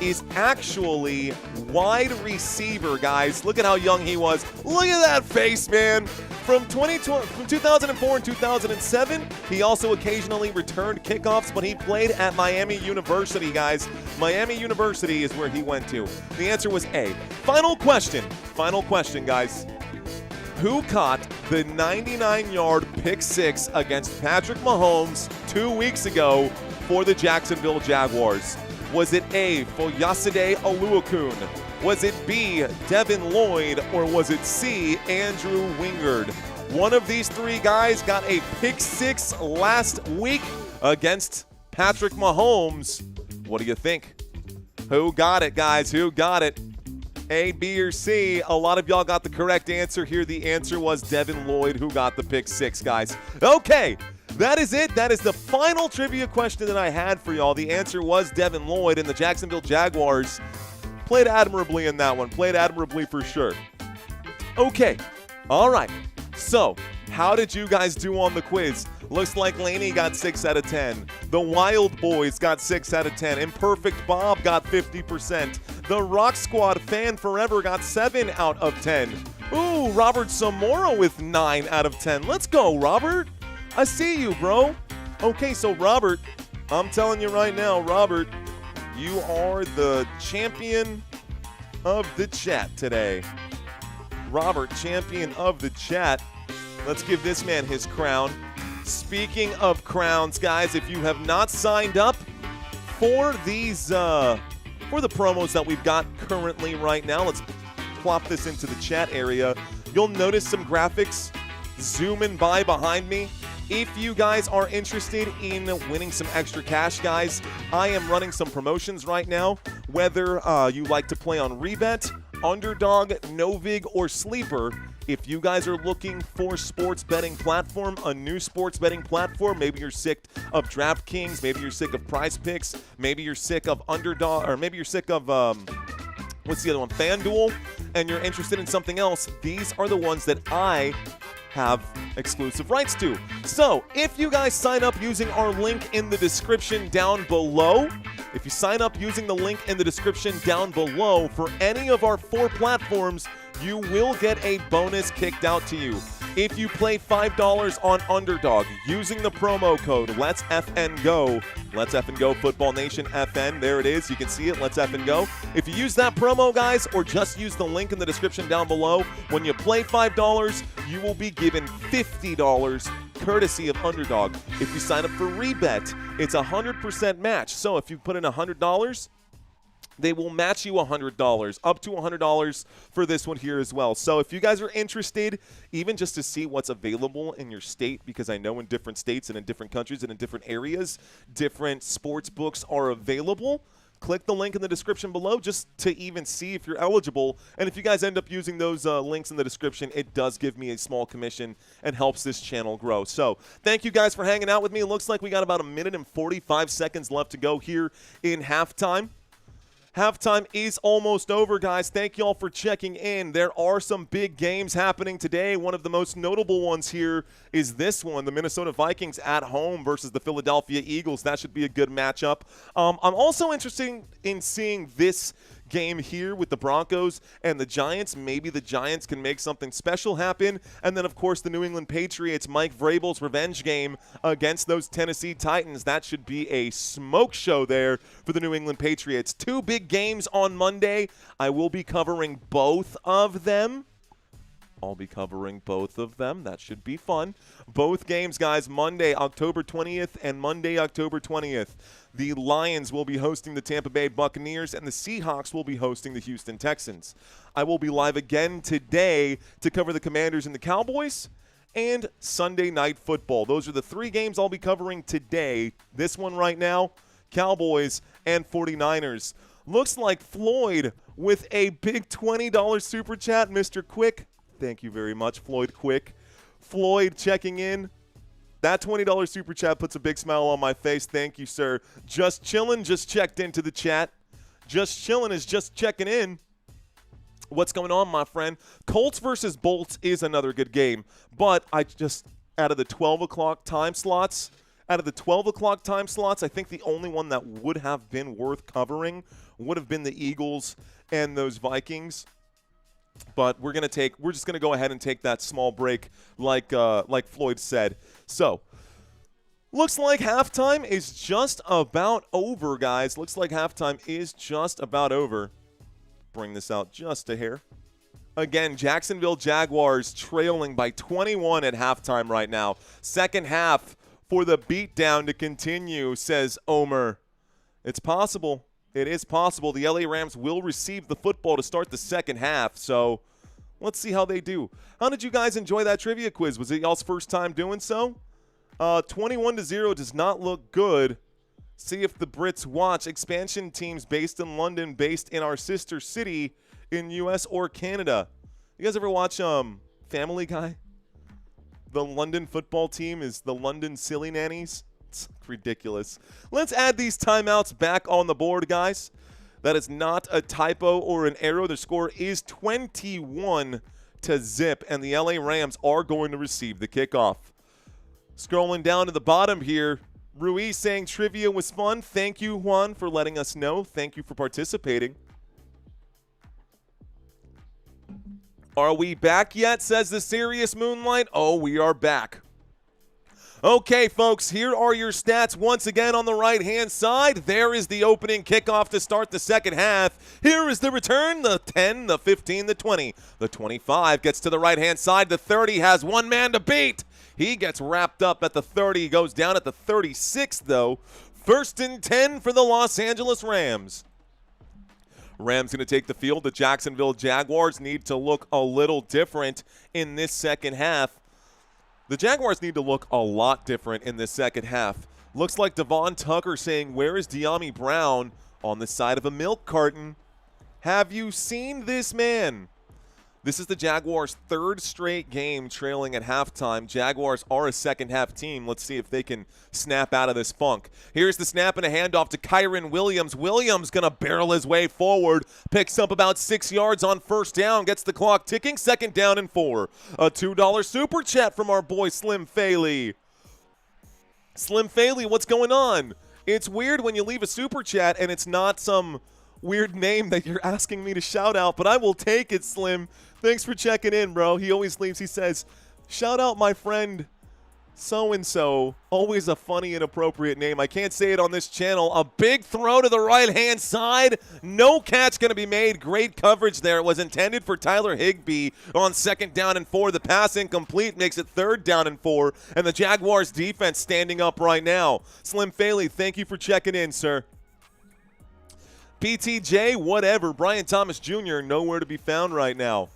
is actually wide receiver, guys. Look at how young he was. Look at that face, man. From 2004 and 2007, he also occasionally returned kickoffs, but he played at Miami University, guys. Miami University is where he went to. The answer was A. Final question, guys. Who caught the 99-yard pick 6 against Patrick Mahomes 2 weeks ago for the Jacksonville Jaguars? Was it A, Foyesade Oluokun? Was it B, Devin Lloyd? Or was it C, Andrew Wingard? One of these 3 guys got a pick 6 last week against Patrick Mahomes. What do you think? Who got it, guys? Who got it? A, B, or C? A lot of y'all got the correct answer here. The answer was Devin Lloyd, who got the pick 6, guys. Okay. That is it. That is the final trivia question that I had for y'all. The answer was Devin Lloyd, and the Jacksonville Jaguars played admirably in that one. Played admirably for sure. Okay. All right. So, how did you guys do on the quiz? Looks like Laney got 6 out of 10. The Wild Boys got 6 out of 10. Imperfect Bob got 50%. The Rock Squad Fan Forever got 7 out of 10. Ooh, Robert Zamora with 9 out of 10. Let's go, Robert. I see you, bro. Okay, so Robert, I'm telling you right now, Robert, you are the champion of the chat today. Robert, champion of the chat. Let's give this man his crown. Speaking of crowns, guys, if you have not signed up for these, for the promos that we've got currently right now, let's plop this into the chat area. You'll notice some graphics zooming by behind me. If you guys are interested in winning some extra cash, guys, I am running some promotions right now. Whether you like to play on Rebet, Underdog, Novig, or Sleeper, if you guys are looking for sports betting platform, a new sports betting platform, maybe you're sick of DraftKings, maybe you're sick of Prize Picks, maybe you're sick of Underdog, or maybe you're sick of, what's the other one, FanDuel, and you're interested in something else, these are the ones that I have exclusive rights to. So if you guys sign up using our link in the description down below, if you sign up using the link in the description down below for any of our 4 platforms, you will get a bonus kicked out to you. If you play $5 on Underdog using the promo code Let's FN Go, Let's FN Go Football Nation FN, there it is. You can see it, Let's FN Go. If you use that promo, guys, or just use the link in the description down below, when you play $5, you will be given $50 courtesy of Underdog. If you sign up for Rebet, it's a 100% match. So if you put in $100, they will match you $100, up to $100 for this one here as well. So if you guys are interested, even just to see what's available in your state, because I know in different states and in different countries and in different areas, different sports books are available, click the link in the description below just to even see if you're eligible. And if you guys end up using those links in the description, it does give me a small commission and helps this channel grow. So thank you guys for hanging out with me. It looks like we got about 1 minute and 45 seconds left to go here in halftime. Halftime is almost over, guys. Thank you all for checking in. There are some big games happening today. One of the most notable ones here is this one, the Minnesota Vikings at home versus the Philadelphia Eagles. That should be a good matchup. I'm also interested in seeing this game here with the Broncos and the Giants. Maybe the Giants can make something special happen. And then, of course, the New England Patriots, Mike Vrabel's revenge game against those Tennessee Titans. That should be a smoke show there for the New England Patriots. Two big games on Monday. I will be covering both of them. I'll be covering both of them. That should be fun. Both games, guys, Monday, October 20th and Monday, October 20th. The Lions will be hosting the Tampa Bay Buccaneers, and the Seahawks will be hosting the Houston Texans. I will be live again today to cover the Commanders and the Cowboys and Sunday Night Football. Those are the 3 games I'll be covering today. This one right now, Cowboys and 49ers. Looks like Floyd with a big $20 super chat, Mr. Quick. Thank you very much, Floyd Quick. Floyd checking in. That $20 super chat puts a big smile on my face. Thank you, sir. Just Chillin' just checked into the chat. Just Chillin' is just checking in. What's going on, my friend? Colts versus Bolts is another good game. But I just, out of the 12 o'clock time slots, I think the only one that would have been worth covering would have been the Eagles and those Vikings. But we're just gonna go ahead and take that small break, like Floyd said. So, looks like halftime is just about over, guys. Looks like halftime is just about over. Bring this out just a hair. Again, Jacksonville Jaguars trailing by 21 at halftime right now. Second half for the beatdown to continue, says Omer. It's possible. It is possible. The LA Rams will receive the football to start the second half, so let's see how they do. How did you guys enjoy that trivia quiz? Was it y'all's first time doing so? 21-0 does not look good. See if the Brits watch. Expansion teams based in London, based in our sister city in U.S. or Canada. You guys ever watch Family Guy? The London football team is the London Silly Nannies. It's ridiculous. Let's add these timeouts back on the board, guys. That is not a typo or an error. The score is 21-0, and the LA Rams are going to receive the kickoff. Scrolling down to the bottom here, Ruiz saying trivia was fun. Thank you, Juan, for letting us know. Thank you for participating. Are we back yet, says the Serious Moonlight? Oh, we are back. Okay, folks, here are your stats once again on the right-hand side. There is the opening kickoff to start the second half. Here is the return, the 10, the 15, the 20. The 25 gets to the right-hand side. The 30 has one man to beat. He gets wrapped up at the 30, goes down at the 36, though. 1st and 10 for the Los Angeles Rams. Rams going to take the field. The Jacksonville Jaguars need to look a little different in this second half. The Jaguars need to look a lot different in this second half. Looks like Devon Tucker saying, where is De'Ami Brown on the side of a milk carton? Have you seen this man? This is the Jaguars' 3rd straight game trailing at halftime. Jaguars are a second-half team. Let's see if they can snap out of this funk. Here's the snap and a handoff to Kyren Williams. Williams going to barrel his way forward. Picks up about 6 yards on 1st down. Gets the clock ticking. 2nd down and 4. A $2 super chat from our boy Slim Faley. Slim Faley, what's going on? It's weird when you leave a super chat and it's not some weird name that you're asking me to shout out, but I will take it, Slim. Thanks for checking in, bro. He always leaves. He says, shout out my friend so-and-so. Always a funny and appropriate name. I can't say it on this channel. A big throw to the right-hand side. No catch going to be made. Great coverage there. It was intended for Tyler Higbee on 2nd down and 4. The pass incomplete makes it 3rd down and 4. And the Jaguars defense standing up right now. Slim Faley, thank you for checking in, sir. PTJ, whatever. Brian Thomas Jr., nowhere to be found right now.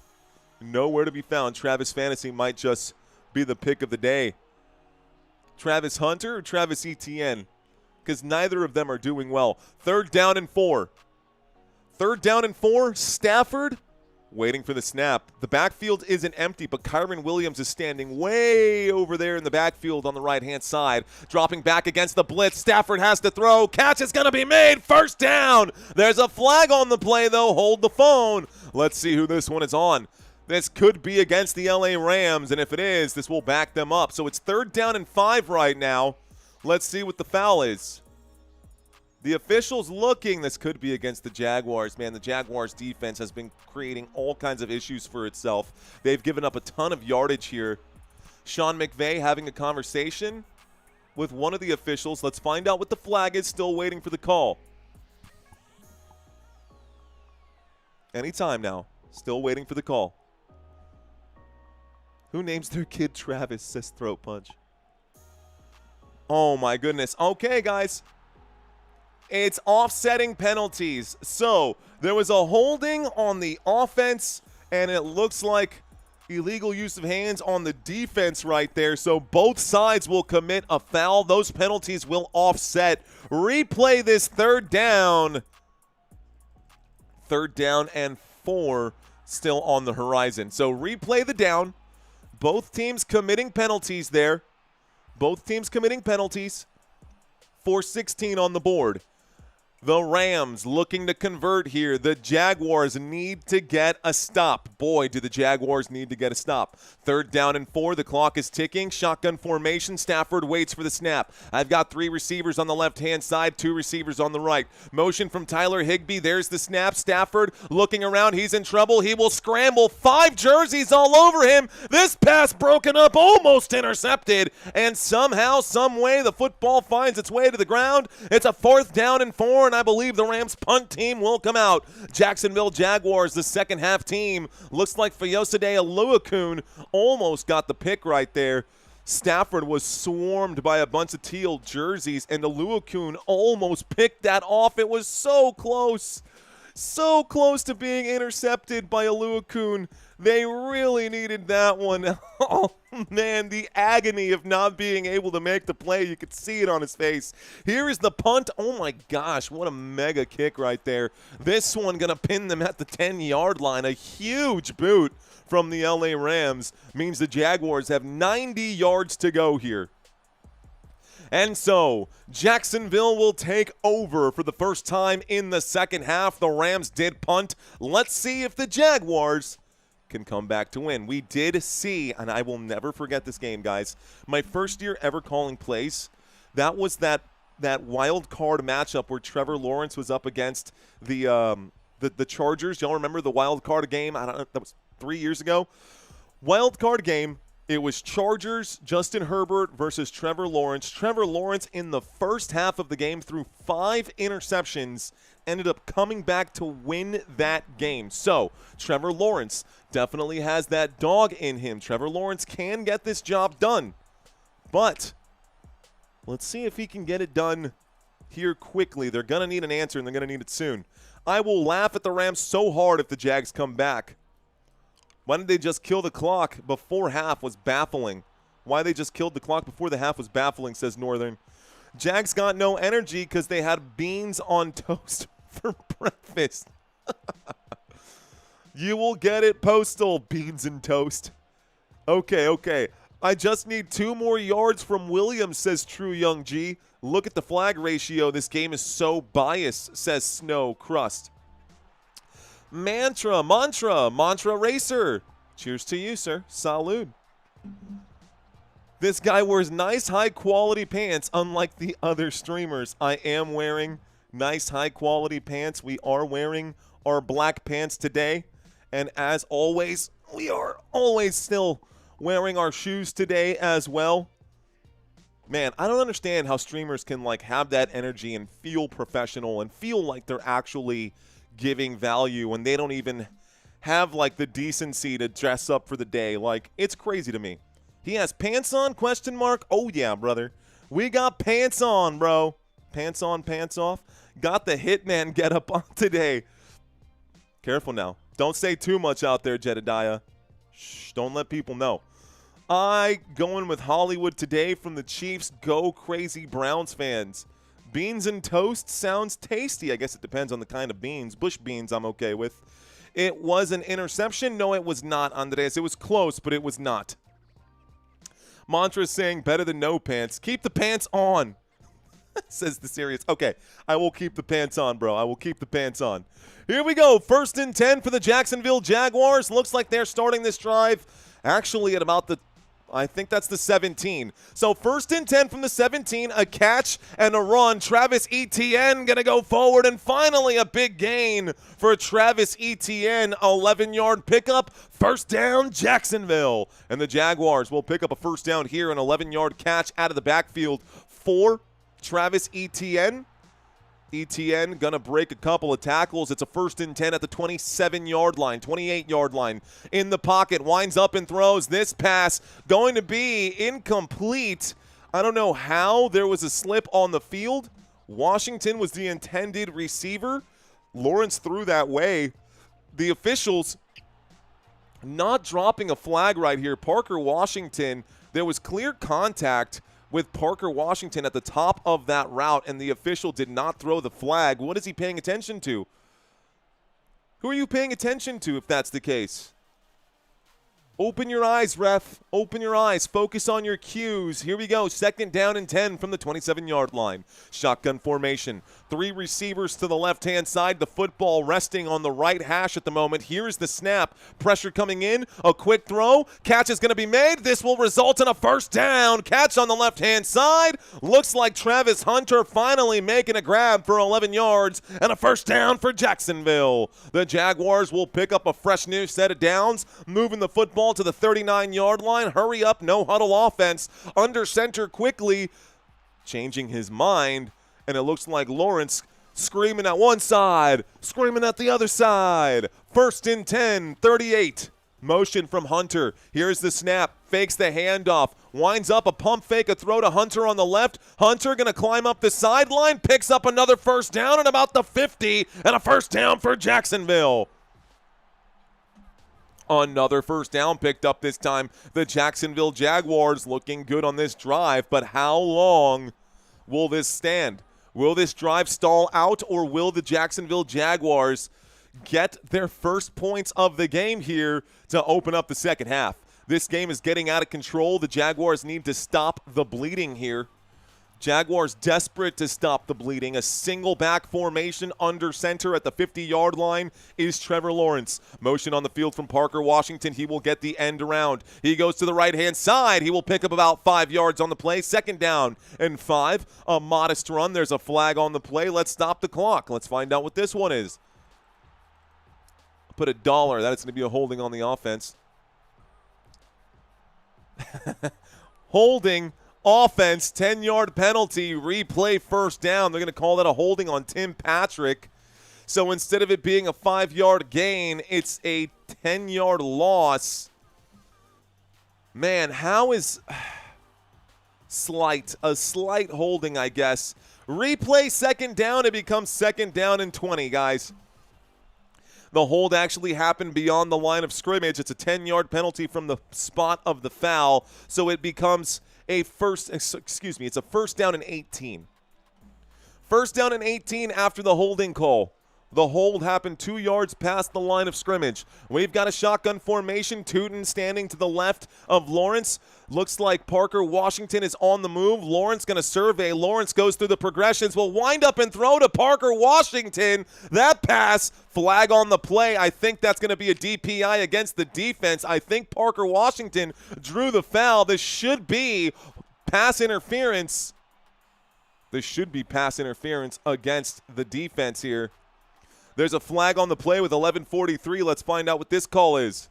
Nowhere to be found. Travis Fantasy might just be the pick of the day. Travis Hunter or Travis Etienne? Because neither of them are doing well. 3rd down and 4. 3rd down and 4. Stafford waiting for the snap. The backfield isn't empty, but Kyron Williams is standing way over there in the backfield on the right-hand side. Dropping back against the blitz. Stafford has to throw. Catch is going to be made. 1st down. There's a flag on the play, though. Hold the phone. Let's see who this one is on. This could be against the LA Rams, and if it is, this will back them up. So it's 3rd down and 5 right now. Let's see what the foul is. The officials looking. This could be against the Jaguars. Man, the Jaguars defense has been creating all kinds of issues for itself. They've given up a ton of yardage here. Sean McVay having a conversation with one of the officials. Let's find out what the flag is. Still waiting for the call. Anytime now. Still waiting for the call. Who names their kid Travis, says Throat Punch. Oh, my goodness. Okay, guys. It's offsetting penalties. So there was a holding on the offense, and it looks like illegal use of hands on the defense right there. So both sides will commit a foul. Those penalties will offset. Replay this 3rd down. 3rd down and 4 still on the horizon. So replay the down. Both teams committing penalties there. Both teams committing penalties. 4:16 on the board. The Rams looking to convert here. The Jaguars need to get a stop. Boy, do the Jaguars need to get a stop. 3rd down and 4. The clock is ticking. Shotgun formation. Stafford waits for the snap. I've got 3 receivers on the left-hand side, 2 receivers on the right. Motion from Tyler Higbee. There's the snap. Stafford looking around. He's in trouble. He will scramble. 5 jerseys all over him. This pass broken up, almost intercepted. And somehow, some way, the football finds its way to the ground. It's a 4th down and 4. And I believe the Rams punt team will come out. Jacksonville Jaguars, the second half team. Looks like Fayosade Oluokun almost got the pick right there. Stafford was swarmed by a bunch of teal jerseys, and Oluokun almost picked that off. It was so close. So close to being intercepted by Oluokun. They really needed that one. Oh, man, the agony of not being able to make the play. You could see it on his face. Here is the punt. Oh, my gosh, what a mega kick right there. This one going to pin them at the 10-yard line. A huge boot from the LA Rams means the Jaguars have 90 yards to go here. And so, Jacksonville will take over for the first time in the second half. The Rams did punt. Let's see if the Jaguars can come back to win. We did see, and I will never forget this game, guys. My first year ever calling plays, that was that wild card matchup where Trevor Lawrence was up against the Chargers. Y'all remember the wild card game? I don't know, that was 3 years ago. Wild card game. It was Chargers, Justin Herbert versus Trevor Lawrence. Trevor Lawrence in the first half of the game threw 5 interceptions, ended up coming back to win that game. So Trevor Lawrence definitely has that dog in him. Trevor Lawrence can get this job done. But let's see if he can get it done here quickly. They're going to need an answer, and they're going to need it soon. I will laugh at the Rams so hard if the Jags come back. Why didn't they just kill the clock before half was baffling. Why they just killed the clock before the half was baffling, says Northern. Jags got no energy because they had beans on toast for breakfast. You will get it, Postal. Beans and toast. Okay. I just need 2 more yards from Williams, says True Young G. Look at the flag ratio. This game is so biased, says Snow Crust. Mantra Racer. Cheers to you, sir. Salud. This guy wears nice, high-quality pants, unlike the other streamers. I am wearing Nice high-quality pants. We are wearing our black pants today. And as always, we are always still wearing our shoes today as well. Man, I don't understand how streamers can have that energy and feel professional and feel like they're actually giving value when they don't even have the decency to dress up for the day. It's crazy to me. He has pants on, question mark? Oh yeah, brother. We got pants on, bro. Pants on, pants off. Got the Hitman getup on today. Careful now. Don't say too much out there, Jedediah. Shh, don't let people know. Going with Hollywood today from the Chiefs. Go crazy Browns fans. Beans and toast sounds tasty. I guess it depends on the kind of beans. Bush beans I'm okay with. It was an interception. No, it was not, Andres. It was close, but it was not. Mantra saying better than no pants. Keep the pants on, says the serious. Okay, I will keep the pants on, bro. I will keep the pants on. Here we go. 1st and 10 for the Jacksonville Jaguars. Looks like they're starting this drive actually at about I think that's the 17. So 1st and 10 from the 17, a catch and a run. Travis Etienne going to go forward, and finally a big gain for Travis Etienne. 11-yard pickup, 1st down Jacksonville. And the Jaguars will pick up a 1st down here, an 11-yard catch out of the backfield for Travis Etienne. Etienne going to break a couple of tackles. It's a 1st and 10 at the 27-yard line, 28-yard line. In the pocket, winds up and throws. This pass going to be incomplete. I don't know how. There was a slip on the field. Washington was the intended receiver. Lawrence threw that way. The officials not dropping a flag right here. Parker Washington, there was clear contact with Parker Washington at the top of that route, and the official did not throw the flag. What is he paying attention to? Who are you paying attention to if that's the case? Open your eyes, ref. Open your eyes. Focus on your cues. Here we go. 2nd down and 10 from the 27-yard line. Shotgun formation. 3 receivers to the left-hand side. The football resting on the right hash at the moment. Here's the snap. Pressure coming in. A quick throw. Catch is going to be made. This will result in a 1st down. Catch on the left-hand side. Looks like Travis Hunter finally making a grab for 11 yards and a 1st down for Jacksonville. The Jaguars will pick up a fresh new set of downs, moving the football to the 39-yard line. Hurry up, no huddle offense. Under center quickly, changing his mind, and it looks like Lawrence screaming at one side, screaming at the other side. 1st and 10, 38. Motion from Hunter. Here's the snap. Fakes the handoff. Winds up a pump fake, a throw to Hunter on the left. Hunter going to climb up the sideline, picks up another 1st down at about the 50, and a 1st down for Jacksonville. Another 1st down picked up this time. The Jacksonville Jaguars looking good on this drive, but how long will this stand? Will this drive stall out, or will the Jacksonville Jaguars get their first points of the game here to open up the second half? This game is getting out of control. The Jaguars need to stop the bleeding here. Jaguars desperate to stop the bleeding. A single back formation under center at the 50-yard line is Trevor Lawrence. Motion on the field from Parker Washington. He will get the end around. He goes to the right-hand side. He will pick up about 5 yards on the play. 2nd down and 5. A modest run. There's a flag on the play. Let's stop the clock. Let's find out what this one is. Put $1. That is going to be a holding on the offense. Holding. Offense, 10-yard penalty, replay 1st down. They're going to call that a holding on Tim Patrick. So instead of it being a 5-yard gain, it's a 10-yard loss. Man, how is a slight holding, I guess. Replay 2nd down, it becomes 2nd down and 20, guys. The hold actually happened beyond the line of scrimmage. It's a 10-yard penalty from the spot of the foul, so it becomes it's a 1st down and 18. 1st down and 18 after the holding call. The hold happened 2 yards past the line of scrimmage. We've got a shotgun formation. Tootin standing to the left of Lawrence. Looks like Parker Washington is on the move. Lawrence going to survey. Lawrence goes through the progressions. Will wind up and throw to Parker Washington. That pass, flag on the play. I think that's going to be a DPI against the defense. I think Parker Washington drew the foul. This should be pass interference. This should be pass interference against the defense here. There's a flag on the play with 11:43. Let's find out what this call is.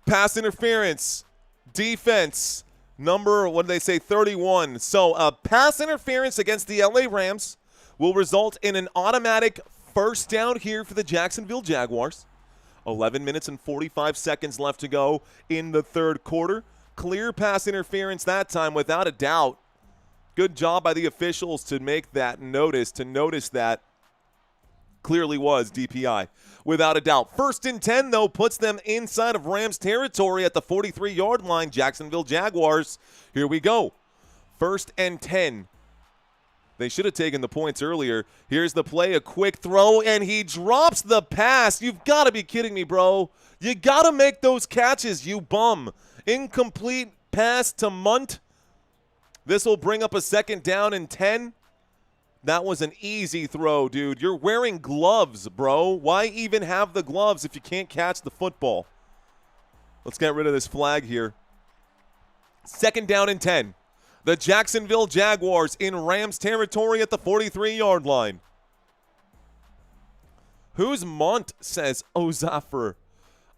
Pass interference. Defense. Number, what do they say, 31. So a pass interference against the LA Rams will result in an automatic first down here for the Jacksonville Jaguars. 11 minutes and 45 seconds left to go in the third quarter. Clear pass interference that time, without a doubt. Good job by the officials to make that notice, that. Clearly was DPI, without a doubt. 1st and 10, though, puts them inside of Rams territory at the 43-yard line. Jacksonville Jaguars, here we go. 1st and 10. They should have taken the points earlier. Here's the play, a quick throw, and he drops the pass. You've got to be kidding me, bro. You got to make those catches, you bum. Incomplete pass to Munt. This will bring up a 2nd down and 10. That was an easy throw, dude. You're wearing gloves, bro. Why even have the gloves if you can't catch the football? Let's get rid of this flag here. 2nd down and 10. The Jacksonville Jaguars in Rams territory at the 43-yard line. Who's Mont, says Ozaffer.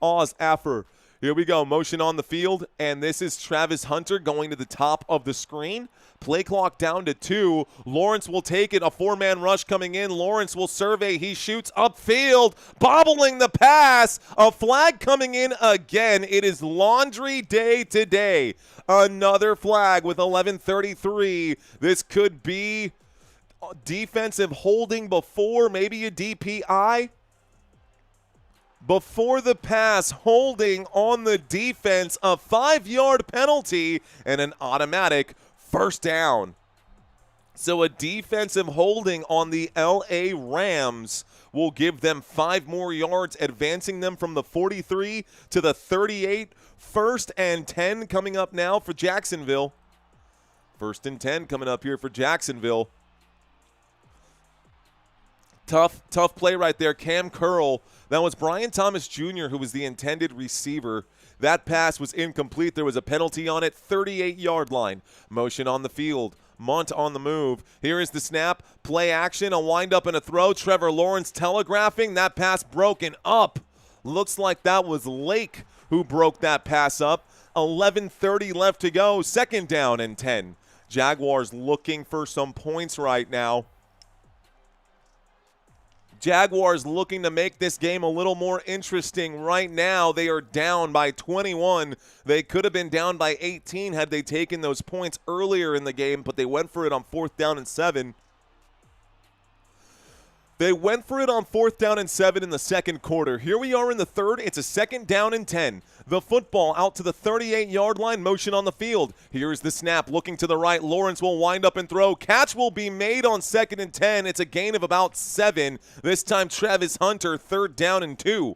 Oz-Affer. Here we go. Motion on the field, and this is Travis Hunter going to the top of the screen. Play clock down to 2. Lawrence will take it. A 4-man rush coming in. Lawrence will survey. He shoots upfield, bobbling the pass. A flag coming in again. It is laundry day today. Another flag with 11:33. This could be defensive holding before, maybe a DPI. Before the pass, holding on the defense, a 5-yard penalty, and an automatic first down. So a defensive holding on the LA Rams will give them 5 more yards, advancing them from the 43 to the 38. 1st and 10 coming up now for Jacksonville. 1st and 10 coming up here for Jacksonville. Tough play right there. Cam Curl. That was Brian Thomas Jr. who was the intended receiver. That pass was incomplete. There was a penalty on it. 38-yard line. Motion on the field. Mont on the move. Here is the snap. Play action. A windup and a throw. Trevor Lawrence telegraphing. That pass broken up. Looks like that was Lake who broke that pass up. 11:30 left to go. 2nd down and 10. Jaguars looking for some points right now. Jaguars looking to make this game a little more interesting right now. They are down by 21. They could have been down by 18 had they taken those points earlier in the game, but they went for it on 4th down and 7. They went for it on 4th down and 7 in the second quarter. Here we are in the third. It's a 2nd down and 10. The football out to the 38-yard line, motion on the field. Here's the snap, looking to the right. Lawrence will wind up and throw. Catch will be made on 2nd and 10. It's a gain of about 7. This time Travis Hunter, 3rd down and 2.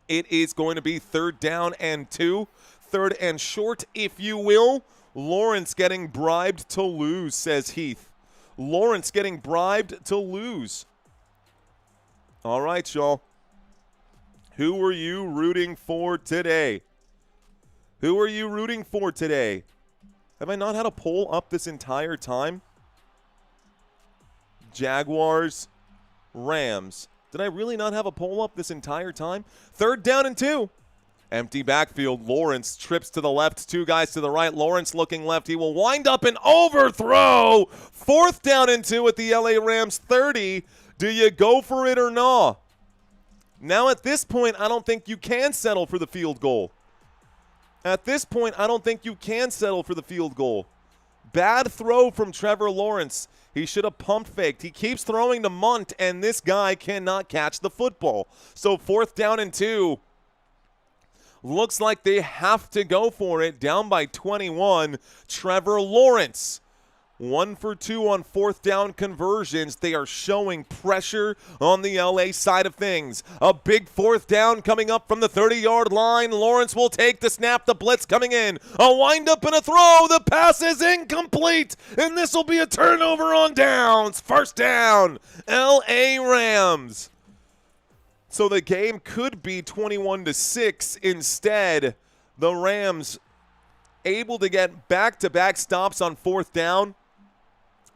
It is going to be 3rd down and 2. 3rd and short, if you will. Lawrence getting bribed to lose, says Heath. Lawrence getting bribed to lose. All right, y'all. Who are you rooting for today? Who are you rooting for today? Have I not had a poll up this entire time? Jaguars, Rams. Did I really not have a poll up this entire time? 3rd down and 2. Empty backfield. Lawrence trips to the left. 2 guys to the right. Lawrence looking left. He will wind up and overthrow. 4th down and 2 at the LA Rams 30. Do you go for it or not? Now at this point, I don't think you can settle for the field goal. At this point, I don't think you can settle for the field goal. Bad throw from Trevor Lawrence. He should have pump faked. He keeps throwing to Munt, and this guy cannot catch the football. So 4th down and 2. Looks like they have to go for it. Down by 21. Trevor Lawrence. 1 for 2 on 4th down conversions. They are showing pressure on the LA side of things. A big 4th down coming up from the 30-yard line. Lawrence will take the snap. The blitz coming in. A windup and a throw. The pass is incomplete. And this will be a turnover on downs. 1st down. LA Rams. So the game could be 21-6. Instead, the Rams able to get back-to-back stops on fourth down.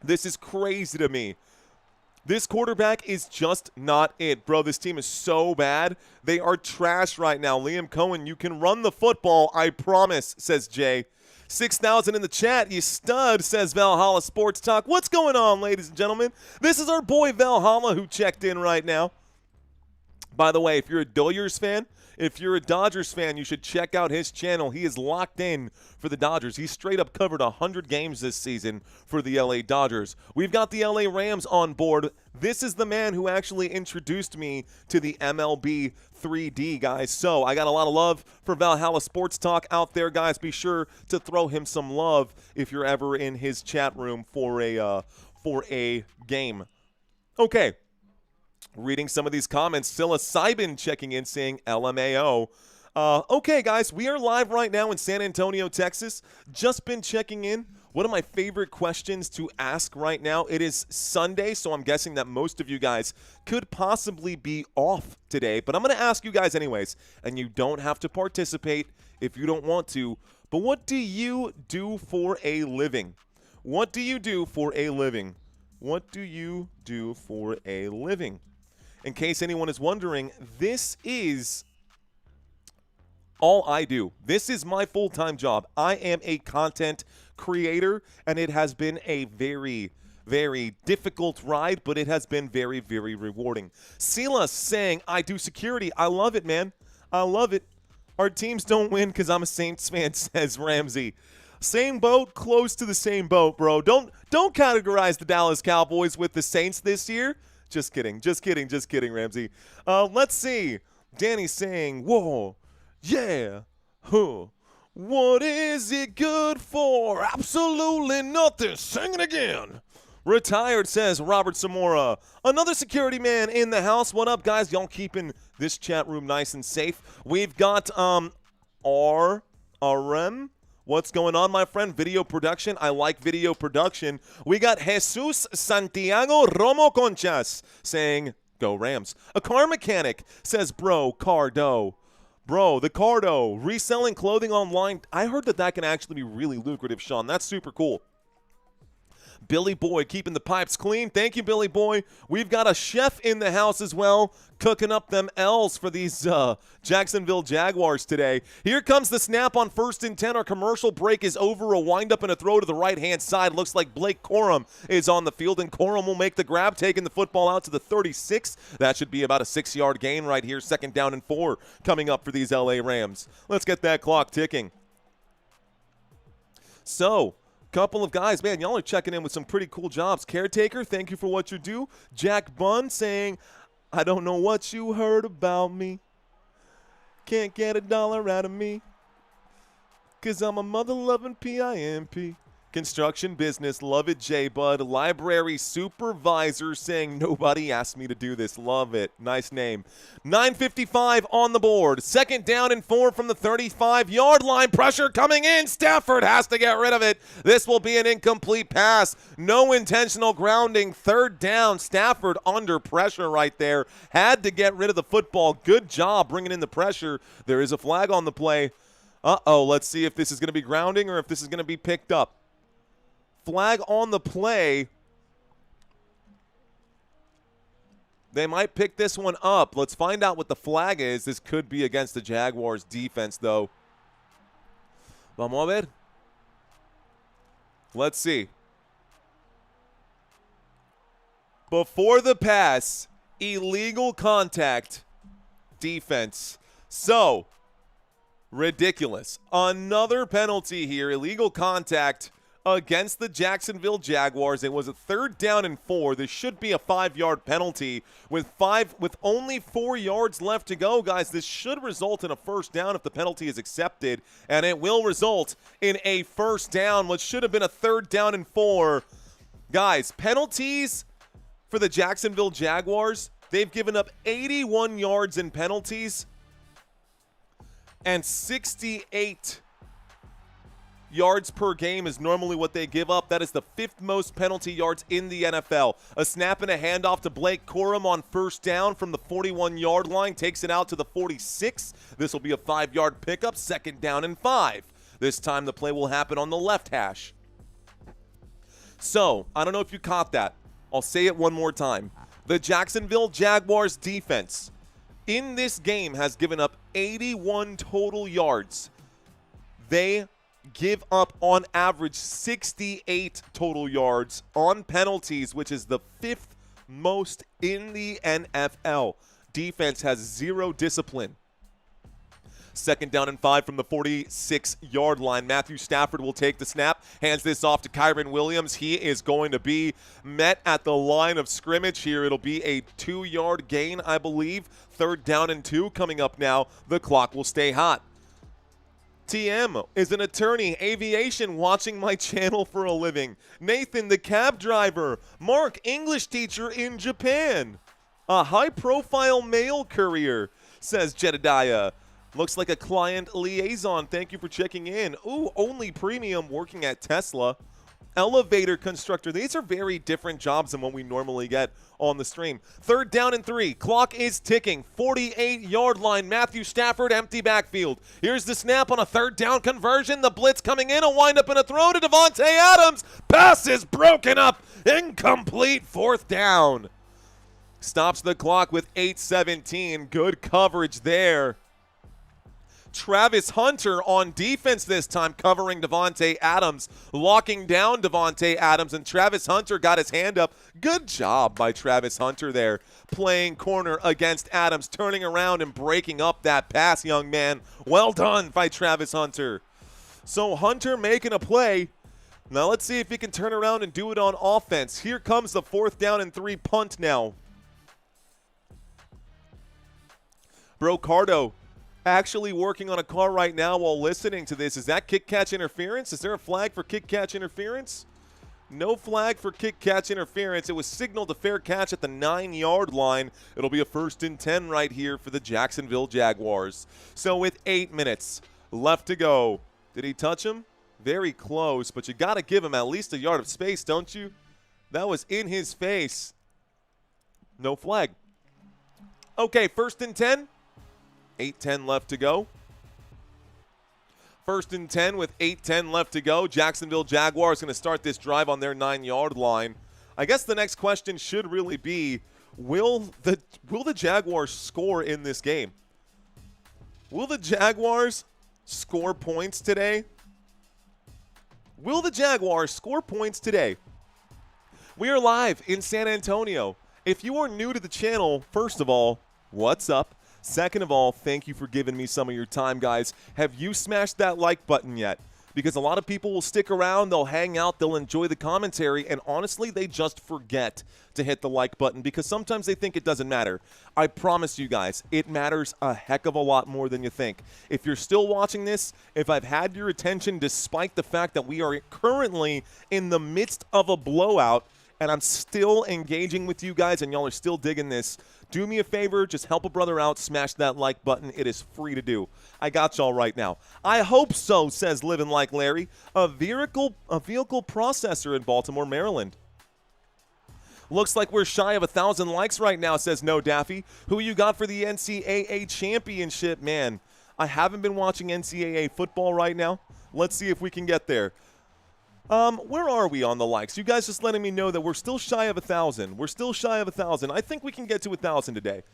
This is crazy to me. This quarterback is just not it, bro. This team is so bad. They are trash right now. Liam Cohen, you can run the football, I promise, says Jay. 6,000 in the chat, you stud, says Valhalla Sports Talk. What's going on, ladies and gentlemen? This is our boy Valhalla who checked in right now. By the way, if you're a Dodgers fan, if you're a Dodgers fan, you should check out his channel. He is locked in for the Dodgers. He straight up covered 100 games this season for the LA Dodgers. We've got the LA Rams on board. This is the man who actually introduced me to the MLB 3D, guys. So I got a lot of love for Valhalla Sports Talk out there, guys. Be sure to throw him some love if you're ever in his chat room for a game. Okay. Reading some of these comments, psilocybin checking in saying LMAO. Okay, guys, we are live right now in San Antonio, Texas. Just been checking in. One of my favorite questions to ask right now. It is Sunday, so I'm guessing that most of you guys could possibly be off today. But I'm going to ask you guys anyways, and you don't have to participate if you don't want to. But what do you do for a living? What do you do for a living? What do you do for a living? In case anyone is wondering, this is all I do. This is my full-time job. I am a content creator, and it has been a very, very difficult ride, but it has been very, very rewarding. Silas saying, I do security. I love it, man. I love it. Our teams don't win because I'm a Saints fan, says Ramsey. Same boat, close to the same boat, bro. Don't categorize the Dallas Cowboys with the Saints this year. Just kidding, Ramsey. Let's see. Danny's saying, whoa, yeah, huh. What is it good for? Absolutely nothing. Sing it again. Retired, says Robert Zamora. Another security man in the house. What up, guys? Y'all keeping this chat room nice and safe. We've got RM. What's going on, my friend? Video production. I like video production. We got Jesus Santiago Romo Conchas saying, go Rams. A car mechanic says, bro, Cardo. Bro, the Cardo. Reselling clothing online. I heard that can actually be really lucrative, Sean. That's super cool. Billy Boy keeping the pipes clean. Thank you, Billy Boy. We've got a chef in the house as well, cooking up them L's for these Jacksonville Jaguars today. Here comes the snap on 1st and 10. Our commercial break is over. A windup and a throw to the right-hand side. Looks like Blake Corum is on the field, and Corum will make the grab, taking the football out to the 36. That should be about a 6-yard gain right here. 2nd down and 4 coming up for these LA Rams. Let's get that clock ticking. So, couple of guys, man, y'all are checking in with some pretty cool jobs. Caretaker, thank you for what you do. Jack Bunn saying, I don't know what you heard about me. Can't get $1 out of me. 'Cause I'm a mother-loving PIMP. Construction business, love it, J-Bud. Library supervisor saying, nobody asked me to do this. Love it. Nice name. 9:55 on the board. 2nd down and 4 from the 35-yard line. Pressure coming in. Stafford has to get rid of it. This will be an incomplete pass. No intentional grounding. 3rd down. Stafford under pressure right there. Had to get rid of the football. Good job bringing in the pressure. There is a flag on the play. Uh-oh. Let's see if this is going to be grounding or if this is going to be picked up. Flag on the play. They might pick this one up. Let's find out what the flag is. This could be against the Jaguars defense, though. Vamos a ver. Let's see. Before the pass, illegal contact, defense. So, ridiculous. Another penalty here, illegal contact against the Jacksonville Jaguars. It was a 3rd down and 4. This should be a 5-yard penalty with only 4 yards left to go, guys. This should result in a 1st down if the penalty is accepted, and it will result in a 1st down, what should have been a 3rd down and 4. Guys, penalties for the Jacksonville Jaguars, they've given up 81 yards in penalties and 68 yards per game is normally what they give up. That is the 5th most penalty yards in the NFL. A snap and a handoff to Blake Corum on 1st down from the 41-yard line. Takes it out to the 46. This will be a 5-yard pickup. 2nd down and 5. This time the play will happen on the left hash. So, I don't know if you caught that. I'll say it one more time. The Jacksonville Jaguars defense in this game has given up 81 total yards. They give up on average 68 total yards on penalties, which is the 5th most in the NFL. Defense has 0 discipline. 2nd down and 5 from the 46-yard line. Matthew Stafford will take the snap, hands this off to Kyren Williams. He is going to be met at the line of scrimmage here. It'll be a 2-yard gain, I believe. 3rd down and 2 coming up now. The clock will stay hot. TM is an attorney, aviation, watching my channel for a living. Nathan, the cab driver. Mark, English teacher in Japan. A high-profile mail courier, says Jedediah. Looks like a client liaison. Thank you for checking in. Ooh, only premium, working at Tesla. Elevator constructor. These are very different jobs than what we normally get on the stream. 3rd down and 3. Clock is ticking. 48-yard line. Matthew Stafford, empty backfield. Here's the snap on a 3rd down conversion. The blitz coming in. A wind-up and a throw to Davante Adams. Pass is broken up. Incomplete. 4th down. Stops the clock with 8:17. Good coverage there. Travis Hunter on defense this time, covering Davante Adams, locking down Davante Adams, and Travis Hunter got his hand up. Good job by Travis Hunter there, playing corner against Adams, turning around and breaking up that pass, young man. Well done by Travis Hunter. So Hunter making a play. Now let's see if he can turn around and do it on offense. Here comes the 4th down and 3 punt now. Brocardo actually working on a car right now while listening to this. Is that kick-catch interference? Is there a flag for kick-catch interference? No flag for kick-catch interference. It was signaled a fair catch at the 9-yard line. It'll be a 1st and 10 right here for the Jacksonville Jaguars. So with 8 minutes left to go. Did he touch him? Very close, but you got to give him at least a yard of space, don't you? That was in his face. No flag. Okay, 1st and 10. 8:10 left to go. 1st and 10 with 8:10 left to go. Jacksonville Jaguars going to start this drive on their 9-yard line. I guess the next question should really be, will the Jaguars score in this game? Will the Jaguars score points today? Will the Jaguars score points today? We are live in San Antonio. If you are new to the channel, first of all, what's up? Second of all, thank you for giving me some of your time, guys. Have you smashed that like button yet? Because a lot of people will stick around, they'll hang out, they'll enjoy the commentary, and honestly, they just forget to hit the like button because sometimes they think it doesn't matter. I promise you guys, it matters a heck of a lot more than you think. If you're still watching this, if I've had your attention despite the fact that we are currently in the midst of a blowout, and I'm still engaging with you guys and y'all are still digging this, do me a favor, just help a brother out, smash that like button. It is free to do. I got y'all right now. I hope so, says Living Like Larry, a vehicle processor in Baltimore, Maryland. Looks like we're shy of 1,000 likes right now, says No Daffy. Who you got for the NCAA championship? Man, I haven't been watching NCAA football right now. Let's see if we can get there. Where are we on the likes? You guys just letting me know that we're still shy of 1,000. We're still shy of 1,000. I think we can get to 1,000 today.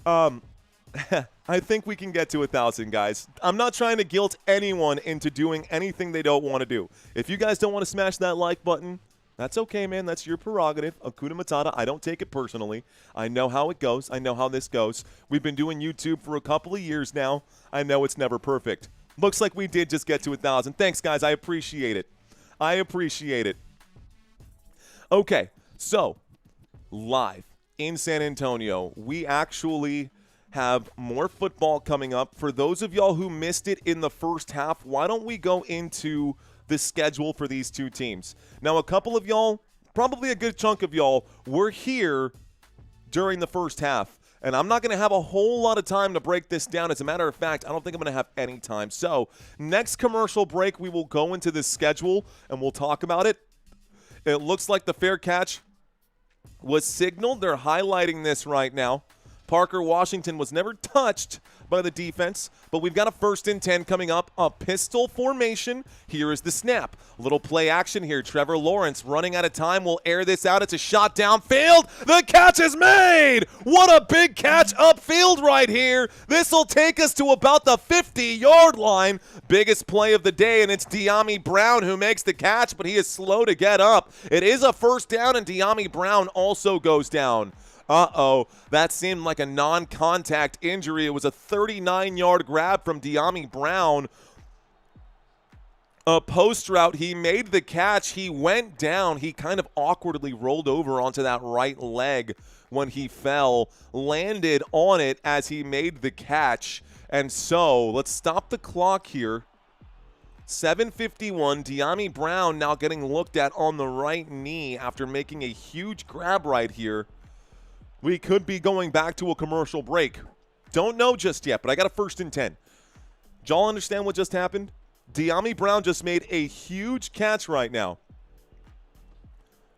I think we can get to 1,000, guys. I'm not trying to guilt anyone into doing anything they don't want to do. If you guys don't want to smash that like button, that's okay, man. That's your prerogative. Hakuna Matata. I don't take it personally. I know how it goes. I know how this goes. We've been doing YouTube for a couple of years now. I know it's never perfect. Looks like we did just get to 1,000. Thanks, guys. I appreciate it. I appreciate it. Okay, so live in San Antonio, we actually have more football coming up. For those of y'all who missed it in the first half, why don't we go into the schedule for these two teams? Now, a couple of y'all, probably a good chunk of y'all, were here during the first half. And I'm not going to have a whole lot of time to break this down. As a matter of fact, I don't think I'm going to have any time. So next commercial break, we will go into this schedule and we'll talk about it. It looks like the fair catch was signaled. They're highlighting this right now. Parker Washington was never touched by the defense, but we've got a 1st and 10 coming up, a pistol formation. Here is the snap. Little play action here. Trevor Lawrence running out of time will air this out. It's a shot downfield. The catch is made. What a big catch upfield right here. This will take us to about the 50-yard line. Biggest play of the day, and it's Dyami Brown who makes the catch, but he is slow to get up. It is a 1st down, and Dyami Brown also goes down. Uh-oh, that seemed like a non-contact injury. It was a 39-yard grab from Dyami Brown. A post route, he made the catch. He went down. He kind of awkwardly rolled over onto that right leg when he fell, landed on it as he made the catch. And so let's stop the clock here. 7:51, Dyami Brown now getting looked at on the right knee after making a huge grab right here. We could be going back to a commercial break. Don't know just yet, but I got a 1st and 10. Do y'all understand what just happened? Dyami Brown just made a huge catch right now.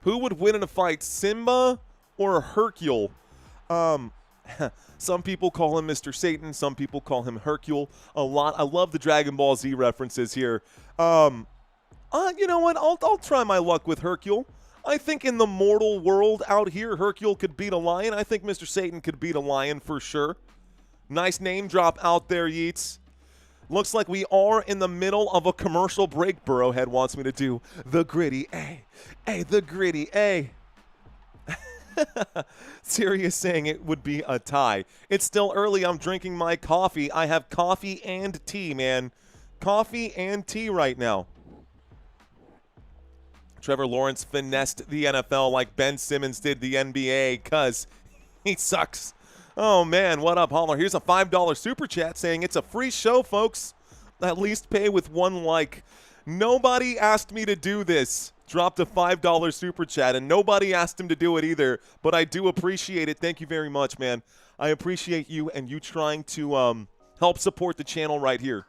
Who would win in a fight, Simba or Hercule? Some people call him Mr. Satan. Some people call him Hercule. I love the Dragon Ball Z references here. You know what? I'll try my luck with Hercule. I think in the mortal world out here, Hercule could beat a lion. I think Mr. Satan could beat a lion for sure. Nice name drop out there, Yeats. Looks like we are in the middle of a commercial break. Burrowhead wants me to do the gritty A. The gritty A. Sirius saying it would be a tie. It's still early. I'm drinking my coffee. I have coffee and tea, man. Coffee and tea right now. Trevor Lawrence finessed the NFL like Ben Simmons did the NBA because he sucks. Oh, man, what up, Holler? Here's a $5 super chat saying it's a free show, folks. At least pay with 1 like. Nobody asked me to do this. Dropped a $5 super chat, and nobody asked him to do it either, but I do appreciate it. Thank you very much, man. I appreciate you and you trying to help support the channel right here.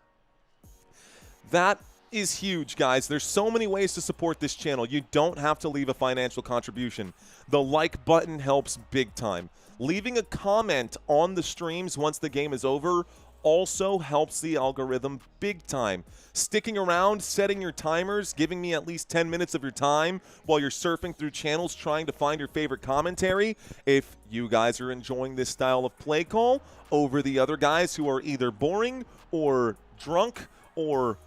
That is huge, guys. There's so many ways to support this channel. You don't have to leave a financial contribution. The like button helps big time. Leaving a comment on the streams once the game is over also helps the algorithm big time. Sticking around, setting your timers, giving me at least 10 minutes of your time while you're surfing through channels trying to find your favorite commentary. If you guys are enjoying this style of play call over the other guys who are either boring or drunk or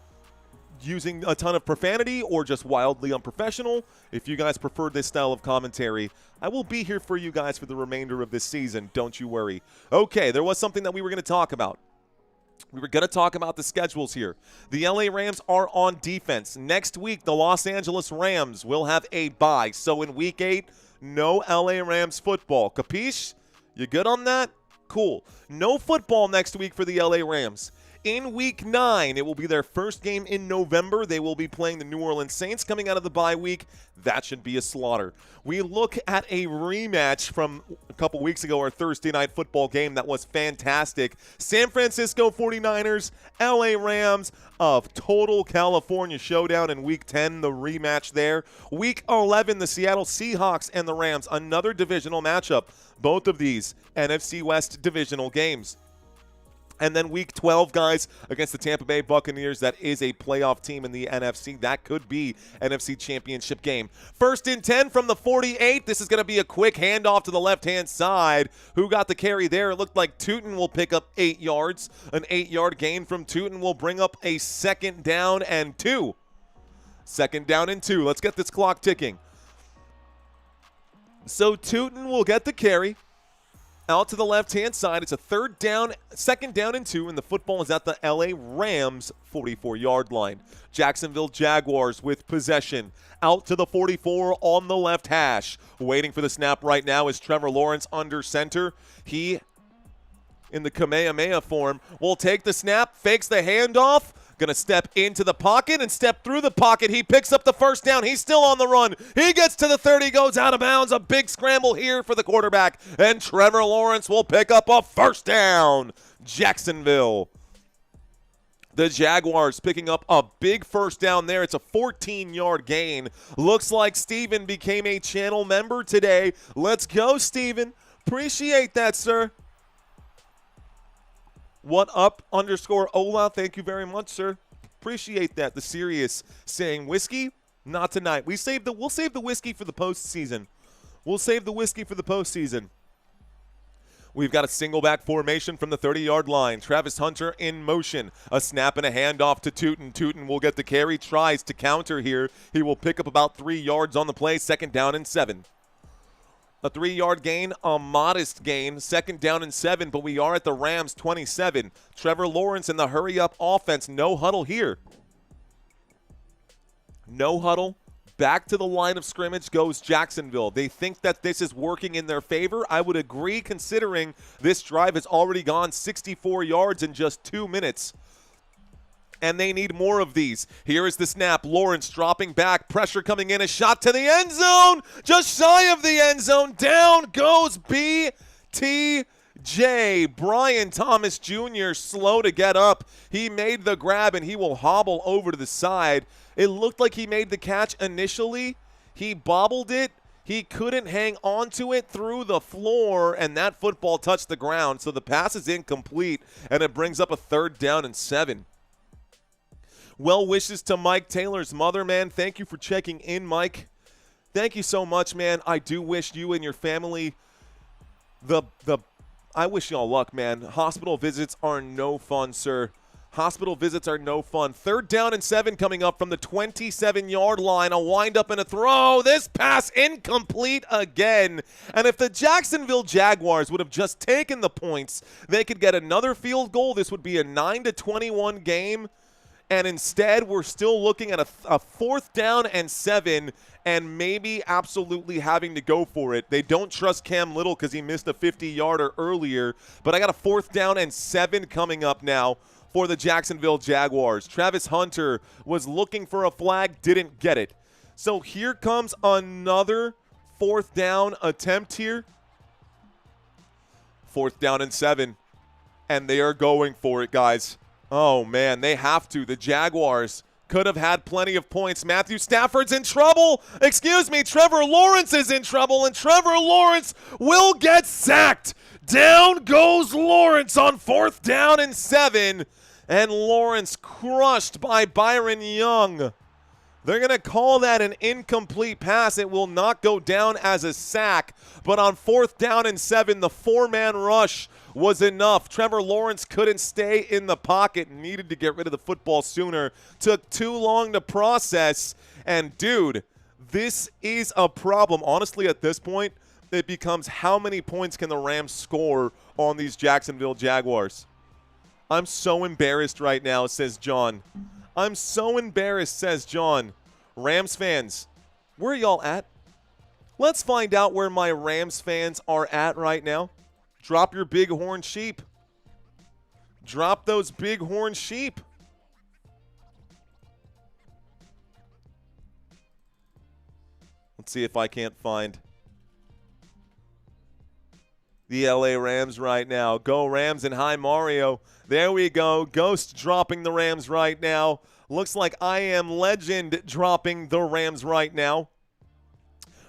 using a ton of profanity or just wildly unprofessional, if you guys prefer this style of commentary, I will be here for you guys for the remainder of this season. Don't you worry. Okay, there was something that we were going to talk about. We were going to talk about the schedules here. The LA Rams are on defense. Next week, the Los Angeles Rams will have a bye. So in week 8, no LA Rams football. Capiche? You good on that? Cool. No football next week for the LA Rams. In week 9, it will be their first game in November. They will be playing the New Orleans Saints coming out of the bye week. That should be a slaughter. We look at a rematch from a couple weeks ago, our Thursday night football game that was fantastic. San Francisco 49ers, LA Rams, of total California showdown in week 10, the rematch there. Week 11, the Seattle Seahawks and the Rams, another divisional matchup. Both of these NFC West divisional games. And then week 12, guys, against the Tampa Bay Buccaneers. That is a playoff team in the NFC. That could be NFC Championship game. 1st and 10 from the 48. This is going to be a quick handoff to the left-hand side. Who got the carry there? It looked like Tootin will pick up 8 yards. An 8-yard gain from Tootin will bring up a 2nd down and 2. 2nd down and 2. Let's get this clock ticking. So Tootin will get the carry. Out to the left-hand side. It's a 3rd down, 2nd down and 2, and the football is at the LA Rams 44-yard line. Jacksonville Jaguars with possession. Out to the 44 on the left hash. Waiting for the snap right now is Trevor Lawrence under center. He, in the Kamehameha form, will take the snap, fakes the handoff. Going to step into the pocket and step through the pocket. He picks up the 1st down. He's still on the run. He gets to the 30, goes out of bounds. A big scramble here for the quarterback. And Trevor Lawrence will pick up a 1st down. Jacksonville. The Jaguars picking up a big 1st down there. It's a 14-yard gain. Looks like Steven became a channel member today. Let's go, Steven. Appreciate that, sir. What up _ Ola? Thank you very much, sir. Appreciate that. The serious saying whiskey, not tonight. We'll save the whiskey for the postseason. We'll save the whiskey for the postseason. We've got a single back formation from the 30-yard line. Travis Hunter in motion. A snap and a handoff to Tootin. Tootin will get the carry, tries to counter here. He will pick up about 3 yards on the play, 2nd down and 7. A 3-yard gain, a modest gain, 2nd down and 7, but we are at the Rams 27. Trevor Lawrence in the hurry-up offense. No huddle here. No huddle. Back to the line of scrimmage goes Jacksonville. They think that this is working in their favor. I would agree, considering this drive has already gone 64 yards in just 2 minutes. And they need more of these. Here is the snap. Lawrence dropping back. Pressure coming in. A shot to the end zone. Just shy of the end zone. Down goes BTJ. Brian Thomas Jr. slow to get up. He made the grab, and he will hobble over to the side. It looked like he made the catch initially. He bobbled it. He couldn't hang on to it through the floor, and that football touched the ground. So the pass is incomplete, and it brings up a 3rd down and 7. Well wishes to Mike Taylor's mother, man. Thank you for checking in, Mike. Thank you so much, man. I do wish you and your family I wish y'all luck, man. Hospital visits are no fun, sir. Hospital visits are no fun. 3rd down and 7 coming up from the 27-yard line. A wind-up and a throw. This pass incomplete again. And if the Jacksonville Jaguars would have just taken the points, they could get another field goal. This would be a 9-21 game. And instead, we're still looking at a 4th down and 7 and maybe absolutely having to go for it. They don't trust Cam Little because he missed a 50-yarder earlier. But I got a 4th down and 7 coming up now for the Jacksonville Jaguars. Travis Hunter was looking for a flag, didn't get it. So here comes another 4th down attempt here. 4th down and 7. And they are going for it, guys. Oh, man, they have to. The Jaguars could have had plenty of points. Matthew Stafford's in trouble. Excuse me, Trevor Lawrence is in trouble, and Trevor Lawrence will get sacked. Down goes Lawrence on 4th down and 7, and Lawrence crushed by Byron Young. They're going to call that an incomplete pass. It will not go down as a sack, but on 4th down and 7, the 4-man rush was enough. Trevor Lawrence couldn't stay in the pocket, needed to get rid of the football sooner. Took too long to process, and dude, this is a problem. Honestly, at this point, it becomes how many points can the Rams score on these Jacksonville Jaguars? I'm so embarrassed right now, says John. I'm so embarrassed, says John. Rams fans, where are y'all at? Let's find out where my Rams fans are at right now. Drop your big horn sheep. Drop those big horn sheep. Let's see if I can't find the LA Rams right now. Go Rams and hi Mario. There we go. Ghost dropping the Rams right now. Looks like I Am Legend dropping the Rams right now.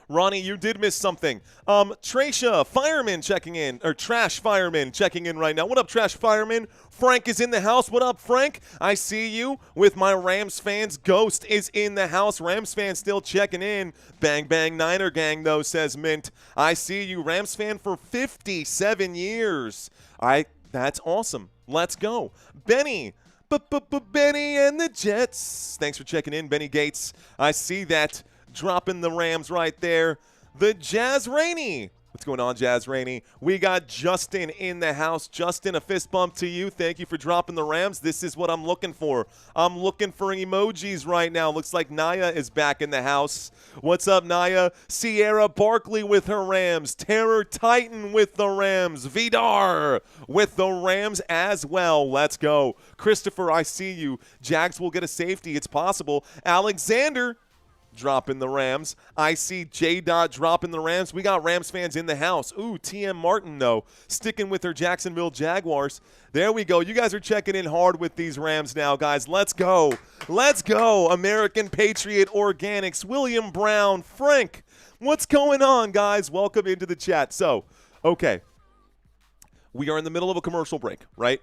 Ronnie, you did miss something. Trisha Fireman checking in, or Trash Fireman checking in right now. What up, Trash Fireman? Frank is in the house. What up, Frank? I see you with my Rams fans. Ghost is in the house. Rams fans still checking in. Bang, bang, Niner gang, though, says Mint. I see you, Rams fan for 57 years. That's awesome. Let's go. Benny. Benny and the Jets. Thanks for checking in, Benny Gates. I see that. Dropping the Rams right there. The Jazz Rainey. What's going on, Jazz Rainey? We got Justin in the house. Justin, a fist bump to you. Thank you for dropping the Rams. This is what I'm looking for. I'm looking for emojis right now. Looks like Naya is back in the house. What's up, Naya? Sierra Barkley with her Rams. Terror Titan with the Rams. Vidar with the Rams as well. Let's go. Christopher, I see you. Jags will get a safety. It's possible. Alexander dropping the Rams. I see J-Dot dropping the Rams. We got Rams fans in the house. Ooh, TM Martin, though, sticking with their Jacksonville Jaguars. There we go. You guys are checking in hard with these Rams now, guys. Let's go. Let's go. American Patriot Organics. William Brown. Frank. What's going on, guys? Welcome into the chat. So, okay. We are in the middle of a commercial break, right?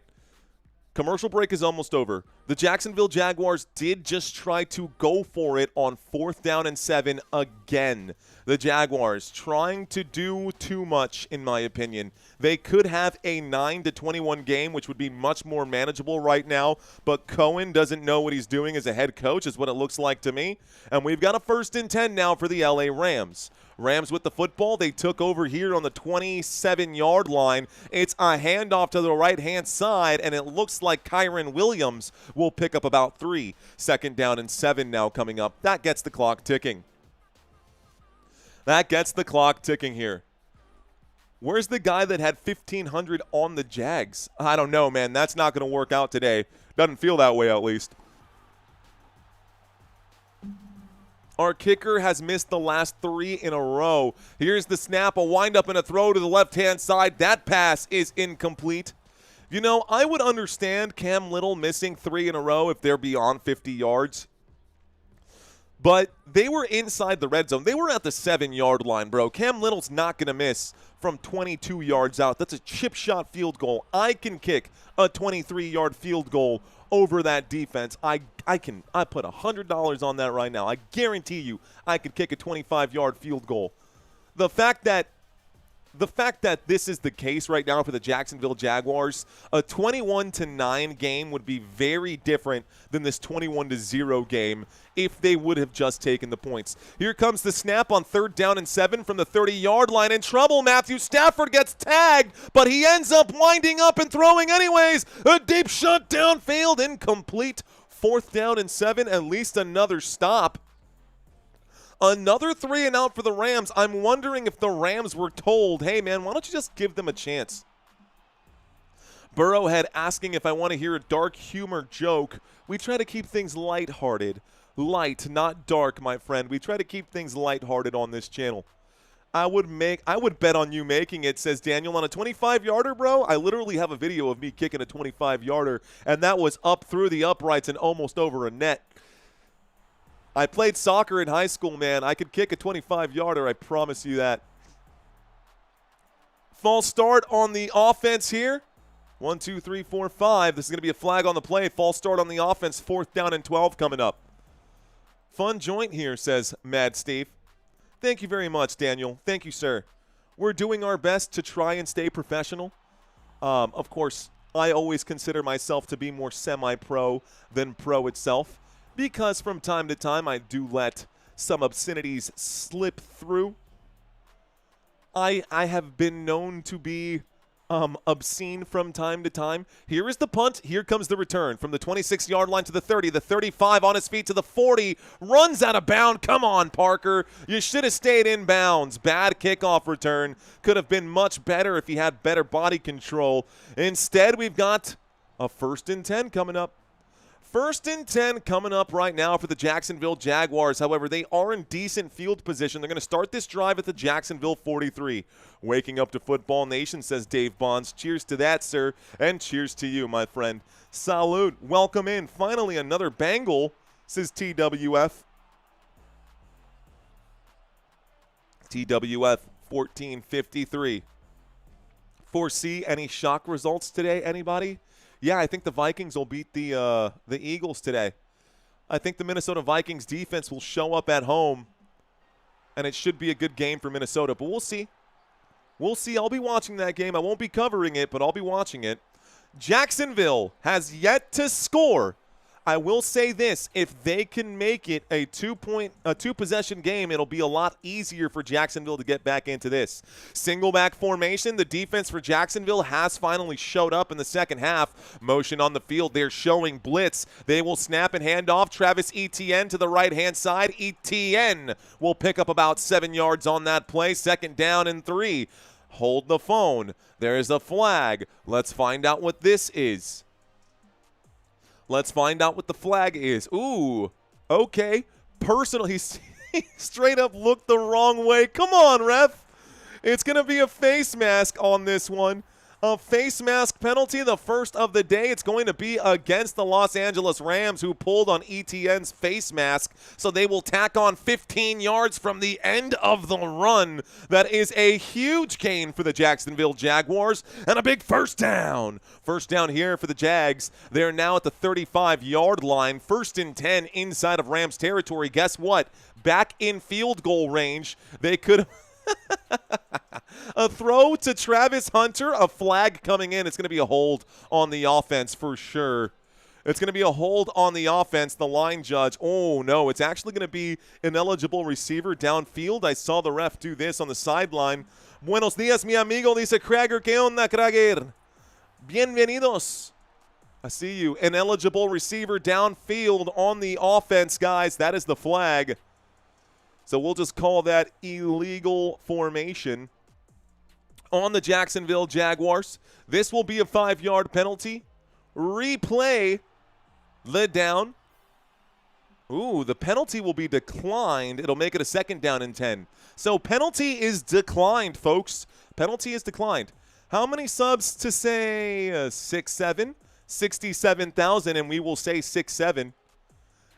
Commercial break is almost over. The Jacksonville Jaguars did just try to go for it on 4th down and 7 again. The Jaguars trying to do too much, in my opinion. They could have a 9-21 game, which would be much more manageable right now, but Cohen doesn't know what he's doing as a head coach, is what it looks like to me. And we've got a 1st and 10 now for the LA Rams. Rams with the football. They took over here on the 27-yard line. It's a handoff to the right-hand side, and it looks like Kyron Williams will pick up about 3. 2nd down and 7 now coming up. That gets the clock ticking. That gets the clock ticking here. Where's the guy that had 1,500 on the Jags? I don't know, man. That's not going to work out today. Doesn't feel that way, at least. Our kicker has missed the last 3 in a row. Here's the snap, a windup and a throw to the left-hand side. That pass is incomplete. You know, I would understand Cam Little missing 3 in a row if they're beyond 50 yards. But they were inside the red zone. They were at the 7-yard line, bro. Cam Little's not going to miss from 22 yards out. That's a chip shot field goal. I can kick a 23-yard field goal over that defense. I put $100 on that right now. I guarantee you I could kick a 25-yard field goal. The fact that this is the case right now for the Jacksonville Jaguars, a 21-9 game would be very different than this 21-0 game if they would have just taken the points. Here comes the snap on 3rd down and 7 from the 30-yard line. In trouble, Matthew Stafford gets tagged, but he ends up winding up and throwing anyways. A deep shot downfield, incomplete. 4th down and 7, at least another stop. Another 3 and out for the Rams. I'm wondering if the Rams were told, hey, man, why don't you just give them a chance? Burrowhead asking if I want to hear a dark humor joke. We try to keep things lighthearted. Light, not dark, my friend. We try to keep things lighthearted on this channel. I would bet on you making it, says Daniel, on a 25-yarder, bro. I literally have a video of me kicking a 25-yarder, and that was up through the uprights and almost over a net. I played soccer in high school, man. I could kick a 25-yarder, I promise you that. False start on the offense here. 1, 2, 3, 4, 5. This is going to be a flag on the play. False start on the offense. 4th down and 12 coming up. Fun joint here, says Mad Steve. Thank you very much, Daniel. Thank you, sir. We're doing our best to try and stay professional. Of course, I always consider myself to be more semi-pro than pro itself, because from time to time I do let some obscenities slip through. I have been known to be obscene from time to time. Here is the punt. Here comes the return from the 26-yard line to the 30, the 35 on his feet to the 40, runs out of bounds. Come on, Parker. You should have stayed in bounds. Bad kickoff return. Could have been much better if he had better body control. Instead, we've got a 1st and 10 coming up. 1st and 10 coming up right now for the Jacksonville Jaguars. However, they are in decent field position. They're going to start this drive at the Jacksonville 43. Waking up to Football Nation, says Dave Bonds. Cheers to that, sir, and cheers to you, my friend. Salute. Welcome in. Finally, another Bengal, says TWF. TWF 1453. Foresee any shock results today, anybody? Yeah, I think the Vikings will beat the Eagles today. I think the Minnesota Vikings defense will show up at home, and it should be a good game for Minnesota. But we'll see. We'll see. I'll be watching that game. I won't be covering it, but I'll be watching it. Jacksonville has yet to score. I will say this, if they can make it a two-possession game, it'll be a lot easier for Jacksonville to get back into this. Single back formation, the defense for Jacksonville has finally showed up in the second half. Motion on the field, they're showing blitz. They will snap and hand off. Travis Etienne to the right-hand side. Etienne will pick up about 7 yards on that play. 2nd down and 3. Hold the phone. There's a flag. Let's find out what this is. Let's find out what the flag is. Ooh, okay. Personal. He straight up looked the wrong way. Come on, ref. It's going to be a face mask on this one. A face mask penalty, the first of the day. It's going to be against the Los Angeles Rams, who pulled on ETN's face mask, so they will tack on 15 yards from the end of the run. That is a huge gain for the Jacksonville Jaguars, and a big first down. First down here for the Jags. They're now at the 35-yard line, 1st and 10 inside of Rams territory. Guess what? Back in field goal range. They could a throw to Travis Hunter, a flag coming in. It's going to be a hold on the offense for sure. It's going to be a hold on the offense. The line judge, oh no, it's actually going to be an eligible receiver downfield. I saw the ref do this on the sideline. Buenos días, mi amigo, dice Krager. ¿Qué onda, Krager? Bienvenidos. I see you. An eligible receiver downfield on the offense, guys. That is the flag. So we'll just call that illegal formation on the Jacksonville Jaguars. This will be a 5-yard penalty. Replay the down. Ooh, the penalty will be declined. It'll make it a 2nd down and 10. So penalty is declined, folks. Penalty is declined. How many subs to say 6, 7? 67,000, and we will say 6, 7.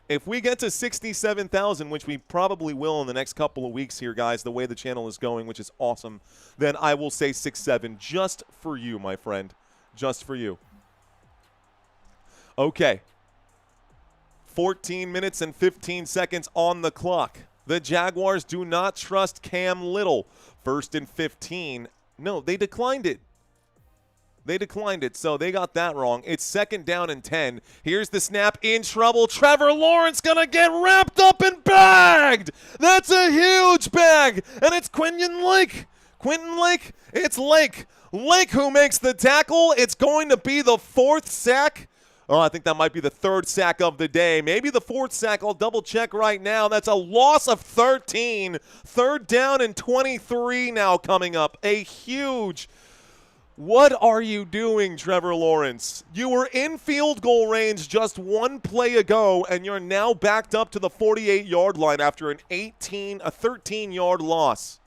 If we get to 67,000, which we probably will in the next couple of weeks here, guys, the way the channel is going, which is awesome, then I will say 6, 7 just for you, my friend. Just for you. Okay. 14 minutes and 15 seconds on the clock. The Jaguars do not trust Cam Little. 1st and 15. No, they declined it. They declined it, so they got that wrong. It's 2nd down and 10. Here's the snap, in trouble. Trevor Lawrence gonna get wrapped up and bagged. That's a huge bag, and it's Quinton Lake. Quinton Lake, it's Lake. Lake who makes the tackle. It's going to be the 4th sack. Oh, I think that might be the 3rd sack of the day. Maybe the 4th sack. I'll double check right now. That's a loss of 13. 3rd down and 23 now coming up. A huge. What are you doing, Trevor Lawrence? You were in field goal range just 1 play ago, and you're now backed up to the 48-yard line after a 13-yard loss.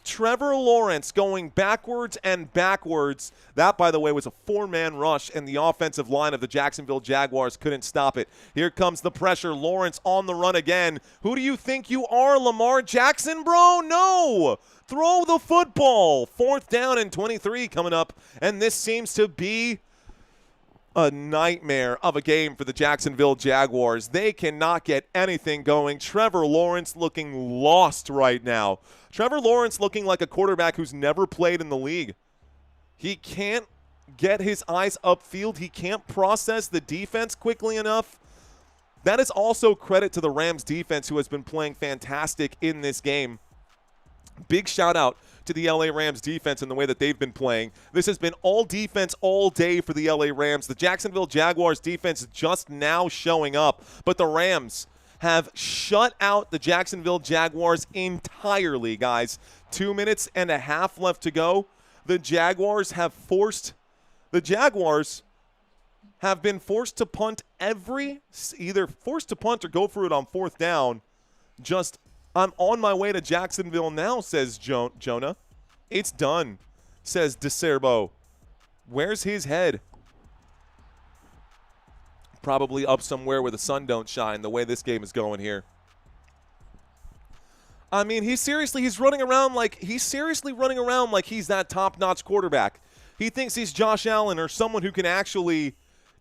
Trevor Lawrence going backwards and backwards. That, by the way, was a 4-man rush, and the offensive line of the Jacksonville Jaguars couldn't stop it. Here comes the pressure. Lawrence on the run again. Who do you think you are, Lamar Jackson, bro? No! Throw the football. 4th down and 23 coming up, and this seems to be a nightmare of a game for the Jacksonville Jaguars. They cannot get anything going. Trevor Lawrence looking lost right now. Trevor Lawrence looking like a quarterback who's never played in the league. He can't get his eyes upfield. He can't process the defense quickly enough. That is also credit to the Rams defense, who has been playing fantastic in this game. Big shout out to the LA Rams defense and the way that they've been playing. This has been all defense all day for the LA Rams. The Jacksonville Jaguars defense is just now showing up, but the Rams have shut out the Jacksonville Jaguars entirely, guys. 2 minutes and a half left to go. The Jaguars have been forced to punt either forced to punt or go for it on 4th down. I'm on my way to Jacksonville now, says Jonah. It's done, says DeCerbo. Where's his head? Probably up somewhere where the sun don't shine, the way this game is going here. I mean, he's running around like he's that top-notch quarterback. He thinks he's Josh Allen or someone who can actually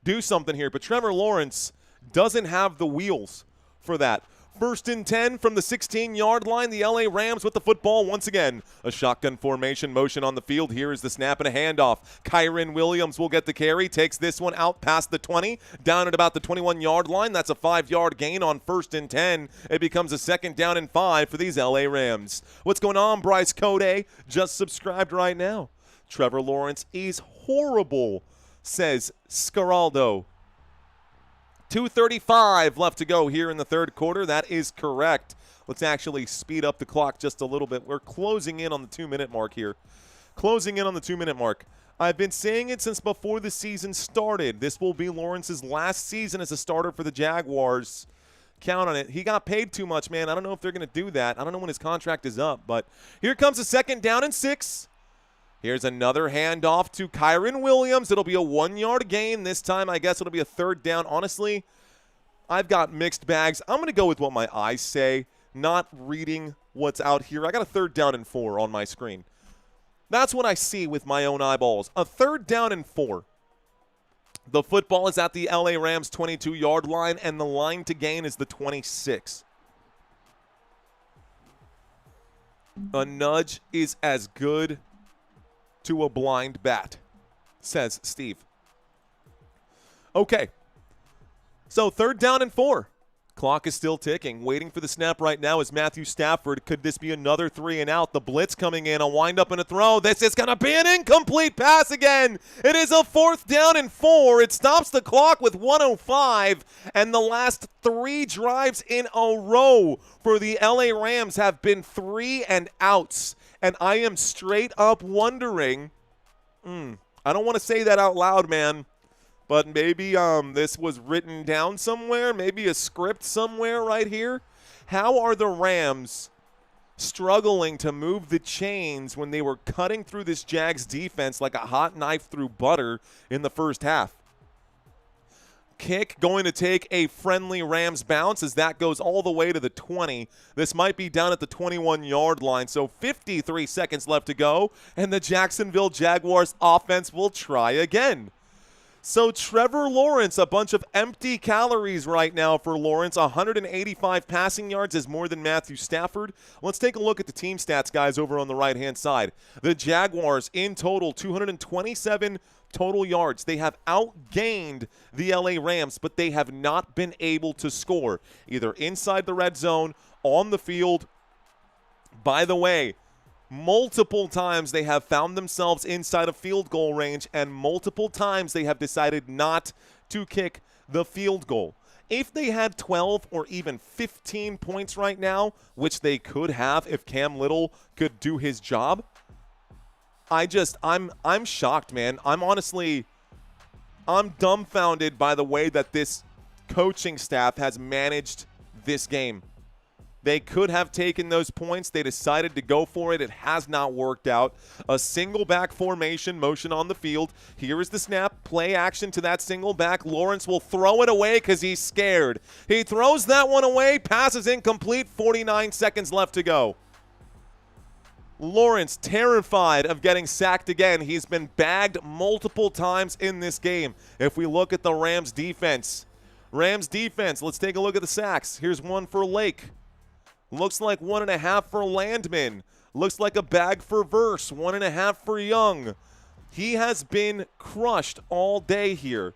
do something here. But Trevor Lawrence doesn't have the wheels for that. 1st and 10 from the 16-yard line. The LA Rams with the football once again. A shotgun formation motion on the field. Here is the snap and a handoff. Kyren Williams will get the carry. Takes this one out past the 20. Down at about the 21-yard line. That's a 5-yard gain on 1st and 10. It becomes a 2nd down and 5 for these LA Rams. What's going on, Bryce Code? Just subscribed right now. Trevor Lawrence is horrible, says Scaraldo. 2:35 left to go here in the 3rd quarter. That is correct. Let's actually speed up the clock just a little bit. We're closing in on the 2-minute mark here. Closing in on the 2-minute mark. I've been saying it since before the season started. This will be Lawrence's last season as a starter for the Jaguars. Count on it. He got paid too much, man. I don't know if they're going to do that. I don't know when his contract is up, but here comes a 2nd down and 6. Here's another handoff to Kyron Williams. It'll be a 1-yard gain. This time, I guess it'll be a 3rd down. Honestly, I've got mixed bags. I'm going to go with what my eyes say, not reading what's out here. I got a 3rd down and 4 on my screen. That's what I see with my own eyeballs. A 3rd down and 4. The football is at the LA Rams 22-yard line, and the line to gain is the 26. A nudge is as good to a blind bat, says Steve. Okay. So 3rd down and 4. Clock is still ticking. Waiting for the snap right now is Matthew Stafford. Could this be another 3 and out? The blitz coming in. A wind up and a throw. This is going to be an incomplete pass again. It is a 4th down and 4. It stops the clock with 1:05. And the last 3 drives in a row for the LA Rams have been 3 and outs. And I am straight up wondering, I don't want to say that out loud, man. But maybe this was written down somewhere, maybe a script somewhere right here. How are the Rams struggling to move the chains when they were cutting through this Jags defense like a hot knife through butter in the first half? Kick going to take a friendly Rams bounce as that goes all the way to the 20. This might be down at the 21-yard line, so 53 seconds left to go, and the Jacksonville Jaguars offense will try again. So Trevor Lawrence, a bunch of empty calories right now for Lawrence. 185 passing yards is more than Matthew Stafford. Let's take a look at the team stats, guys, over on the right-hand side. The Jaguars in total, 227 total yards. They have outgained the LA Rams, but they have not been able to score, either inside the red zone, on the field. By the way, multiple times they have found themselves inside of field goal range, and multiple times they have decided not to kick the field goal. If they had 12 or even 15 points right now, which they could have if Cam Little could do his job, I'm shocked, man. I'm dumbfounded by the way that this coaching staff has managed this game. They could have taken those points. They decided to go for it. It has not worked out. A single back formation motion on the field. Here is the snap. Play action to that single back. Lawrence will throw it away because he's scared. He throws that one away. Pass is incomplete. 49 seconds left to go. Lawrence terrified of getting sacked again. He's been bagged multiple times in this game. If we look at the Rams defense, let's take a look at the sacks. Here's one for Lake. Looks like 1.5 for Landman. Looks like a bag for Verse. 1.5 for Young. He has been crushed all day here.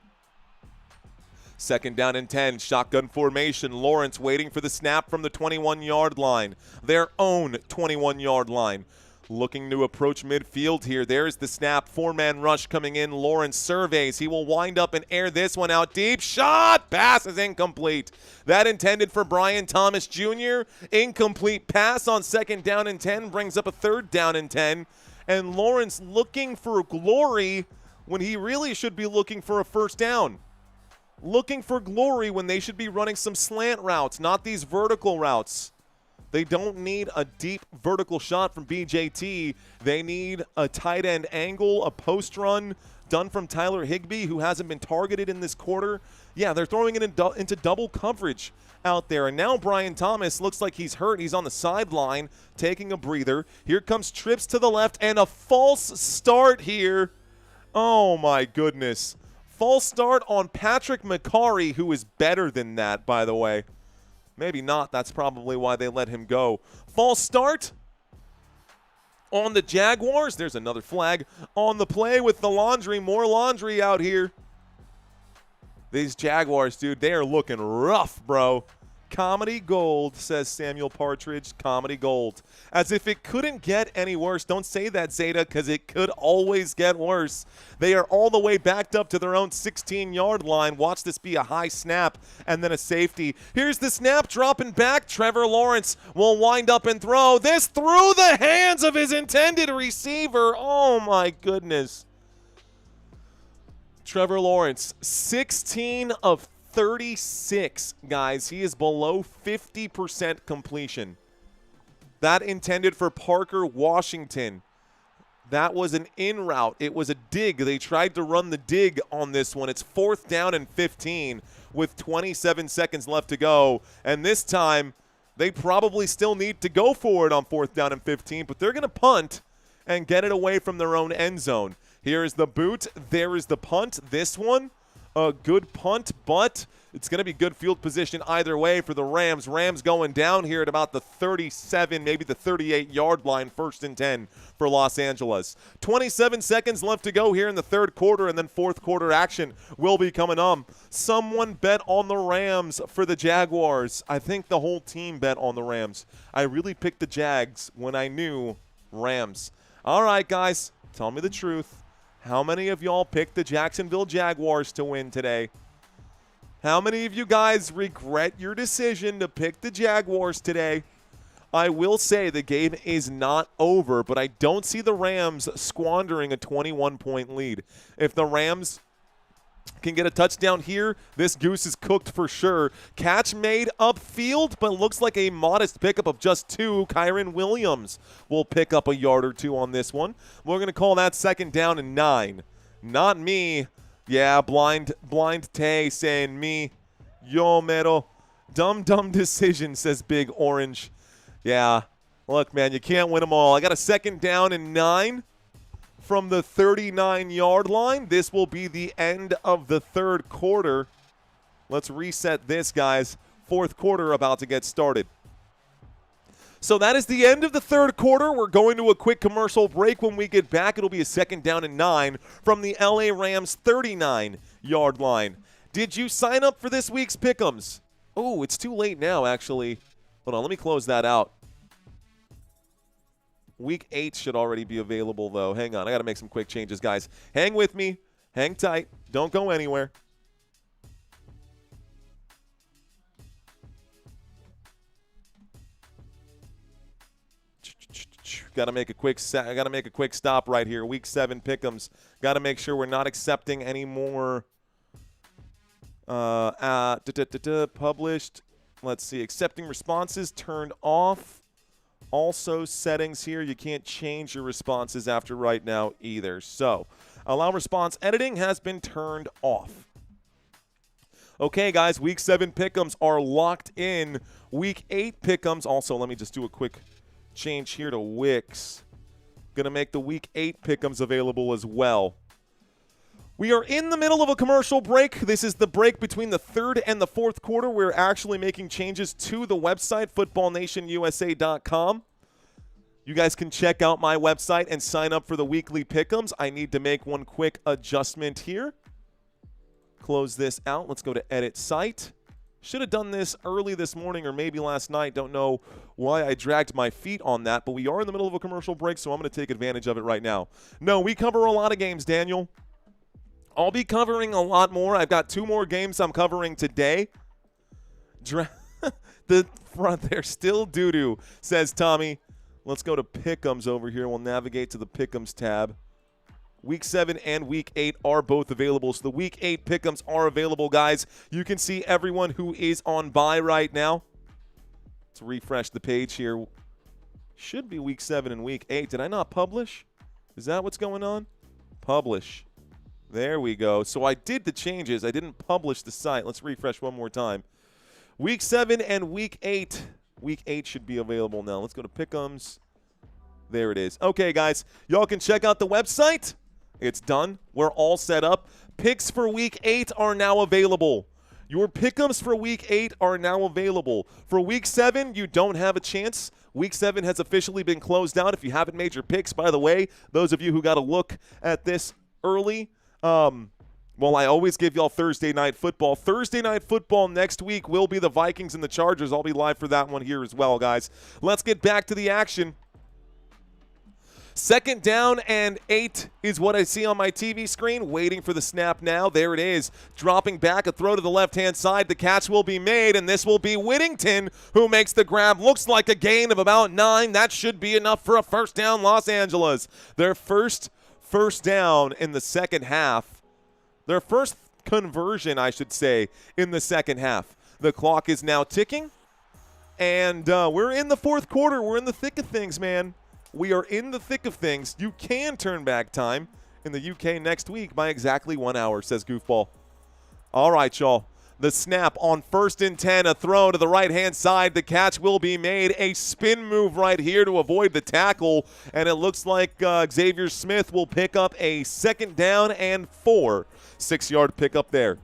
2nd down and 10. Shotgun formation. Lawrence waiting for the snap from the 21-yard line. Their own 21-yard line. Looking to approach midfield here. There's the snap. 4-man rush coming in. Lawrence surveys. He will wind up and air this one out deep. Shot! Pass is incomplete. That intended for Brian Thomas Jr. Incomplete pass on 2nd down and 10 brings up a 3rd down and 10. And Lawrence looking for glory when he really should be looking for a 1st down. Looking for glory when they should be running some slant routes, not these vertical routes. They don't need a deep vertical shot from BJT. They need a tight end angle, a post run done from Tyler Higbee, who hasn't been targeted in this quarter. Yeah, they're throwing it into double coverage out there. And now Brian Thomas looks like he's hurt. He's on the sideline taking a breather. Here comes trips to the left and a false start here. Oh, my goodness. False start on Patrick McCarry, who is better than that, by the way. Maybe not. That's probably why they let him go. False start on the Jaguars. There's another flag on the play with the laundry. More laundry out here. These Jaguars, dude, they are looking rough, bro. Comedy gold, says Samuel Partridge. Comedy gold. As if it couldn't get any worse. Don't say that, Zeta, because it could always get worse. They are all the way backed up to their own 16-yard line. Watch this be a high snap and then a safety. Here's the snap, dropping back. Trevor Lawrence will wind up and throw. This through the hands of his intended receiver. Oh, my goodness. Trevor Lawrence, 16 of 36, guys. He is below 50% completion. That intended for Parker Washington. That was an in route. It was a dig. They tried to run the dig on this one. It's 4th down and 15 with 27 seconds left to go. And this time, they probably still need to go for it on 4th down and 15, but they're going to punt and get it away from their own end zone. Here is the boot. There is the punt. This one, a good punt, but it's going to be good field position either way for the Rams. Rams going down here at about the 37, maybe the 38-yard line, 1st and 10 for Los Angeles. 27 seconds left to go here in the 3rd quarter, and then 4th quarter action will be coming on. Someone bet on the Rams for the Jaguars. I think the whole team bet on the Rams. I really picked the Jags when I knew Rams. All right, guys, tell me the truth. How many of y'all picked the Jacksonville Jaguars to win today? How many of you guys regret your decision to pick the Jaguars today? I will say the game is not over, but I don't see the Rams squandering a 21-point lead. If the Rams can get a touchdown here, this goose is cooked for sure. Catch made upfield, but looks like a modest pickup of just 2. Kyron Williams will pick up a yard or 2 on this one. We're going to call that 2nd down and 9. Not me. Yeah, blind Tay saying me. Yo, mero. Dumb decision, says Big Orange. Yeah, look, man, you can't win them all. I got a 2nd down and 9 from the 39-yard line. This will be the end of the 3rd quarter. Let's reset this, guys. 4th quarter about to get started. So that is the end of the 3rd quarter. We're going to a quick commercial break. When we get back, it'll be a 2nd down and 9 from the LA Rams 39-yard line. Did you sign up for this week's Pick'ems? Oh, it's too late now, actually. Hold on, let me close that out. Week 8 should already be available, though. Hang on, I got to make some quick changes, guys. Hang with me. Hang tight. Don't go anywhere. Got to make a quick stop right here. Week 7 Pick'ems. Got to make sure we're not accepting any more published. Let's see. Accepting responses turned off. Also, settings here. You can't change your responses after right now either. So, allow response editing has been turned off. Okay, guys. Week 7 Pick'ems are locked in. Week 8 Pick'ems. Also, let me just do a quick change here to Wix. Gonna make the Week 8 Pick'ems available as well. We are in the middle of a commercial break. This is the break between the 3rd and the 4th quarter. We're actually making changes to the website, footballnationusa.com. You guys can check out my website and sign up for the weekly Pick'ems. I need to make one quick adjustment here. Close this out. Let's go to edit site. Should have done this early this morning or maybe last night. Don't know why I dragged my feet on that, but we are in the middle of a commercial break, so I'm going to take advantage of it right now. No, we cover a lot of games, Daniel. I'll be covering a lot more. I've got 2 more games I'm covering today. The front there, still doo-doo, says Tommy. Let's go to Pick'ems over here. We'll navigate to the Pick'ems tab. Week 7 and Week 8 are both available. So the Week 8 Pick'ems are available, guys. You can see everyone who is on bye right now. Let's refresh the page here. Should be Week 7 and Week 8. Did I not publish? Is that what's going on? Publish. There we go. So I did the changes. I didn't publish the site. Let's refresh one more time. Week 7 and Week 8. Week 8 should be available now. Let's go to Pick'ems. There it is. Okay, guys. Y'all can check out the website. It's done. We're all set up. Picks for Week 8 are now available. Your Pick'ems for Week 8 are now available. For Week 7, you don't have a chance. Week 7 has officially been closed out. If you haven't made your picks, by the way, those of you who got a look at this early, well, I always give y'all Thursday Night Football. Thursday Night Football next week will be the Vikings and the Chargers. I'll be live for that one here as well, guys. Let's get back to the action. 2nd down and 8 is what I see on my TV screen. Waiting for the snap now. There it is. Dropping back, a throw to the left-hand side. The catch will be made, and this will be Whittington who makes the grab. Looks like a gain of about 9. That should be enough for a 1st down, Los Angeles. Their first down in the second half. Their first conversion, I should say, in the 2nd half. The clock is now ticking, and we're in the 4th quarter. We're in the thick of things, man. we are in the thick of things. You can turn back time in the UK next week by exactly 1 hour, says Goofball. All right, y'all. The snap on 1st and 10, a throw to the right-hand side. The catch will be made. A spin move right here to avoid the tackle, and it looks like Xavier Smith will pick up a 2nd down and 4. 6-yard pickup there.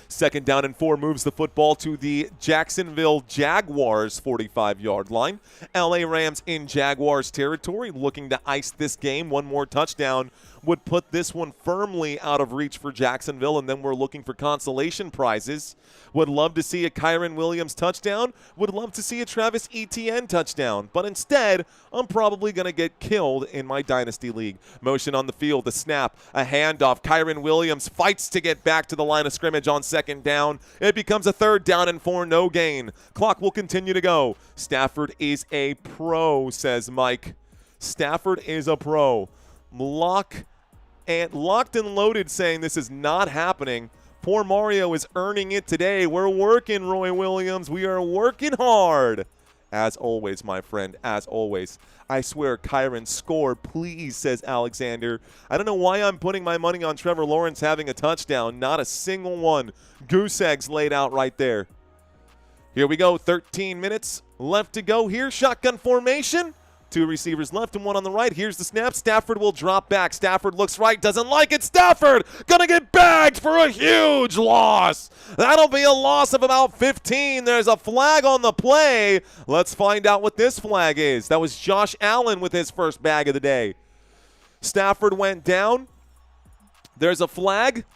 2nd down and 4 moves the football to the Jacksonville Jaguars 45-yard line. LA Rams in Jaguars territory looking to ice this game. One more touchdown would put this one firmly out of reach for Jacksonville, and then we're looking for consolation prizes. Would love to see a Kyren Williams touchdown. Would love to see a Travis Etienne touchdown. But instead, I'm probably going to get killed in my Dynasty League. Motion on the field, the snap, a handoff. Kyren Williams fights to get back to the line of scrimmage on 2nd down. It becomes a 3rd down and 4, no gain. Clock will continue to go. Stafford is a pro, says Mike. Stafford is a pro. Locked and loaded saying this is not happening. Poor Mario is earning it today. We're working, Roy Williams. We are working hard. As always, my friend, as always. I swear, Kyren, score, please, says Alexander. I don't know why I'm putting my money on Trevor Lawrence having a touchdown. Not a single one. Goose eggs laid out right there. Here we go, 13 minutes left to go here. Shotgun formation. 2 receivers left and 1 on the right. Here's the snap. Stafford will drop back. Stafford looks right, doesn't like it. Stafford gonna get bagged for a huge loss. That'll be a loss of about 15. There's a flag on the play. Let's find out what this flag is. That was Josh Allen with his first bag of the day. Stafford went down. There's a flag.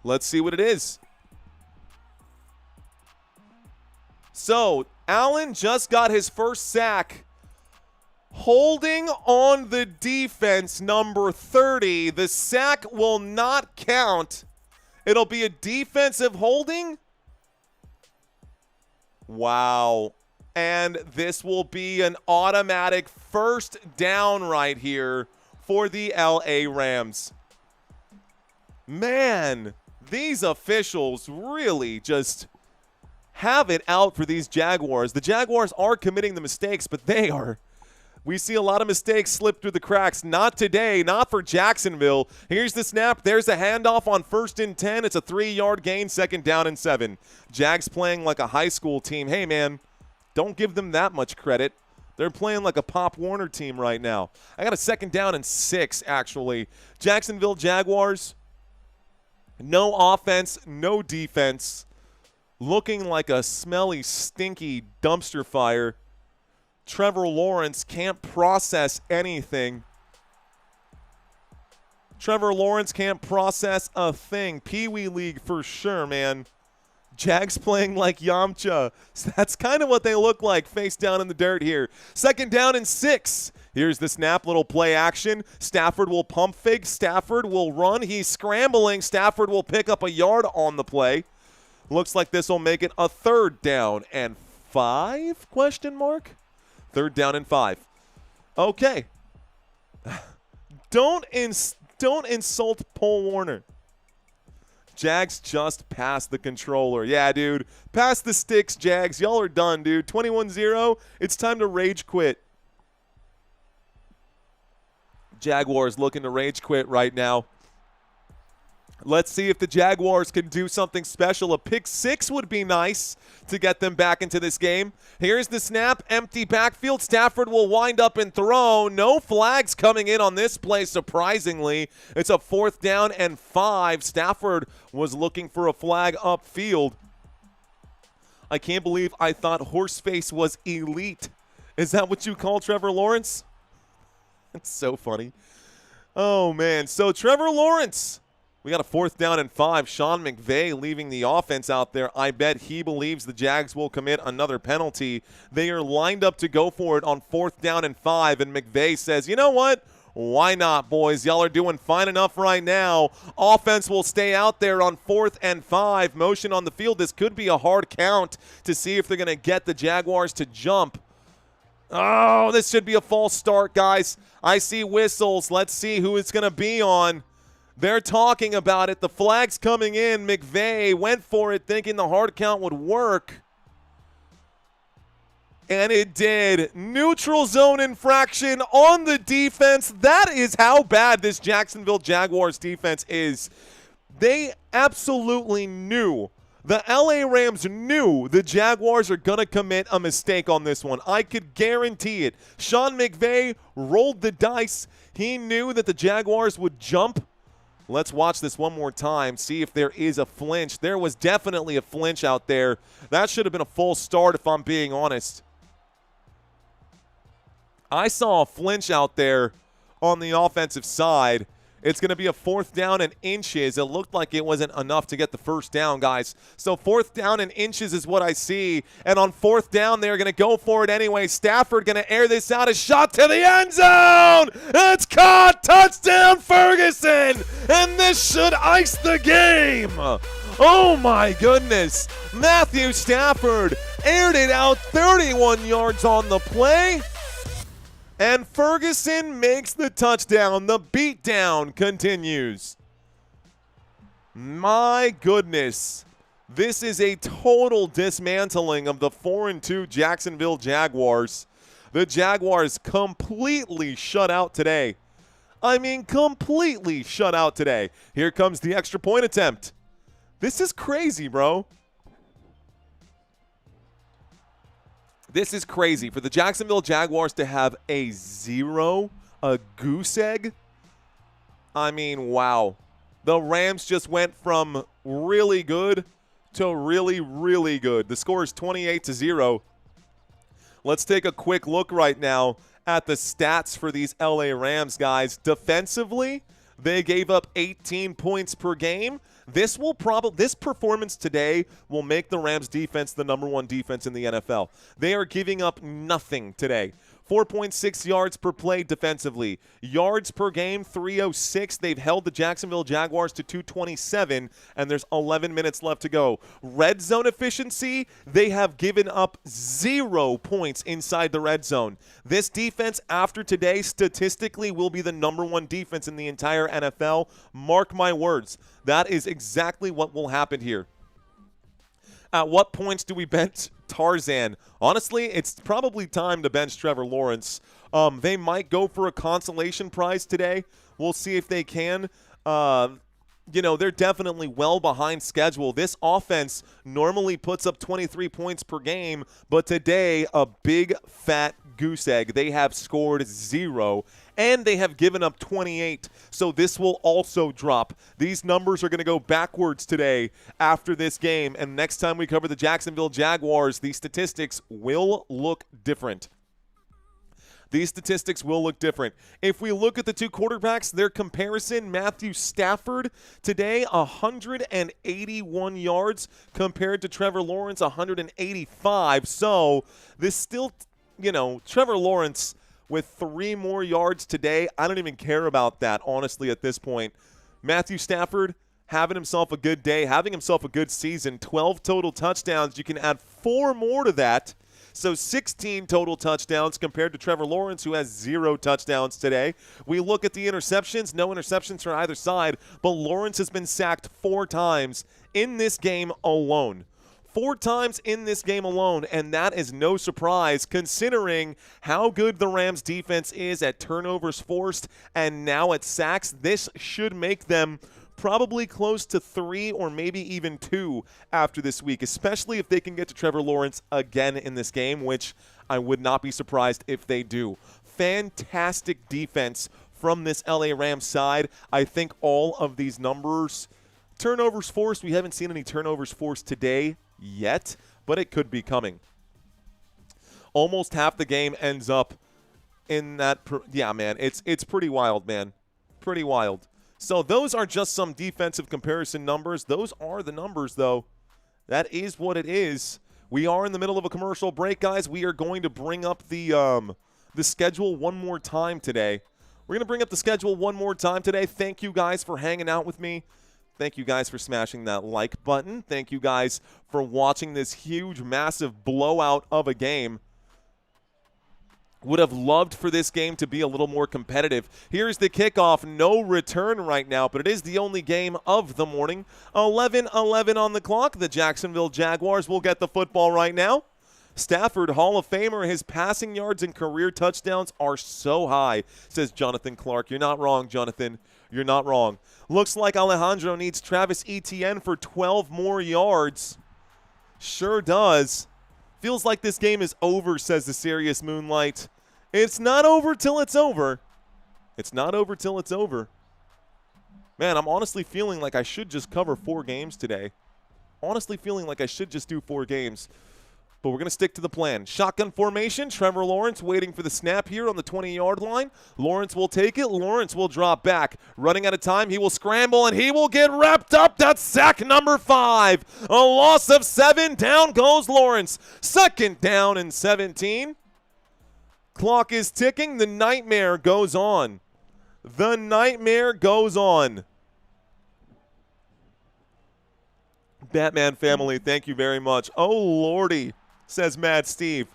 Let's see what it is. So, Allen just got his first sack. Holding on the defense, number 30. The sack will not count. It'll be a defensive holding. Wow. And this will be an automatic 1st down right here for the LA Rams. Man, these officials really just have it out for these Jaguars. The Jaguars are committing the mistakes, but we see a lot of mistakes slip through the cracks. Not today, not for Jacksonville. Here's the snap. There's a handoff on 1st and 10. It's a 3-yard gain, 2nd down and 7. Jags playing like a high school team. Hey, man, don't give them that much credit. They're playing like a Pop Warner team right now. I got a 2nd down and 6, actually. Jacksonville Jaguars, no offense, no defense. Looking like a smelly, stinky dumpster fire. Trevor Lawrence can't process anything. Trevor Lawrence can't process a thing. Pee-wee League for sure, man. Jags playing like Yamcha. That's kind of what they look like, face down in the dirt here. 2nd down and 6. Here's the snap, little play action. Stafford will pump fake. Stafford will run. He's scrambling. Stafford will pick up a yard on the play. Looks like this will make it a 3rd down and 5, question mark? 3rd down and 5. Okay. Don't insult Paul Warner. Jags just passed the controller. Yeah, dude. Pass the sticks, Jags. Y'all are done, dude. 21-0. It's time to rage quit. Jaguars looking to rage quit right now. Let's see if the Jaguars can do something special. A pick 6 would be nice to get them back into this game. Here's the snap. Empty backfield. Stafford will wind up and throw. No flags coming in on this play, surprisingly. It's a 4th down and 5. Stafford was looking for a flag upfield. I can't believe I thought Horseface was elite. Is that what you call Trevor Lawrence? It's so funny. Oh, man. So Trevor Lawrence. We got a 4th down and 5. Sean McVay leaving the offense out there. I bet he believes the Jags will commit another penalty. They are lined up to go for it on 4th down and 5, and McVay says, you know what? Why not, boys? Y'all are doing fine enough right now. Offense will stay out there on 4th and 5. Motion on the field. This could be a hard count to see if they're going to get the Jaguars to jump. Oh, this should be a false start, guys. I see whistles. Let's see who it's going to be on. They're talking about it. The flag's coming in. McVay went for it thinking the hard count would work. And it did. Neutral zone infraction on the defense. That is how bad this Jacksonville Jaguars defense is. They absolutely knew. The LA Rams knew the Jaguars are going to commit a mistake on this one. I could guarantee it. Sean McVay rolled the dice. He knew that the Jaguars would jump. Let's watch this one more time, see if there is a flinch. There was definitely a flinch out there. That should have been a full start if I'm being honest. I saw a flinch out there on the offensive side. It's going to be a 4th down and inches. It looked like it wasn't enough to get the first down, guys. So 4th down and inches is what I see. And on 4th down, they're going to go for it anyway. Stafford going to air this out. A shot to the end zone. It's caught. Touchdown, Ferguson. And this should ice the game. Oh, my goodness. Matthew Stafford aired it out 31 yards on the play. And Ferguson makes the touchdown. The beatdown continues. My goodness. This is a total dismantling of the 4-2 Jacksonville Jaguars. The Jaguars completely shut out today. I mean, completely shut out today. Here comes the extra point attempt. This is crazy, bro. This is crazy. For the Jacksonville Jaguars to have a 0, a goose egg, I mean, wow. The Rams just went from really good to really, really good. The score is 28-0. Let's take a quick look right now at the stats for these LA Rams, guys. Defensively, they gave up 18 points per game. This performance today will make the Rams defense the #1 defense in the NFL. They are giving up nothing today. 4.6 yards per play defensively. Yards per game, 306. They've held the Jacksonville Jaguars to 227, and there's 11 minutes left to go. Red zone efficiency, they have given up 0 points inside the red zone. This defense, after today, statistically will be the #1 defense in the entire NFL. Mark my words. That is exactly what will happen here. At what points do we bench Tarzan? Honestly, it's probably time to bench Trevor Lawrence. They might go for a consolation prize today. We'll see if they can. They're definitely well behind schedule. This offense normally puts up 23 points per game, but today, a big fat goose egg. They have scored 0, and they have given up 28, so this will also drop. These numbers are going to go backwards today after this game, and next time we cover the Jacksonville Jaguars, these statistics will look different. These statistics will look different. If we look at the two quarterbacks, their comparison, Matthew Stafford today, 181 yards compared to Trevor Lawrence, 185. So this still, Trevor Lawrence with 3 more yards today, I don't even care about that, honestly, at this point. Matthew Stafford having himself a good day, having himself a good season, 12 total touchdowns. You can add 4 more to that. So 16 total touchdowns compared to Trevor Lawrence, who has 0 touchdowns today. We look at the interceptions, no interceptions from either side, but Lawrence has been sacked 4 times in this game alone. 4 times in this game alone, and that is no surprise considering how good the Rams defense is at turnovers forced and now at sacks. This should make them probably close to 3 or maybe even 2 after this week, especially if they can get to Trevor Lawrence again in this game, which I would not be surprised if they do. Fantastic defense from this LA Rams side. I think all of these numbers, turnovers forced, we haven't seen any turnovers forced today yet, but it could be coming. Almost half the game ends up in that. Yeah, man, it's pretty wild, man. Pretty wild. So those are just some defensive comparison numbers. Those are the numbers, though. That is what it is. We are in the middle of a commercial break, guys. We are going to bring up the schedule one more time today. We're going to bring up the schedule one more time today. Thank you guys for hanging out with me. Thank you guys for smashing that like button. Thank you guys for watching this huge, massive blowout of a game. Would have loved for this game to be a little more competitive. Here's the kickoff. No return right now, but it is the only game of the morning. 11:11 on the clock. The Jacksonville Jaguars will get the football right now. Stafford, Hall of Famer. His passing yards and career touchdowns are so high, says Jonathan Clark. You're not wrong, Jonathan. You're not wrong. Looks like Alejandro needs Travis Etienne for 12 more yards. Sure does. Feels like this game is over, says the Serious Moonlight. It's not over till it's over. It's not over till it's over. Man, I'm honestly feeling like I should just cover 4 games today. Honestly feeling like I should just do 4 games. But we're going to stick to the plan. Shotgun formation. Trevor Lawrence waiting for the snap here on the 20-yard line. Lawrence will take it. Lawrence will drop back. Running out of time. He will scramble, and he will get wrapped up. That's sack number 5. A loss of 7. Down goes Lawrence. 2nd down and 17. Clock is ticking. The nightmare goes on. The nightmare goes on. Batman family, thank you very much. Oh, Lordy, says Mad Steve.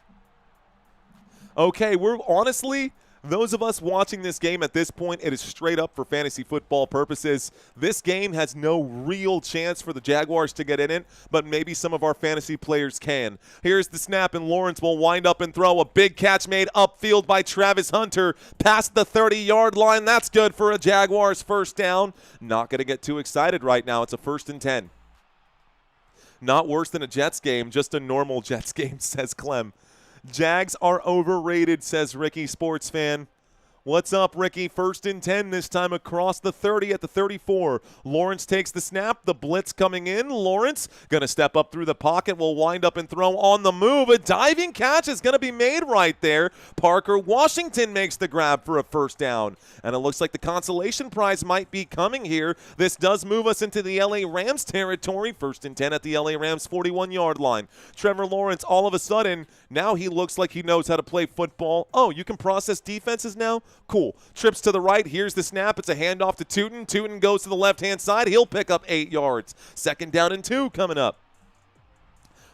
Okay, we're honestly, those of us watching this game at this point, it is straight up for fantasy football purposes. This game has no real chance for the Jaguars to get in it, but maybe some of our fantasy players can. Here's the snap, and Lawrence will wind up and throw. A big catch made upfield by Travis Hunter past the 30-yard line. That's good for a Jaguars first down. Not going to get too excited right now. It's a 1st and 10. Not worse than a Jets game, just a normal Jets game, says Clem. Jags are overrated, says Ricky, sports fan. What's up, Ricky? 1st and 10, this time across the 30 at the 34. Lawrence takes the snap. The blitz coming in. Lawrence going to step up through the pocket. Will wind up and throw on the move. A diving catch is going to be made right there. Parker Washington makes the grab for a 1st down. And it looks like the consolation prize might be coming here. This does move us into the LA Rams territory. 1st and 10 at the LA Rams 41-yard line. Trevor Lawrence, all of a sudden, now he looks like he knows how to play football. Oh, you can process defenses now? Cool. Trips to the right. Here's the snap. It's a handoff to Tootin. Tootin goes to the left-hand side. He'll pick up 8 yards. 2nd down and 2 coming up.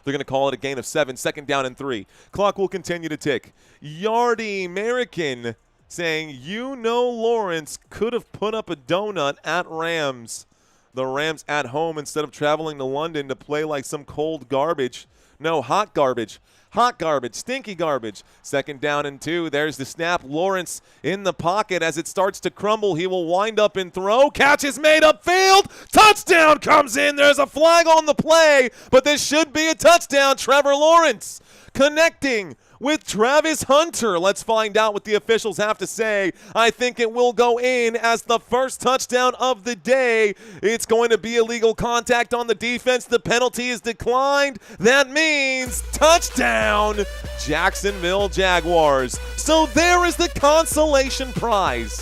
They're going to call it a gain of 7. 2nd down and 3. Clock will continue to tick. Yardy American saying, Lawrence could have put up a donut at Rams. The Rams at home instead of traveling to London to play like some cold garbage. No, hot garbage. Hot garbage, stinky garbage. 2nd down and 2. There's the snap. Lawrence in the pocket as it starts to crumble. He will wind up and throw. Catch is made upfield. Touchdown comes in. There's a flag on the play, but this should be a touchdown. Trevor Lawrence connecting with Travis Hunter. Let's find out what the officials have to say. I think it will go in as the first touchdown of the day. It's going to be illegal contact on the defense. The penalty is declined. That means touchdown, Jacksonville Jaguars. So there is the consolation prize.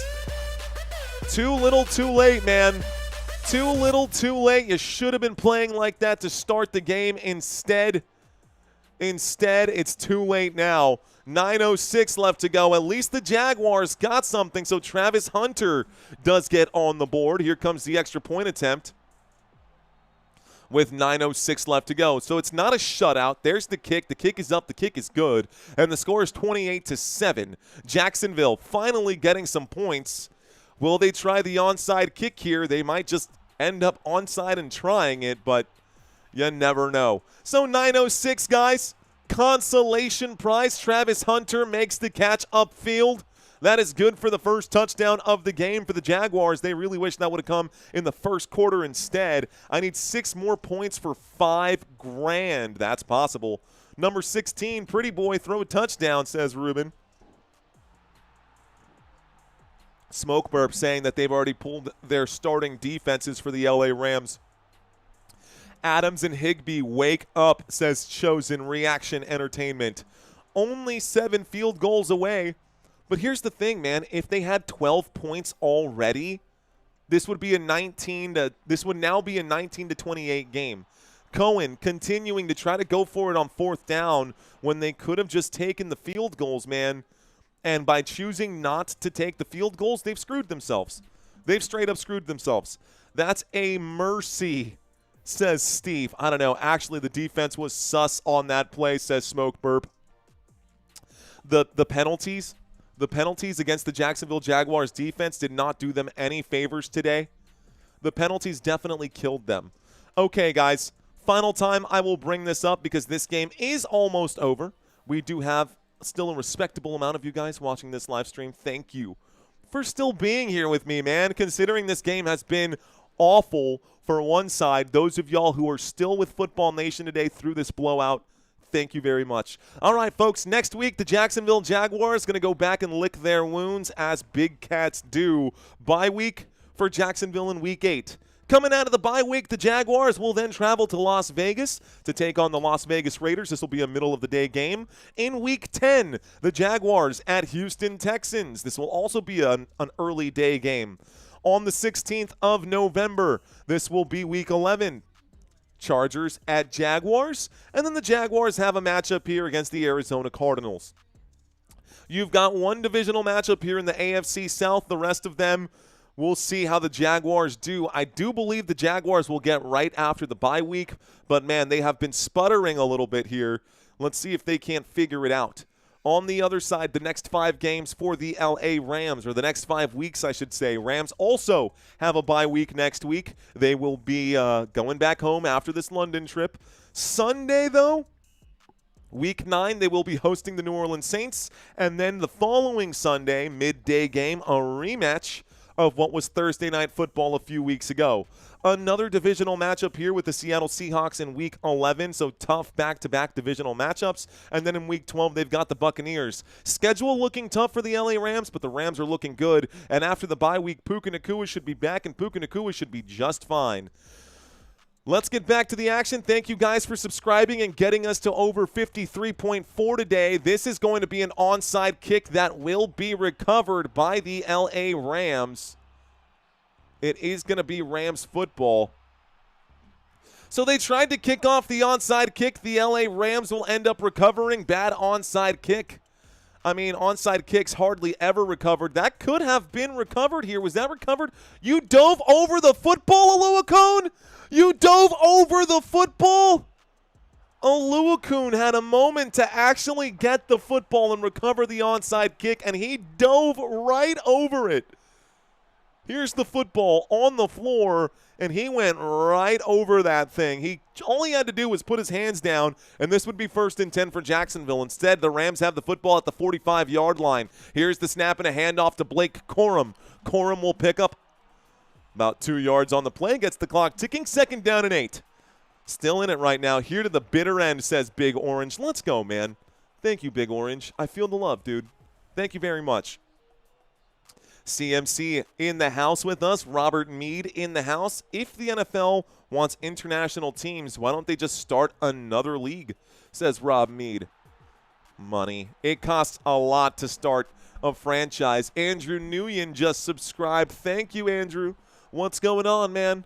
Too little, too late, man. Too little, too late. You should have been playing like that to start the game. Instead, it's too late now. 9:06 left to go. At least the Jaguars got something, so Travis Hunter does get on the board. Here comes the extra point attempt with 9:06 left to go. So it's not a shutout. There's the kick. The kick is up. The kick is good. And the score is 28-7. Jacksonville finally getting some points. Will they try the onside kick here? They might just end up onside and trying it, but you never know. So 9:06, guys. Consolation prize. Travis Hunter makes the catch upfield. That is good for the first touchdown of the game for the Jaguars. They really wish that would have come in the first quarter instead. I need 6 more points for $5,000. That's possible. Number 16, Pretty Boy, throw a touchdown, says Ruben. Smoke Burp saying that they've already pulled their starting defenses for the LA Rams. Adams and Higbee wake up, says Chosen Reaction Entertainment. Only 7 field goals away. But here's the thing, man. If they had 12 points already, this would be a 19 to this would now be a 19 to 28 game. Cohen continuing to try to go for it on 4th down when they could have just taken the field goals, man. And by choosing not to take the field goals, they've screwed themselves. They've straight up screwed themselves. That's a mercy, says Steve. I don't know. Actually, the defense was sus on that play, says Smoke Burp. The penalties against the Jacksonville Jaguars defense did not do them any favors today. The penalties definitely killed them. Okay, guys. Final time I will bring this up because this game is almost over. We do have still a respectable amount of you guys watching this live stream. Thank you for still being here with me, man, considering this game has been awful for one side. Those of y'all who are still with Football Nation today through this blowout, thank you very much. All right, folks, next week the Jacksonville Jaguars going to go back and lick their wounds as big cats do. Bye week for Jacksonville in Week 8. Coming out of the bye week, the Jaguars will then travel to Las Vegas to take on the Las Vegas Raiders. This will be a middle-of-the-day game. In Week 10, the Jaguars at Houston Texans. This will also be an early day game. On the 16th of November, this will be Week 11. Chargers at Jaguars. And then the Jaguars have a matchup here against the Arizona Cardinals. You've got one divisional matchup here in the AFC South. The rest of them, we'll see how the Jaguars do. I do believe the Jaguars will get right after the bye week, but, man, they have been sputtering a little bit here. Let's see if they can't figure it out. On the other side, the next 5 games for the LA Rams, or the next 5 weeks, I should say. Rams also have a bye week next week. They will be going back home after this London trip. Sunday, though, Week 9, they will be hosting the New Orleans Saints. And then the following Sunday, midday game, a rematch of what was Thursday Night Football a few weeks ago. Another divisional matchup here with the Seattle Seahawks in Week 11, so tough back-to-back divisional matchups. And then in Week 12, they've got the Buccaneers. Schedule looking tough for the LA Rams, but the Rams are looking good. And after the bye week, Puka Nacua should be back, and Puka Nacua should be just fine. Let's get back to the action. Thank you guys for subscribing and getting us to over 53.4 today. This is going to be an onside kick that will be recovered by the LA Rams. It is going to be Rams football. So they tried to kick off the onside kick. The LA Rams will end up recovering. Bad onside kick. I mean, onside kicks hardly ever recovered. That could have been recovered here. Was that recovered? You dove over the football, Oluokun? You dove over the football? Oluokun had a moment to actually get the football and recover the onside kick, and he dove right over it. Here's the football on the floor, and he went right over that thing. All he had to do was put his hands down, and this would be 1st and 10 for Jacksonville. Instead, the Rams have the football at the 45-yard line. Here's the snap and a handoff to Blake Corum. Corum will pick up about 2 yards on the play, gets the clock ticking, 2nd down and 8. Still in it right now. Here to the bitter end, says Big Orange. Let's go, man. Thank you, Big Orange. I feel the love, dude. Thank you very much. CMC in the house with us. Robert Mead in the house. If the NFL wants international teams, why don't they just start another league, says Rob Mead. Money. It costs a lot to start a franchise. Andrew Nguyen just subscribed. Thank you, Andrew. What's going on, man?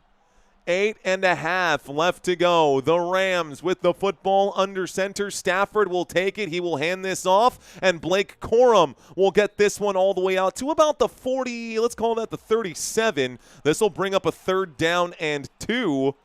8.5 left to go. The Rams with the football under center. Stafford will take it. He will hand this off, and Blake Corum will get this one all the way out to about the 40, let's call that the 37. This will bring up a 3rd down and 2.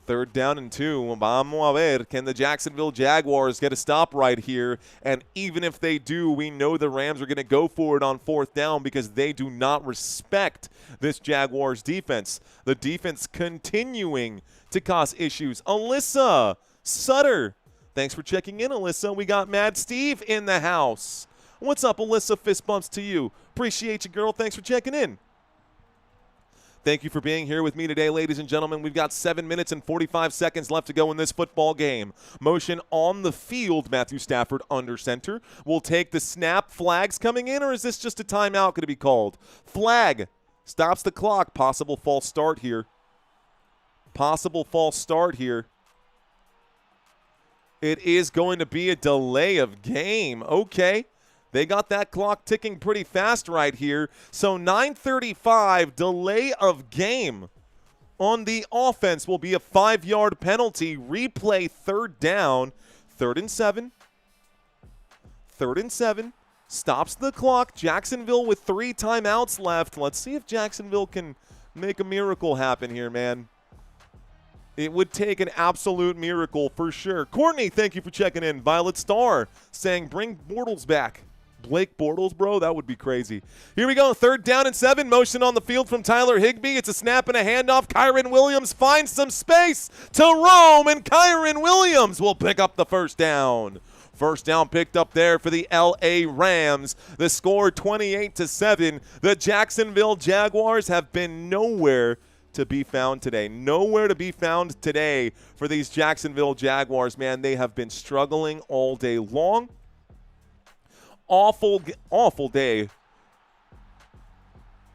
3rd down and 2. Vamos a ver. Can the Jacksonville Jaguars get a stop right here? And even if they do, we know the Rams are going to go for it on 4th down because they do not respect this Jaguars defense. The defense continuing to cause issues. Alyssa Sutter. Thanks for checking in, Alyssa. We got Mad Steve in the house. What's up, Alyssa? Fist bumps to you. Appreciate you, girl. Thanks for checking in. Thank you for being here with me today, ladies and gentlemen. We've got 7 minutes and 45 seconds left to go in this football game. Motion on the field, Matthew Stafford under center. We'll take the snap. Flags coming in, or is this just a timeout going to be called? Flag stops the clock. Possible false start here. Possible false start here. It is going to be a delay of game. Okay. They got that clock ticking pretty fast right here. So 9:35, delay of game on the offense will be a 5-yard penalty. Replay 3rd down. 3rd and 7. 3rd and 7. Stops the clock. Jacksonville with 3 timeouts left. Let's see if Jacksonville can make a miracle happen here, man. It would take an absolute miracle for sure. Courtney, thank you for checking in. Violet Star saying bring Bortles back. Blake Bortles, bro, that would be crazy. Here we go, 3rd down and 7. Motion on the field from Tyler Higbee. It's a snap and a handoff. Kyron Williams finds some space to roam, and Kyron Williams will pick up the 1st down. First down picked up there for the LA Rams. The score 28-7. The Jacksonville Jaguars have been nowhere to be found today. Nowhere to be found today for these Jacksonville Jaguars, man. They have been struggling all day long. Awful day.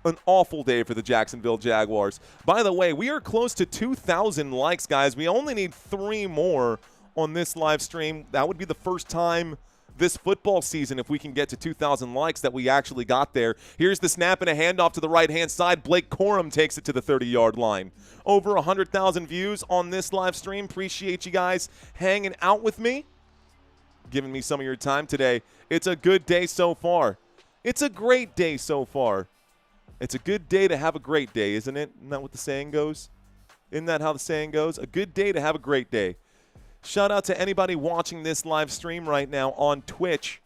An awful day for the Jacksonville Jaguars. By the way, we are close to 2,000 likes, guys. We only need 3 more on this live stream. That would be the first time this football season, if we can get to 2,000 likes, that we actually got there. Here's the snap and a handoff to the right-hand side. Blake Corum takes it to the 30-yard line. Over 100,000 views on this live stream. Appreciate you guys hanging out with me, giving me some of your time today. It's a good day so far. It's a great day so far. It's a good day to have a great day, isn't it? Isn't that what the saying goes? Isn't that how the saying goes? A good day to have a great day. Shout out to anybody watching this live stream right now on Twitch.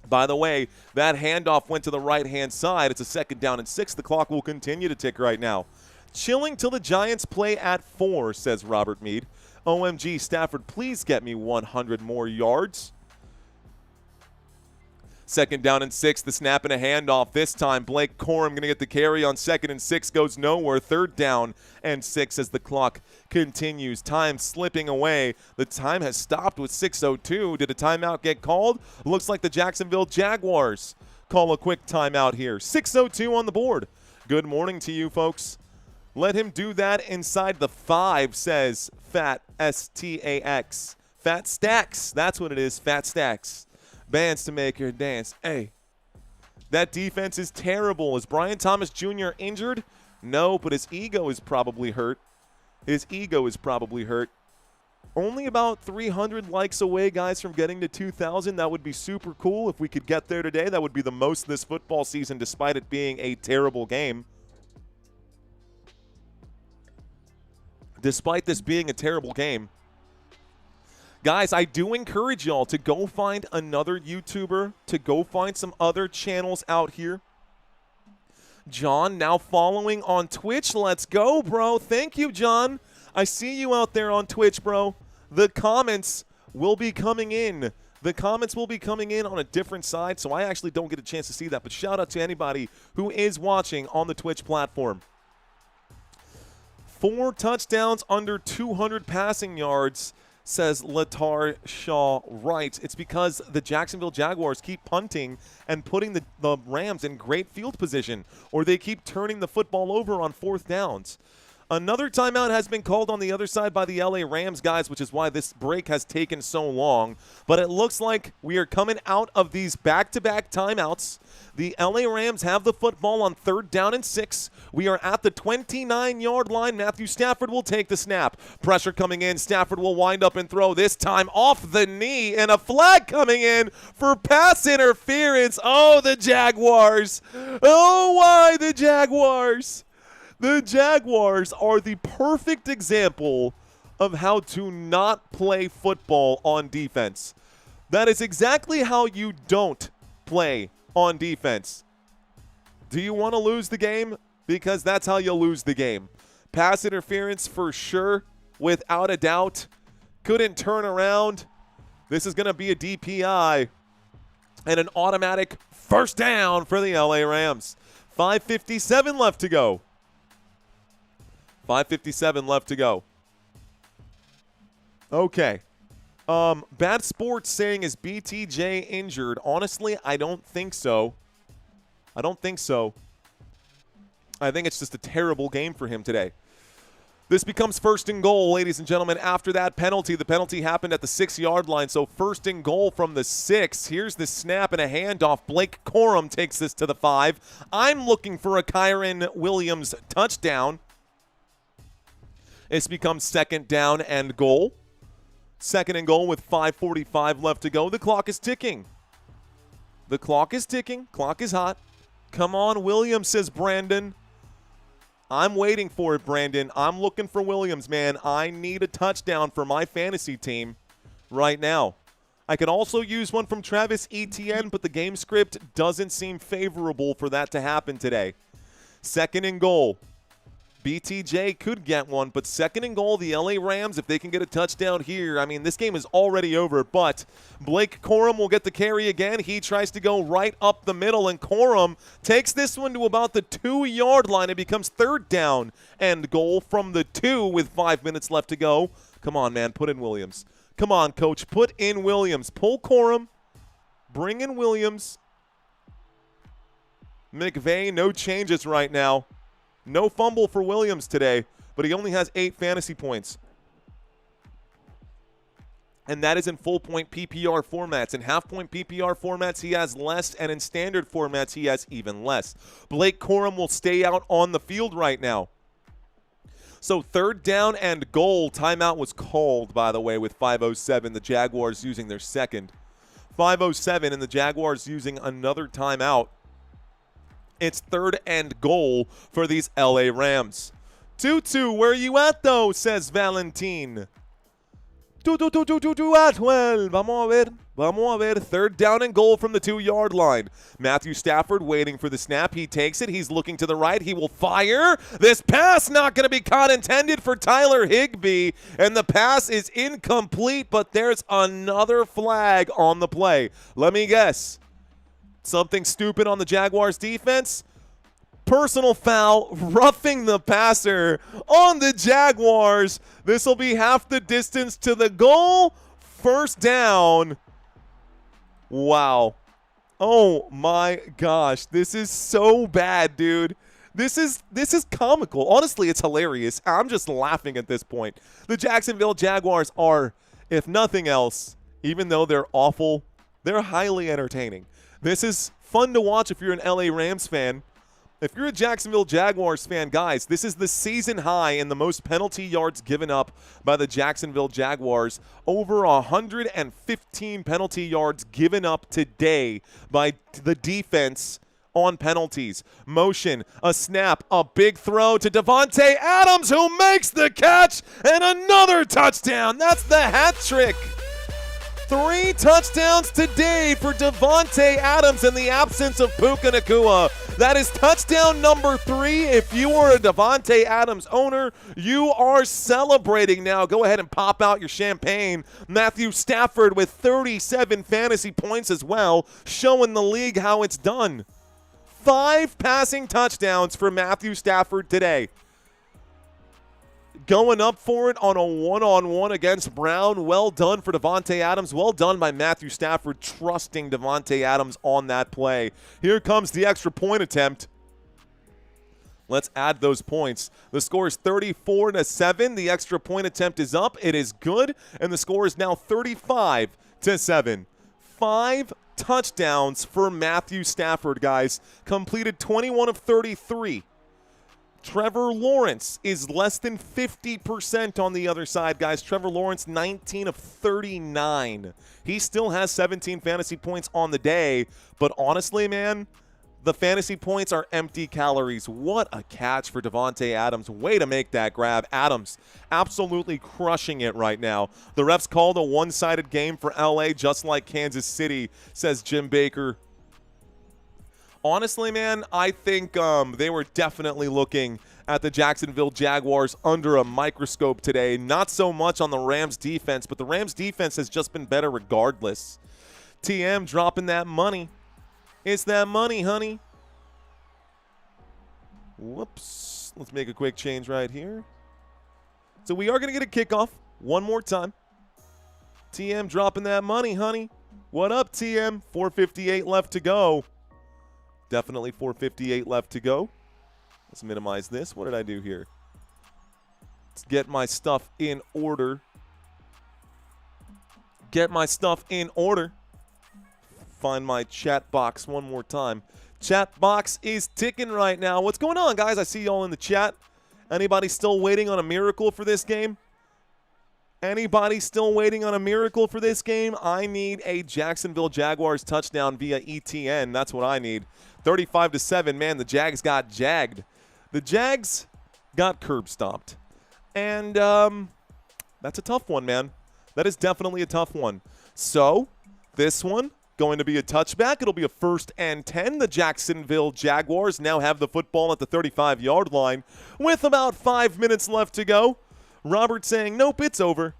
By the way, that handoff went to the right-hand side. It's a 2nd down and 6. The clock will continue to tick right now. Chilling till the Giants play at 4, says Robert Mead. OMG, Stafford, please get me 100 more yards. 2nd down and 6, the snap and a handoff. This time, Blake Corum going to get the carry on 2nd and 6, goes nowhere. 3rd down and 6 as the clock continues. Time slipping away. The time has stopped with 6:02. Did a timeout get called? Looks like the Jacksonville Jaguars call a quick timeout here. 6:02 on the board. Good morning to you, folks. Let him do that inside the 5, says Fat S-T-A-X. Fat Stacks. That's what it is, Fat Stacks. Bands to make her dance. Hey, that defense is terrible. Is Brian Thomas Jr. injured? No, but his ego is probably hurt. His ego is probably hurt. Only about 300 likes away, guys, from getting to 2,000. That would be super cool if we could get there today. That would be the most this football season, despite it being a terrible game. Despite this being a terrible game. Guys, I do encourage y'all to go find another YouTuber, to go find some other channels out here. John, now following on Twitch. Let's go, bro. Thank you, John. I see you out there on Twitch, bro. The comments will be coming in. The comments will be coming in on a different side, so I actually don't get a chance to see that. But shout out to anybody who is watching on the Twitch platform. 4 touchdowns under 200 passing yards, says Latar Shaw Wright. It's because the Jacksonville Jaguars keep punting and putting the Rams in great field position, or they keep turning the football over on 4th downs. Another timeout has been called on the other side by the LA Rams, guys, which is why this break has taken so long. But it looks like we are coming out of these back-to-back timeouts. The LA Rams have the football on 3rd down and 6. We are at the 29-yard line. Matthew Stafford will take the snap. Pressure coming in. Stafford will wind up and throw, this time off the knee, and a flag coming in for pass interference. Oh, the Jaguars. Oh, why the Jaguars? The Jaguars are the perfect example of how to not play football on defense. That is exactly how you don't play on defense. Do you want to lose the game? Because that's how you lose the game. Pass interference for sure, without a doubt. Couldn't turn around. This is going to be a DPI and an automatic 1st down for the LA Rams. 5:57 left to go. 5:57 left to go. Okay. Bad Sports saying, is BTJ injured? Honestly, I don't think so. I don't think so. I think it's just a terrible game for him today. This becomes 1st and goal, ladies and gentlemen. After that penalty, the penalty happened at the 6-yard line, so 1st and goal from the 6. Here's the snap and a handoff. Blake Corum takes this to the 5. I'm looking for a Kyren Williams touchdown. This becomes 2nd down and goal. 2nd and goal with 5:45 left to go. The clock is ticking. The clock is ticking. Clock is hot. Come on, Williams, says Brandon. I'm waiting for it, Brandon. I'm looking for Williams, man. I need a touchdown for my fantasy team right now. I could also use one from Travis Etienne, but the game script doesn't seem favorable for that to happen today. 2nd and goal. BTJ could get one, but second and goal, the LA Rams, if they can get a touchdown here, I mean, this game is already over, but Blake Corum will get the carry again. He tries to go right up the middle, and Corum takes this one to about the 2-yard line. It becomes third down and goal from the 2 with 5 minutes left to go. Come on, man, put in Williams. Come on, coach, put in Williams. Pull Corum, bring in Williams. McVay, no changes right now. No fumble for Williams today, but he only has 8 fantasy points. And that is in full-point PPR formats. In half-point PPR formats, he has less, and in standard formats, he has even less. Blake Corum will stay out on the field right now. So third down and goal. Timeout was called, by the way, with 5:07. The Jaguars using their second. 5:07, and the Jaguars using another timeout. It's third and goal for these LA Rams. 2-2, where you at, though, says Valentin. 2-2 at, well, vamos a ver. Third down and goal from the 2-yard line. Matthew Stafford waiting for the snap. He takes it. He's looking to the right. He will fire. This pass not going to be caught, intended for Tyler Higbee, and the pass is incomplete, but there's another flag on the play. Let me guess. Something stupid on the Jaguars defense. Personal foul, roughing the passer on the Jaguars. This will be half the distance to the goal. First down. Wow. Oh my gosh. This is so bad, dude. This is comical. Honestly, it's hilarious. I'm just laughing at this point. The Jacksonville Jaguars are, if nothing else, even though they're awful, they're highly entertaining. This is fun to watch if you're an LA Rams fan. If you're a Jacksonville Jaguars fan, guys, this is the season high in the most penalty yards given up by the Jacksonville Jaguars. Over 115 penalty yards given up today by the defense on penalties. Motion, a snap, a big throw to Davante Adams, who makes the catch, and another touchdown. That's the hat trick. 3 touchdowns today for Davante Adams in the absence of Puka Nacua. That is touchdown number 3. If you are a Davante Adams owner, you are celebrating now. Go ahead and pop out your champagne. Matthew Stafford with 37 fantasy points as well, showing the league how it's done. 5 passing touchdowns for Matthew Stafford today. Going up for it on a one-on-one against Brown. Well done for Davante Adams. Well done by Matthew Stafford, trusting Davante Adams on that play. Here comes the extra point attempt. Let's add those points. The score is 34-7. The extra point attempt is up. It is good, and the score is now 35-7. 5 touchdowns for Matthew Stafford, guys. Completed 21 of 33. Trevor Lawrence is less than 50% on the other side, guys. Trevor Lawrence, 19 of 39. He still has 17 fantasy points on the day, but honestly, man, the fantasy points are empty calories. What a catch for Davante Adams. Way to make that grab. Adams absolutely crushing it right now. The refs called a one-sided game for LA, just like Kansas City, says Jim Baker. Honestly, man, I think they were definitely looking at the Jacksonville Jaguars under a microscope today. Not so much on the Rams defense, but the Rams defense has just been better regardless. TM dropping that money. It's that money, honey. Whoops. Let's make a quick change right here. So we are going to get a kickoff one more time. TM dropping that money, honey. What up, TM? 4:58 left to go. Definitely 4:58 left to go. Let's minimize this. What did I do here? Let's get my stuff in order. Get my stuff in order. Find my chat box one more time. Chat box is ticking right now. What's going on, guys? I see y'all in the chat. Anybody still waiting on a miracle for this game? Anybody still waiting on a miracle for this game? I need a Jacksonville Jaguars touchdown via ETN. That's what I need. 35-7. Man, the Jags got jagged. The Jags got curb stomped. And that's a tough one, man. That is definitely a tough one. So this one going to be a touchback. It'll be a 1st and 10. The Jacksonville Jaguars now have the football at the 35-yard line with about 5 minutes left to go. Robert saying, nope, it's over.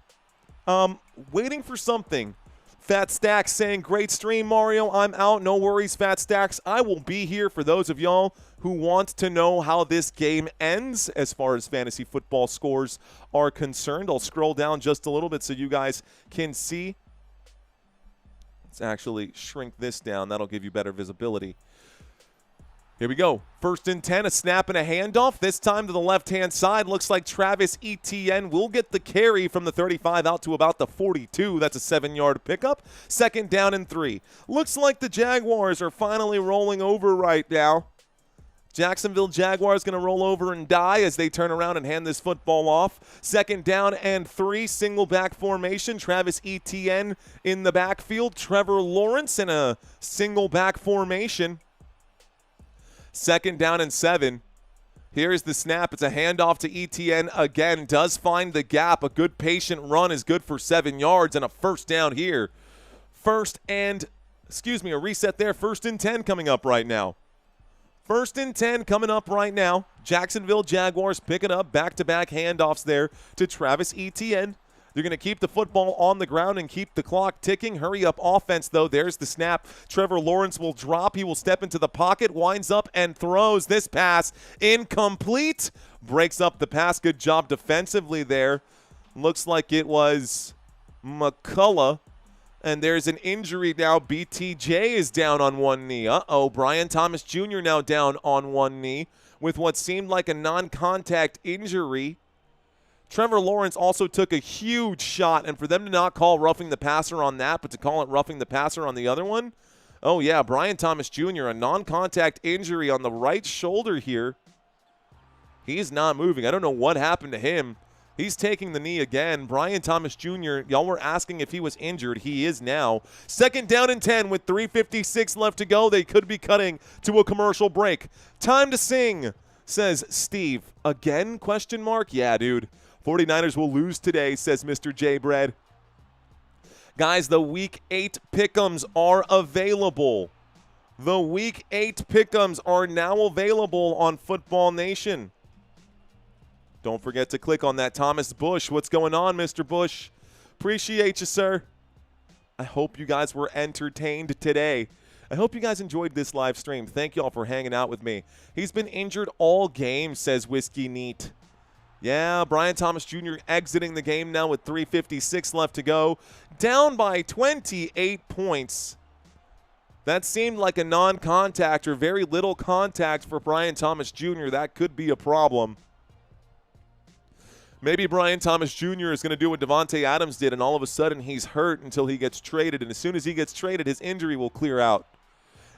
Waiting for something. Fat Stacks saying, great stream, Mario. I'm out. No worries, Fat Stacks. I will be here for those of y'all who want to know how this game ends as far as fantasy football scores are concerned. I'll scroll down just a little bit so you guys can see. Let's actually shrink this down. That'll give you better visibility. Here we go. 1st and 10, a snap and a handoff. This time to the left-hand side. Looks like Travis Etienne will get the carry from the 35 out to about the 42. That's a 7-yard pickup. 2nd down and 3. Looks like the Jaguars are finally rolling over right now. Jacksonville Jaguars going to roll over and die as they turn around and hand this football off. 2nd down and 3, single back formation. Travis Etienne in the backfield. Trevor Lawrence in a single back formation. 2nd down and 7. Here's the snap. It's a handoff to Etienne again. Does find the gap. A good patient run is good for 7 yards and a 1st down here. A reset there. 1st and 10 coming up right now. 1st and 10 coming up right now. Jacksonville Jaguars picking up back-to-back handoffs there to Travis Etienne. They're going to keep the football on the ground and keep the clock ticking. Hurry up offense, though. There's the snap. Trevor Lawrence will drop. He will step into the pocket, winds up, and throws this pass incomplete. Breaks up the pass. Good job defensively there. Looks like it was McCullough. And there's an injury now. BTJ is down on one knee. Brian Thomas Jr. now down on one knee with what seemed like a non-contact injury. Trevor Lawrence also took a huge shot, and for them to not call roughing the passer on that, but to call it roughing the passer on the other one, oh yeah, Brian Thomas Jr., a non-contact injury on the right shoulder here. He's not moving. I don't know what happened to him. He's taking the knee again. Brian Thomas Jr., y'all were asking if he was injured. He is now. 2nd down and 10 with 3:56 left to go. They could be cutting to a commercial break. Time to sing, says Steve. Again, question mark? Yeah, dude. 49ers will lose today, says Mr. J. Bread. Guys, the Week 8 pick'ems are available. The Week 8 pick'ems are now available on Football Nation. Don't forget to click on that Thomas Bush. What's going on, Mr. Bush? Appreciate you, sir. I hope you guys were entertained today. I hope you guys enjoyed this live stream. Thank you all for hanging out with me. He's been injured all game, says Whiskey Neat. Yeah, Brian Thomas Jr. exiting the game now with 3:56 left to go. Down by 28 points. That seemed like a non-contact or very little contact for Brian Thomas Jr. That could be a problem. Maybe Brian Thomas Jr. is going to do what Davante Adams did, and all of a sudden he's hurt until he gets traded. And as soon as he gets traded, his injury will clear out.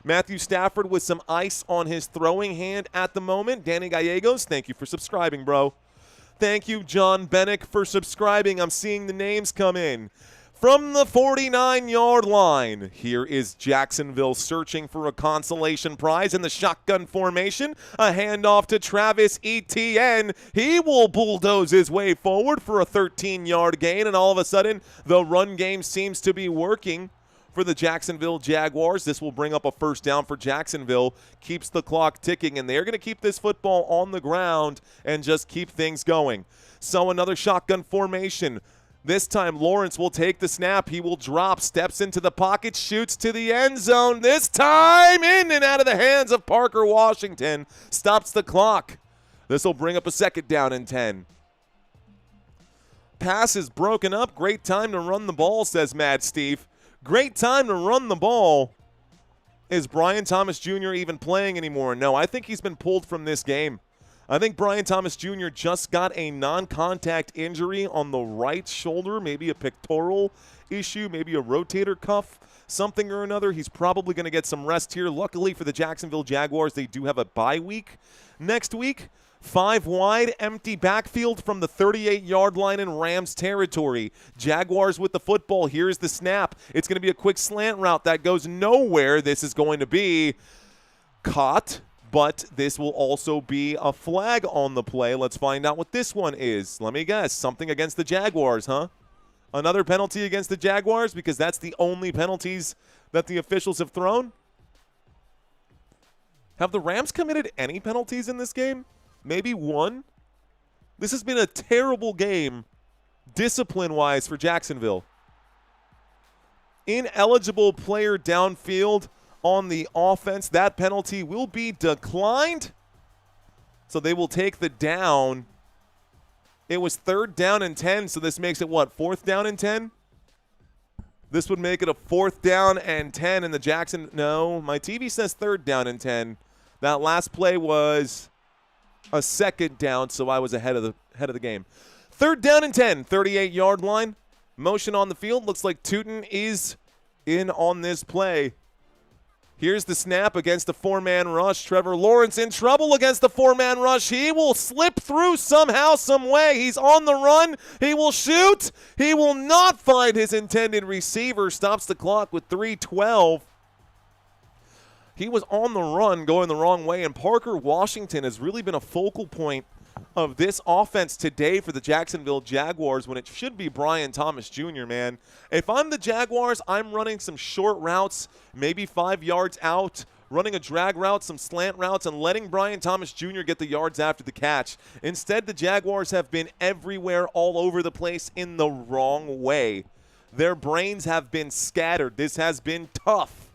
Matthew Stafford with some ice on his throwing hand at the moment. Danny Gallegos, thank you for subscribing, bro. Thank you, John Bennick, for subscribing. I'm seeing the names come in. From the 49-yard line, here is Jacksonville searching for a consolation prize in the shotgun formation. A handoff to Travis Etienne. He will bulldoze his way forward for a 13-yard gain, and all of a sudden, the run game seems to be working for the Jacksonville Jaguars. This will bring up a 1st down for Jacksonville, keeps the clock ticking, and they're going to keep this football on the ground and just keep things going. So another shotgun formation. This time Lawrence will take the snap. He will drop, steps into the pocket, shoots to the end zone. This time in and out of the hands of Parker Washington. Stops the clock. This will bring up a 2nd down and 10. Pass is broken up. Great time to run the ball, says Mad Steve. Great time to run the ball. Is Brian Thomas Jr. even playing anymore? No, I think he's been pulled from this game. I think Brian Thomas Jr. just got a non-contact injury on the right shoulder, maybe a pectoral issue, maybe a rotator cuff, something or another. He's probably going to get some rest here. Luckily for the Jacksonville Jaguars, they do have a bye week next week. 5 wide, empty backfield from the 38-yard line in Rams territory. Jaguars with the football. Here's the snap. It's going to be a quick slant route that goes nowhere. This is going to be caught, but this will also be a flag on the play. Let's find out what this one is. Let me guess. Something against the Jaguars, huh? Another penalty against the Jaguars because that's the only penalties that the officials have thrown. Have the Rams committed any penalties in this game? Maybe one? This has been a terrible game discipline-wise for Jacksonville. Ineligible player downfield on the offense. That penalty will be declined. So they will take the down. It was 3rd down and 10, so this makes it what, 4th down and 10? This would make it a 4th down and 10 in the Jackson. No, my TV says 3rd down and 10. That last play was a 2nd down, so I was ahead of the game. 3rd down and 10, 38-yard line. Motion on the field. Looks like Tootin is in on this play. Here's the snap against the 4-man rush. Trevor Lawrence in trouble against the 4-man rush. He will slip through somehow, some way. He's on the run. He will shoot. He will not find his intended receiver. Stops the clock with 3:12. He was on the run going the wrong way, and Parker Washington has really been a focal point of this offense today for the Jacksonville Jaguars when it should be Brian Thomas Jr., man. If I'm the Jaguars, I'm running some short routes, maybe 5 yards out, running a drag route, some slant routes, and letting Brian Thomas Jr. get the yards after the catch. Instead, the Jaguars have been everywhere, all over the place in the wrong way. Their brains have been scattered. This has been tough.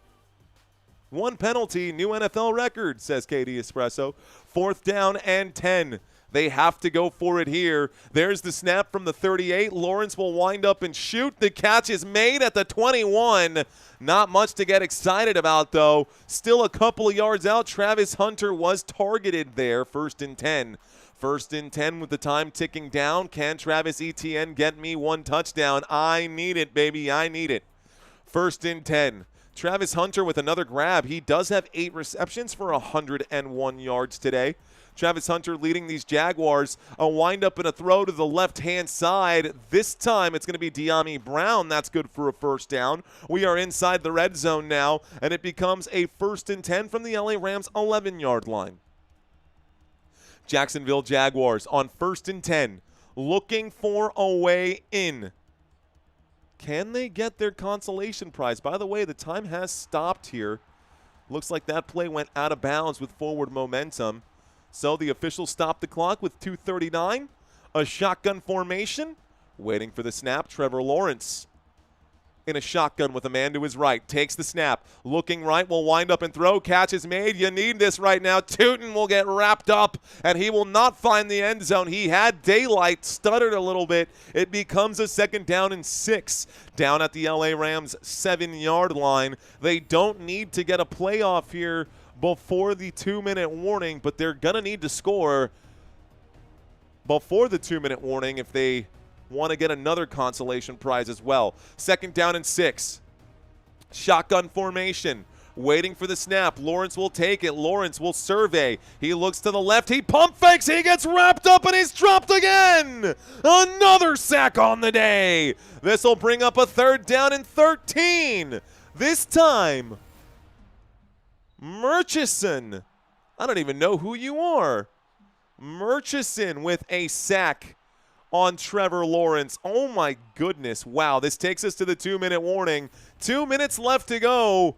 1 penalty, new NFL record, says KD Espresso. 4th down and 10. They have to go for it here. There's the snap from the 38. Lawrence will wind up and shoot. The catch is made at the 21. Not much to get excited about, though. Still a couple of yards out. Travis Hunter was targeted there. 1st and 10. 1st and 10 with the time ticking down. Can Travis Etienne get me 1 touchdown? I need it, baby. I need it. 1st and 10. Travis Hunter with another grab. He does have 8 receptions for 101 yards today. Travis Hunter leading these Jaguars. A windup and a throw to the left-hand side. This time it's going to be De'Ami Brown. That's good for a 1st down. We are inside the red zone now, and it becomes a 1st and 10 from the LA Rams 11-yard line. Jacksonville Jaguars on 1st and 10, looking for a way in. Can they get their consolation prize? By the way, the time has stopped here. Looks like that play went out of bounds with forward momentum. So the officials stopped the clock with 2:39. A shotgun formation. Waiting for the snap, Trevor Lawrence. In a shotgun with a man to his right. Takes the snap. Looking right, will wind up and throw. Catch is made. You need this right now. Tootin will get wrapped up, and he will not find the end zone. He had daylight, stuttered a little bit. It becomes a 2nd down and 6. Down at the LA Rams 7-yard line. They don't need to get a playoff here before the 2-minute warning, but they're going to need to score before the 2-minute warning if they want to get another consolation prize as well. 2nd down and 6. Shotgun formation. Waiting for the snap. Lawrence will take it. Lawrence will survey. He looks to the left. He pump fakes. He gets wrapped up and he's dropped again. Another sack on the day. This will bring up a 3rd down and 13. This time, Murchison. I don't even know who you are. Murchison with a sack on Trevor Lawrence. Oh my goodness. Wow. This takes us to the 2-minute warning. 2 minutes left to go.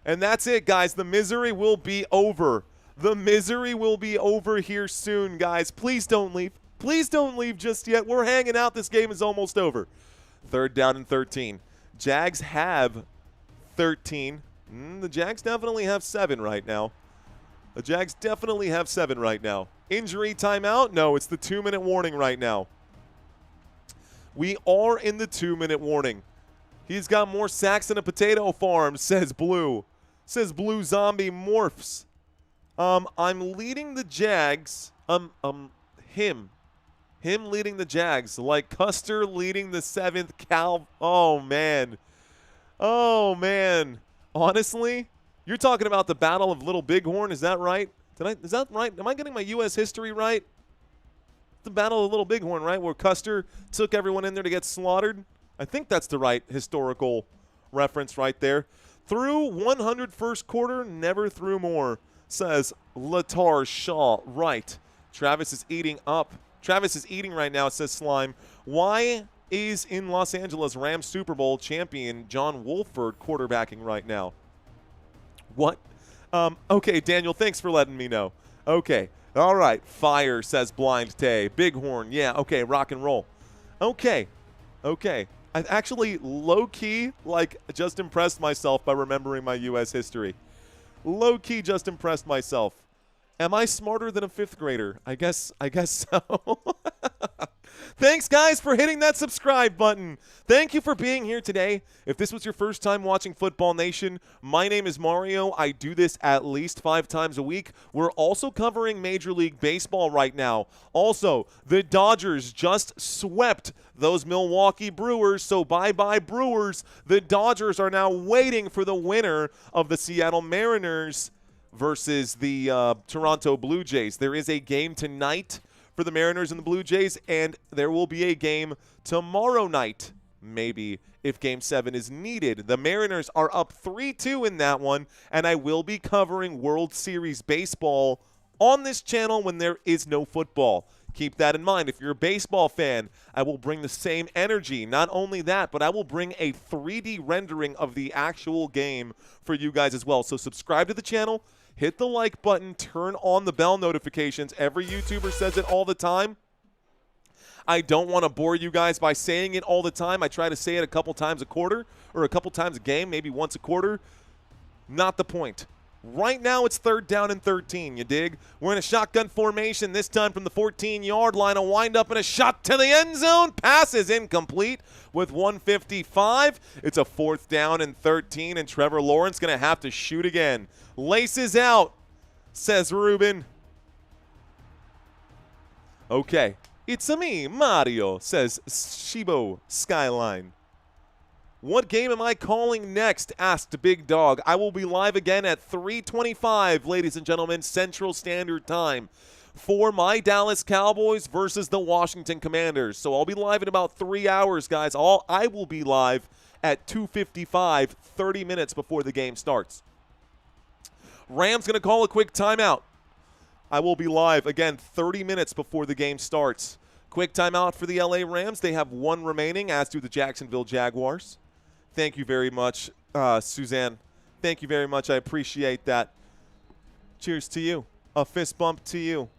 And that's it, guys. The misery will be over. The misery will be over here soon, guys. Please don't leave. Please don't leave just yet. We're hanging out. This game is almost over. 3rd down and 13. Jags have 13. The Jags definitely have 7 right now. The Jags definitely have 7 right now. Injury timeout? No, it's the 2-minute warning right now. We are in the 2-minute warning. He's got more sacks than a potato farm, says Blue. Says Blue Zombie Morphs. I'm leading the Jags. Him leading the Jags. Like Custer leading the 7th Cal. Oh, man. Oh, man. Honestly, you're talking about the Battle of Little Bighorn. Is that right? Is that right? Am I getting my U.S. history right? The Battle of Little Bighorn, right, where Custer took everyone in there to get slaughtered. I think that's the right historical reference right there. Threw 100 first quarter, never threw more, says Latar Shaw. Right. Travis is eating up. Travis is eating right now, says Slime. Why is in Los Angeles, Rams Super Bowl champion John Wolford quarterbacking right now. What? Okay, Daniel, thanks for letting me know. Okay. All right. Fire, says Blind Tay. Bighorn. Yeah, okay. Rock and roll. Okay. Okay. I actually, low-key, just impressed myself by remembering my U.S. history. Low-key just impressed myself. Am I smarter than a 5th grader? I guess so. Thanks, guys, for hitting that subscribe button. Thank you for being here today. If this was your first time watching Football Nation, my name is Mario. I do this at least 5 times a week. We're also covering Major League Baseball right now. Also, the Dodgers just swept those Milwaukee Brewers, so bye-bye Brewers. The Dodgers are now waiting for the winner of the Seattle Mariners versus the Toronto Blue Jays. There is a game tonight for the Mariners and the Blue Jays, and there will be a game tomorrow night, maybe, if Game 7 is needed. The Mariners are up 3-2 in that one, and I will be covering World Series baseball on this channel when there is no football. Keep that in mind. If you're a baseball fan, I will bring the same energy. Not only that, but I will bring a 3D rendering of the actual game for you guys as well. So subscribe to the channel. Hit the like button, turn on the bell notifications. Every YouTuber says it all the time. I don't want to bore you guys by saying it all the time. I try to say it a couple times a quarter or a couple times a game, maybe once a quarter. Not the point. Right now it's 3rd down and 13, you dig? We're in a shotgun formation, this time from the 14-yard line. A wind-up and a shot to the end zone. Pass is incomplete with 1:55. It's a 4th down and 13, and Trevor Lawrence going to have to shoot again. Laces out, says Ruben. Okay. It's a me, Mario, says Shibo Skyline. What game am I calling next? Asked Big Dog. I will be live again at 3:25, ladies and gentlemen, Central Standard Time for my Dallas Cowboys versus the Washington Commanders. So I'll be live in about 3 hours, guys. I will be live at 2:55, 30 minutes before the game starts. Rams going to call a quick timeout. I will be live, again, 30 minutes before the game starts. Quick timeout for the LA Rams. They have 1 remaining, as do the Jacksonville Jaguars. Thank you very much, Suzanne. Thank you very much. I appreciate that. Cheers to you. A fist bump to you.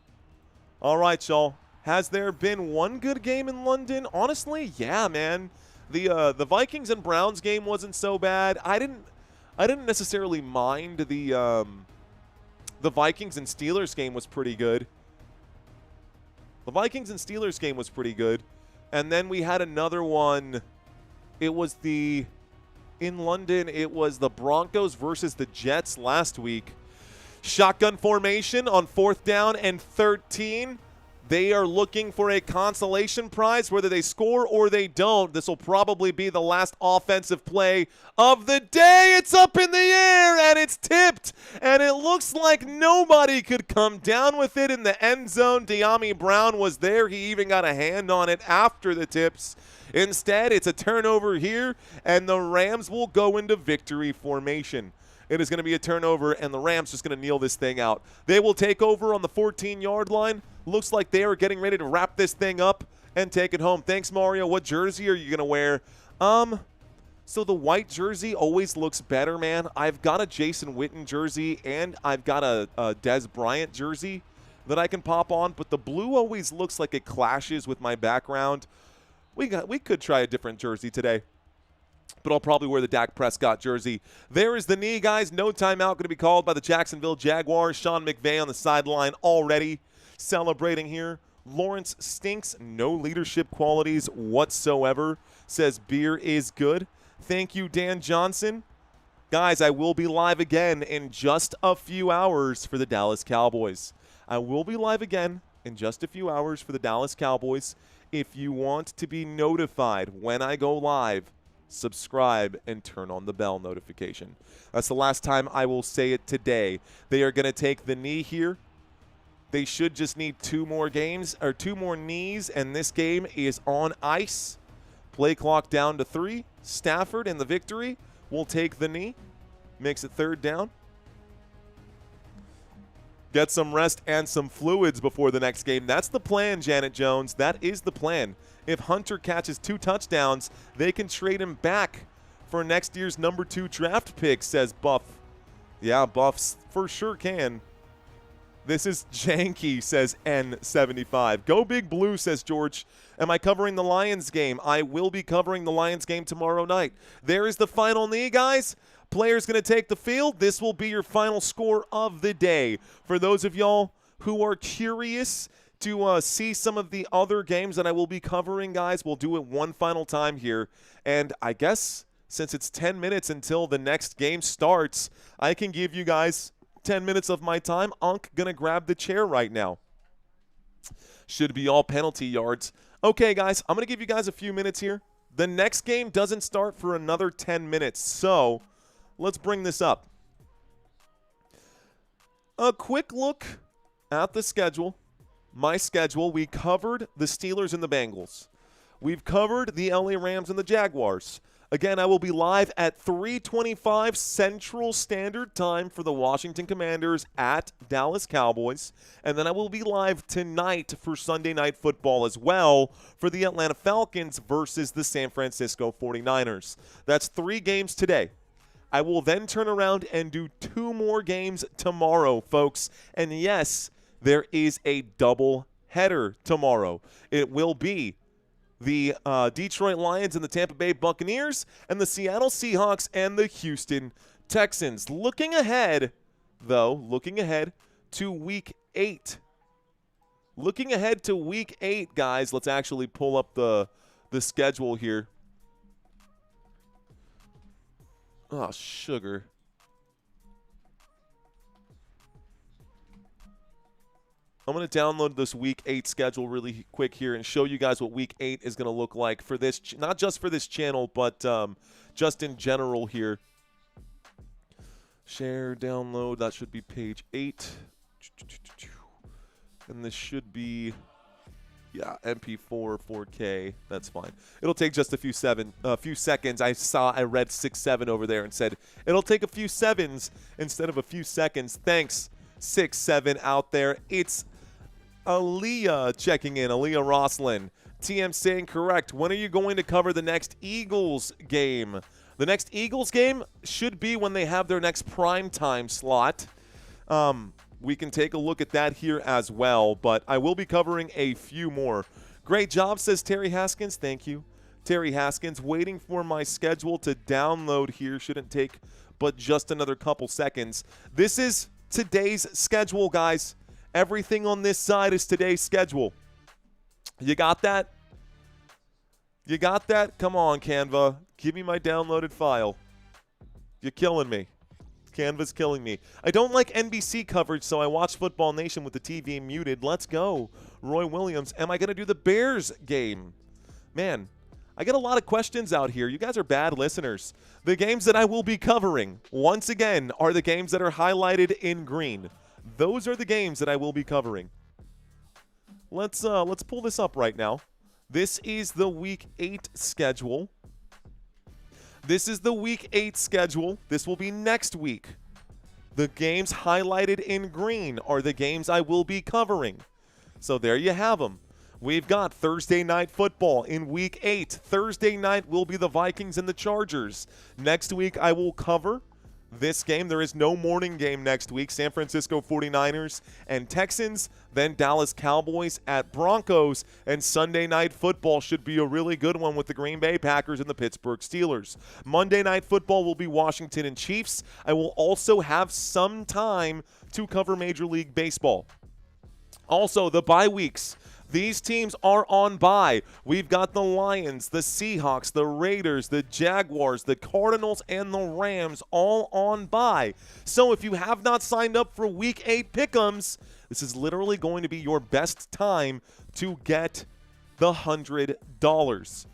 All right, y'all. Has there been one good game in London? Honestly, yeah, man. The Vikings and Browns game wasn't so bad. I didn't necessarily mind the Vikings and Steelers game was pretty good. The Vikings and Steelers game was pretty good. And then we had another one. In London, it was the Broncos versus the Jets last week. Shotgun formation on 4th down and 13. They are looking for a consolation prize, whether they score or they don't. This will probably be the last offensive play of the day. It's up in the air, and it's tipped. And it looks like nobody could come down with it in the end zone. De'Ami Brown was there. He even got a hand on it after the tips. Instead, it's a turnover here, and the Rams will go into victory formation. It is going to be a turnover, and the Rams just going to kneel this thing out. They will take over on the 14-yard line. Looks like they are getting ready to wrap this thing up and take it home. Thanks, Mario. What jersey are you going to wear? So the white jersey always looks better, man. I've got a Jason Witten jersey, and I've got a Dez Bryant jersey that I can pop on, but the blue always looks like it clashes with my background. We could try a different jersey today, but I'll probably wear the Dak Prescott jersey. There is the knee, guys. No timeout going to be called by the Jacksonville Jaguars. Sean McVay on the sideline already celebrating here. Lawrence stinks. No leadership qualities whatsoever. Says beer is good. Thank you, Dan Johnson. Guys, I will be live again in just a few hours for the Dallas Cowboys. I will be live again in just a few hours for the Dallas Cowboys. If you want to be notified when I go live, subscribe and turn on the bell notification. That's the last time I will say it today. They are going to take the knee here. They should just need 2 more games or 2 more knees, and this game is on ice. Play clock down to 3. Stafford in the victory will take the knee. Makes it 3rd down. Get some rest and some fluids before the next game. That's the plan, Janet Jones. That is the plan. If Hunter catches 2 touchdowns, they can trade him back for next year's number 2 draft pick, says Buff. Yeah, Buffs for sure can. This is janky, says N75. Go Big Blue, says George. Am I covering the Lions game? I will be covering the Lions game tomorrow night. There is the final knee, guys. Player's going to take the field. This will be your final score of the day. For those of y'all who are curious to see some of the other games that I will be covering, guys, we'll do it one final time here. And I guess since it's 10 minutes until the next game starts, I can give you guys 10 minutes of my time. Unk going to grab the chair right now. Should be all penalty yards. Okay, guys, I'm going to give you guys a few minutes here. The next game doesn't start for another 10 minutes, so let's bring this up. A quick look at the schedule. My schedule. We covered the Steelers and the Bengals. We've covered the LA Rams and the Jaguars. Again, I will be live at 3:25 Central Standard Time for the Washington Commanders at Dallas Cowboys. And then I will be live tonight for Sunday Night Football as well for the Atlanta Falcons versus the San Francisco 49ers. That's 3 games today. I will then turn around and do 2 more games tomorrow, folks. And yes, there is a double header tomorrow. It will be the Detroit Lions and the Tampa Bay Buccaneers, and the Seattle Seahawks and the Houston Texans. Looking ahead to Week 8. Looking ahead to Week 8, guys. Let's actually pull up the schedule here. Oh, sugar. I'm going to download this Week 8 schedule really quick here and show you guys what Week 8 is going to look like for this, not just for this channel, but just in general here. Share, download, that should be page 8. And this should be, yeah, MP4, 4K. That's fine. It'll take just a few seconds. I read 6-7 over there and said it'll take a few sevens instead of a few seconds. Thanks, 6-7 out there. It's Aaliyah checking in. Aaliyah Roslin. TM saying correct. When are you going to cover the next Eagles game? The next Eagles game should be when they have their next primetime slot. We can take a look at that here as well, but I will be covering a few more. Great job, says Terry Haskins. Thank you, Terry Haskins. Waiting for my schedule to download here. Shouldn't take but just another couple seconds. This is today's schedule, guys. Everything on this side is today's schedule. You got that? You got that? Come on, Canva. Give me my downloaded file. You're killing me. Canva's killing me. I don't like NBC coverage, so I watch Football Nation with the TV muted. Let's go. Roy Williams. Am I going to do the Bears game? Man, I get a lot of questions out here. You guys are bad listeners. The games that I will be covering, once again, are the games that are highlighted in green. Those are the games that I will be covering. Let's pull this up right now. This is the Week 8 schedule. This is the Week 8 schedule. This will be next week. The games highlighted in green are the games I will be covering. So there you have them. We've got Thursday Night Football in Week 8. Thursday night will be the Vikings and the Chargers. Next week I will cover this game. There is no morning game next week. San Francisco 49ers and Texans, then Dallas Cowboys at Broncos, and Sunday Night Football should be a really good one with the Green Bay Packers and the Pittsburgh Steelers. Monday Night Football will be Washington and Chiefs. I will also have some time to cover Major League Baseball. Also, the bye weeks. These teams are on bye. We've got the Lions, the Seahawks, the Raiders, the Jaguars, the Cardinals, and the Rams all on bye. So if you have not signed up for Week 8 Pick'ems, this is literally going to be your best time to get the $100.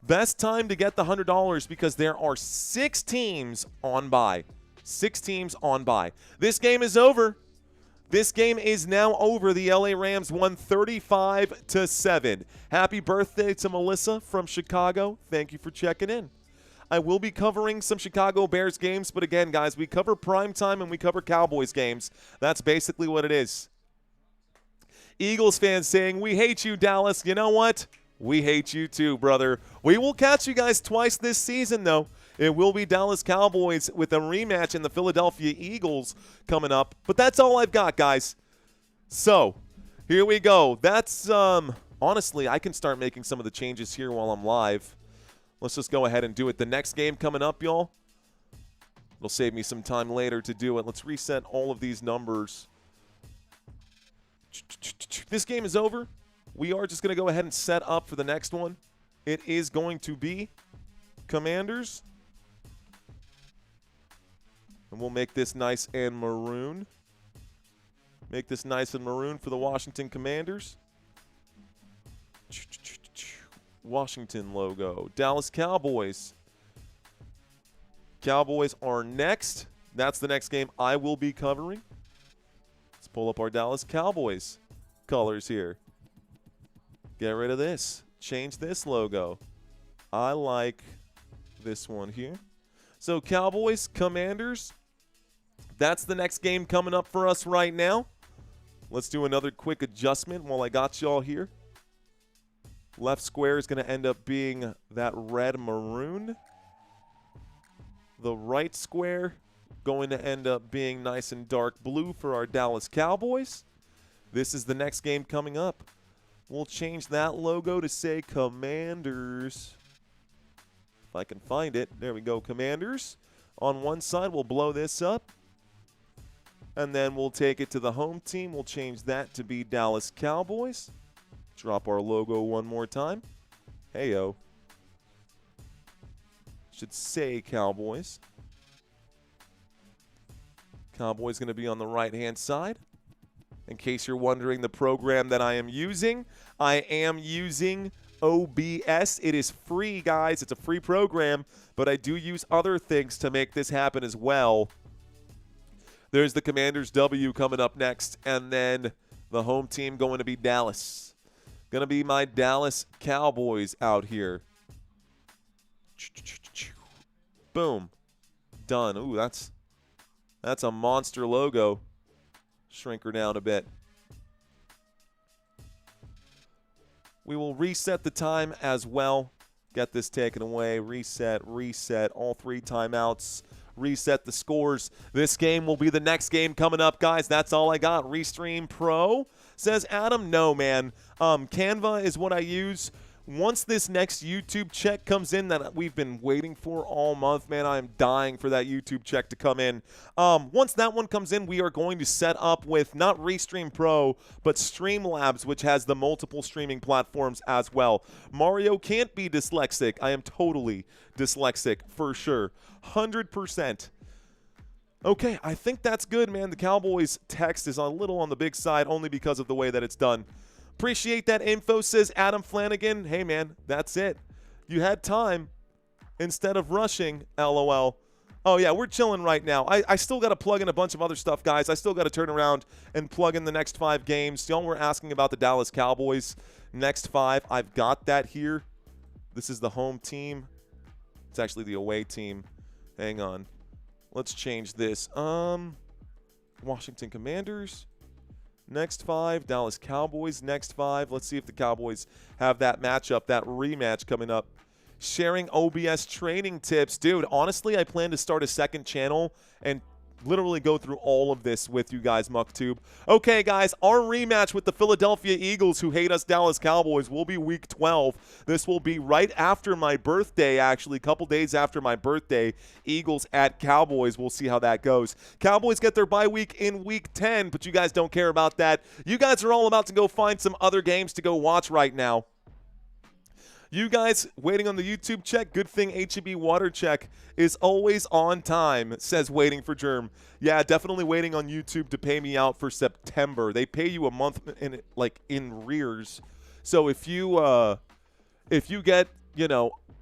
Best time to get the $100 because there are 6 teams on bye. 6 teams on bye. This game is over. This game is now over. The LA Rams won 35-7. Happy birthday to Melissa from Chicago. Thank you for checking in. I will be covering some Chicago Bears games, but again, guys, we cover primetime and we cover Cowboys games. That's basically what it is. Eagles fans saying, we hate you, Dallas. You know what? We hate you too, brother. We will catch you guys twice this season, though. It will be Dallas Cowboys with a rematch in the Philadelphia Eagles coming up. But that's all I've got, guys. So, here we go. That's, honestly, I can start making some of the changes here while I'm live. Let's just go ahead and do it. The next game coming up, y'all, it'll save me some time later to do it. Let's reset all of these numbers. This game is over. We are just going to go ahead and set up for the next one. It is going to be Commanders. And we'll make this nice and maroon. Make this nice and maroon for the Washington Commanders. Washington logo. Dallas Cowboys. Cowboys are next. That's the next game I will be covering. Let's pull up our Dallas Cowboys colors here. Get rid of this. Change this logo. I like this one here. So Cowboys, Commanders. That's the next game coming up for us right now. Let's do another quick adjustment while I got y'all here. Left square is going to end up being that red maroon. The right square going to end up being nice and dark blue for our Dallas Cowboys. This is the next game coming up. We'll change that logo to say Commanders. If I can find it. There we go, Commanders. On one side, we'll blow this up. And then we'll take it to the home team. We'll change that to be Dallas Cowboys. Drop our logo one more time. Heyo. Should say Cowboys. Cowboys going to be on the right-hand side. In case you're wondering the program that I am using OBS. It is free, guys. It's a free program, but I do use other things to make this happen as well. There's the Commanders W coming up next, and then the home team going to be Dallas. Going to be my Dallas Cowboys out here. Boom. Done. Ooh, that's a monster logo. Shrink her down a bit. We will reset the time as well. Get this taken away. Reset, reset. All 3 timeouts. Reset the scores. This game will be the next game coming up, guys. That's all I got. Restream Pro. Says Adam, no, man. Canva is what I use. Once this next YouTube check comes in that we've been waiting for all month, man, I am dying for that YouTube check to come in. Once that one comes in, we are going to set up with not Restream Pro, but Streamlabs, which has the multiple streaming platforms as well. Mario can't be dyslexic. I am totally dyslexic for sure. 100%. Okay, I think that's good, man. The Cowboys text is a little on the big side only because of the way that it's done. Appreciate that info, says Adam Flanagan. Hey, man, that's it. You had time instead of rushing, LOL. Oh, yeah, we're chilling right now. I still got to plug in a bunch of other stuff, guys. I still got to turn around and plug in the next 5 games. Y'all were asking about the Dallas Cowboys. Next 5, I've got that here. This is the home team. It's actually the away team. Hang on. Let's change this. Washington Commanders. Next 5, Dallas Cowboys. Next 5. Let's see if the Cowboys have that matchup, that rematch coming up. Sharing OBS training tips. Dude, honestly, I plan to start a second channel and literally go through all of this with you guys, MuckTube. Okay, guys, our rematch with the Philadelphia Eagles, who hate us Dallas Cowboys, will be Week 12. This will be right after my birthday, actually, a couple days after my birthday. Eagles at Cowboys. We'll see how that goes. Cowboys get their bye week in Week 10, but you guys don't care about that. You guys are all about to go find some other games to go watch right now. You guys waiting on the YouTube check? Good thing HEB water check is always on time, says Waiting for Germ. Yeah, definitely waiting on YouTube to pay me out for September. They pay you a month in arrears. So if you get,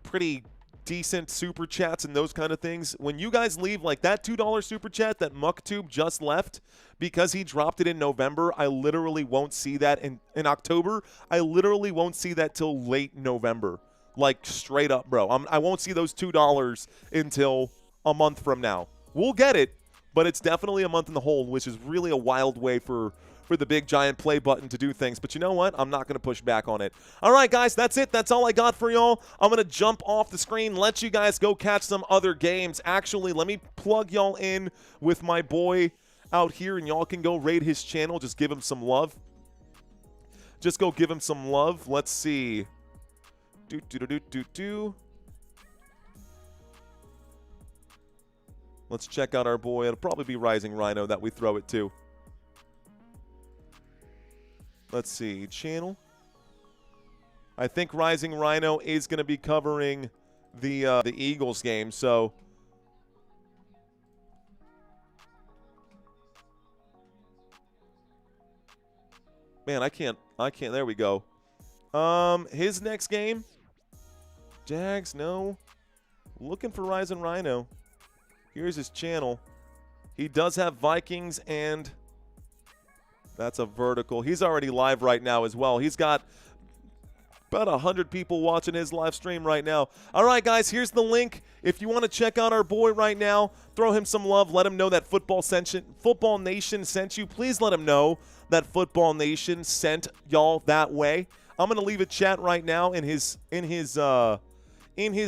pretty decent super chats and those kind of things, when you guys leave like that $2 super chat that MuckTube just left because he dropped it in November, I literally won't see that in October. I literally won't see that till late November. Like, straight up, bro. I won't see those $2 until a month from now. We'll get it, but it's definitely a month in the hole, which is really a wild way for the big giant play button to do things. But you know what? I'm not going to push back on it. All right, guys, that's it. That's all I got for y'all. I'm going to jump off the screen, let you guys go catch some other games. Actually, let me plug y'all in with my boy out here, and y'all can go raid his channel. Just give him some love. Just go give him some love. Let's see. Let's check out our boy. It'll probably be Rising Rhino that we throw it to. Let's see. Channel. I think Rising Rhino is going to be covering the Eagles game, so man, I can't. There we go. His next game, Jags, no. Looking for Rising Rhino. Here's his channel. He does have Vikings, and that's a vertical. He's already live right now as well. He's got about 100 people watching his live stream right now. All right, guys, here's the link. If you want to check out our boy right now, throw him some love. Let him know that Football Nation sent you. Please let him know that Football Nation sent y'all that way. I'm going to leave a chat right now in his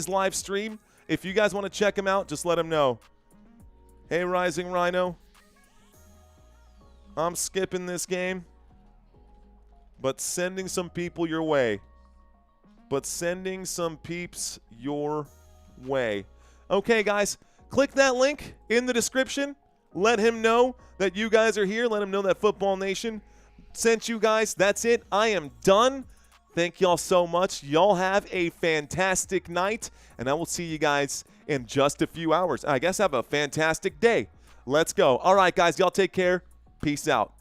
live stream. If you guys want to check him out, just let him know. Hey, Rising Rhino, I'm skipping this game, but sending some people your way. Sending some peeps your way. Okay, guys, click that link in the description. Let him know that you guys are here. Let him know that Football Nation sent you guys. That's it. I am done. Thank y'all so much. Y'all have a fantastic night, and I will see you guys in just a few hours. I guess have a fantastic day. Let's go. All right, guys, y'all take care. Peace out.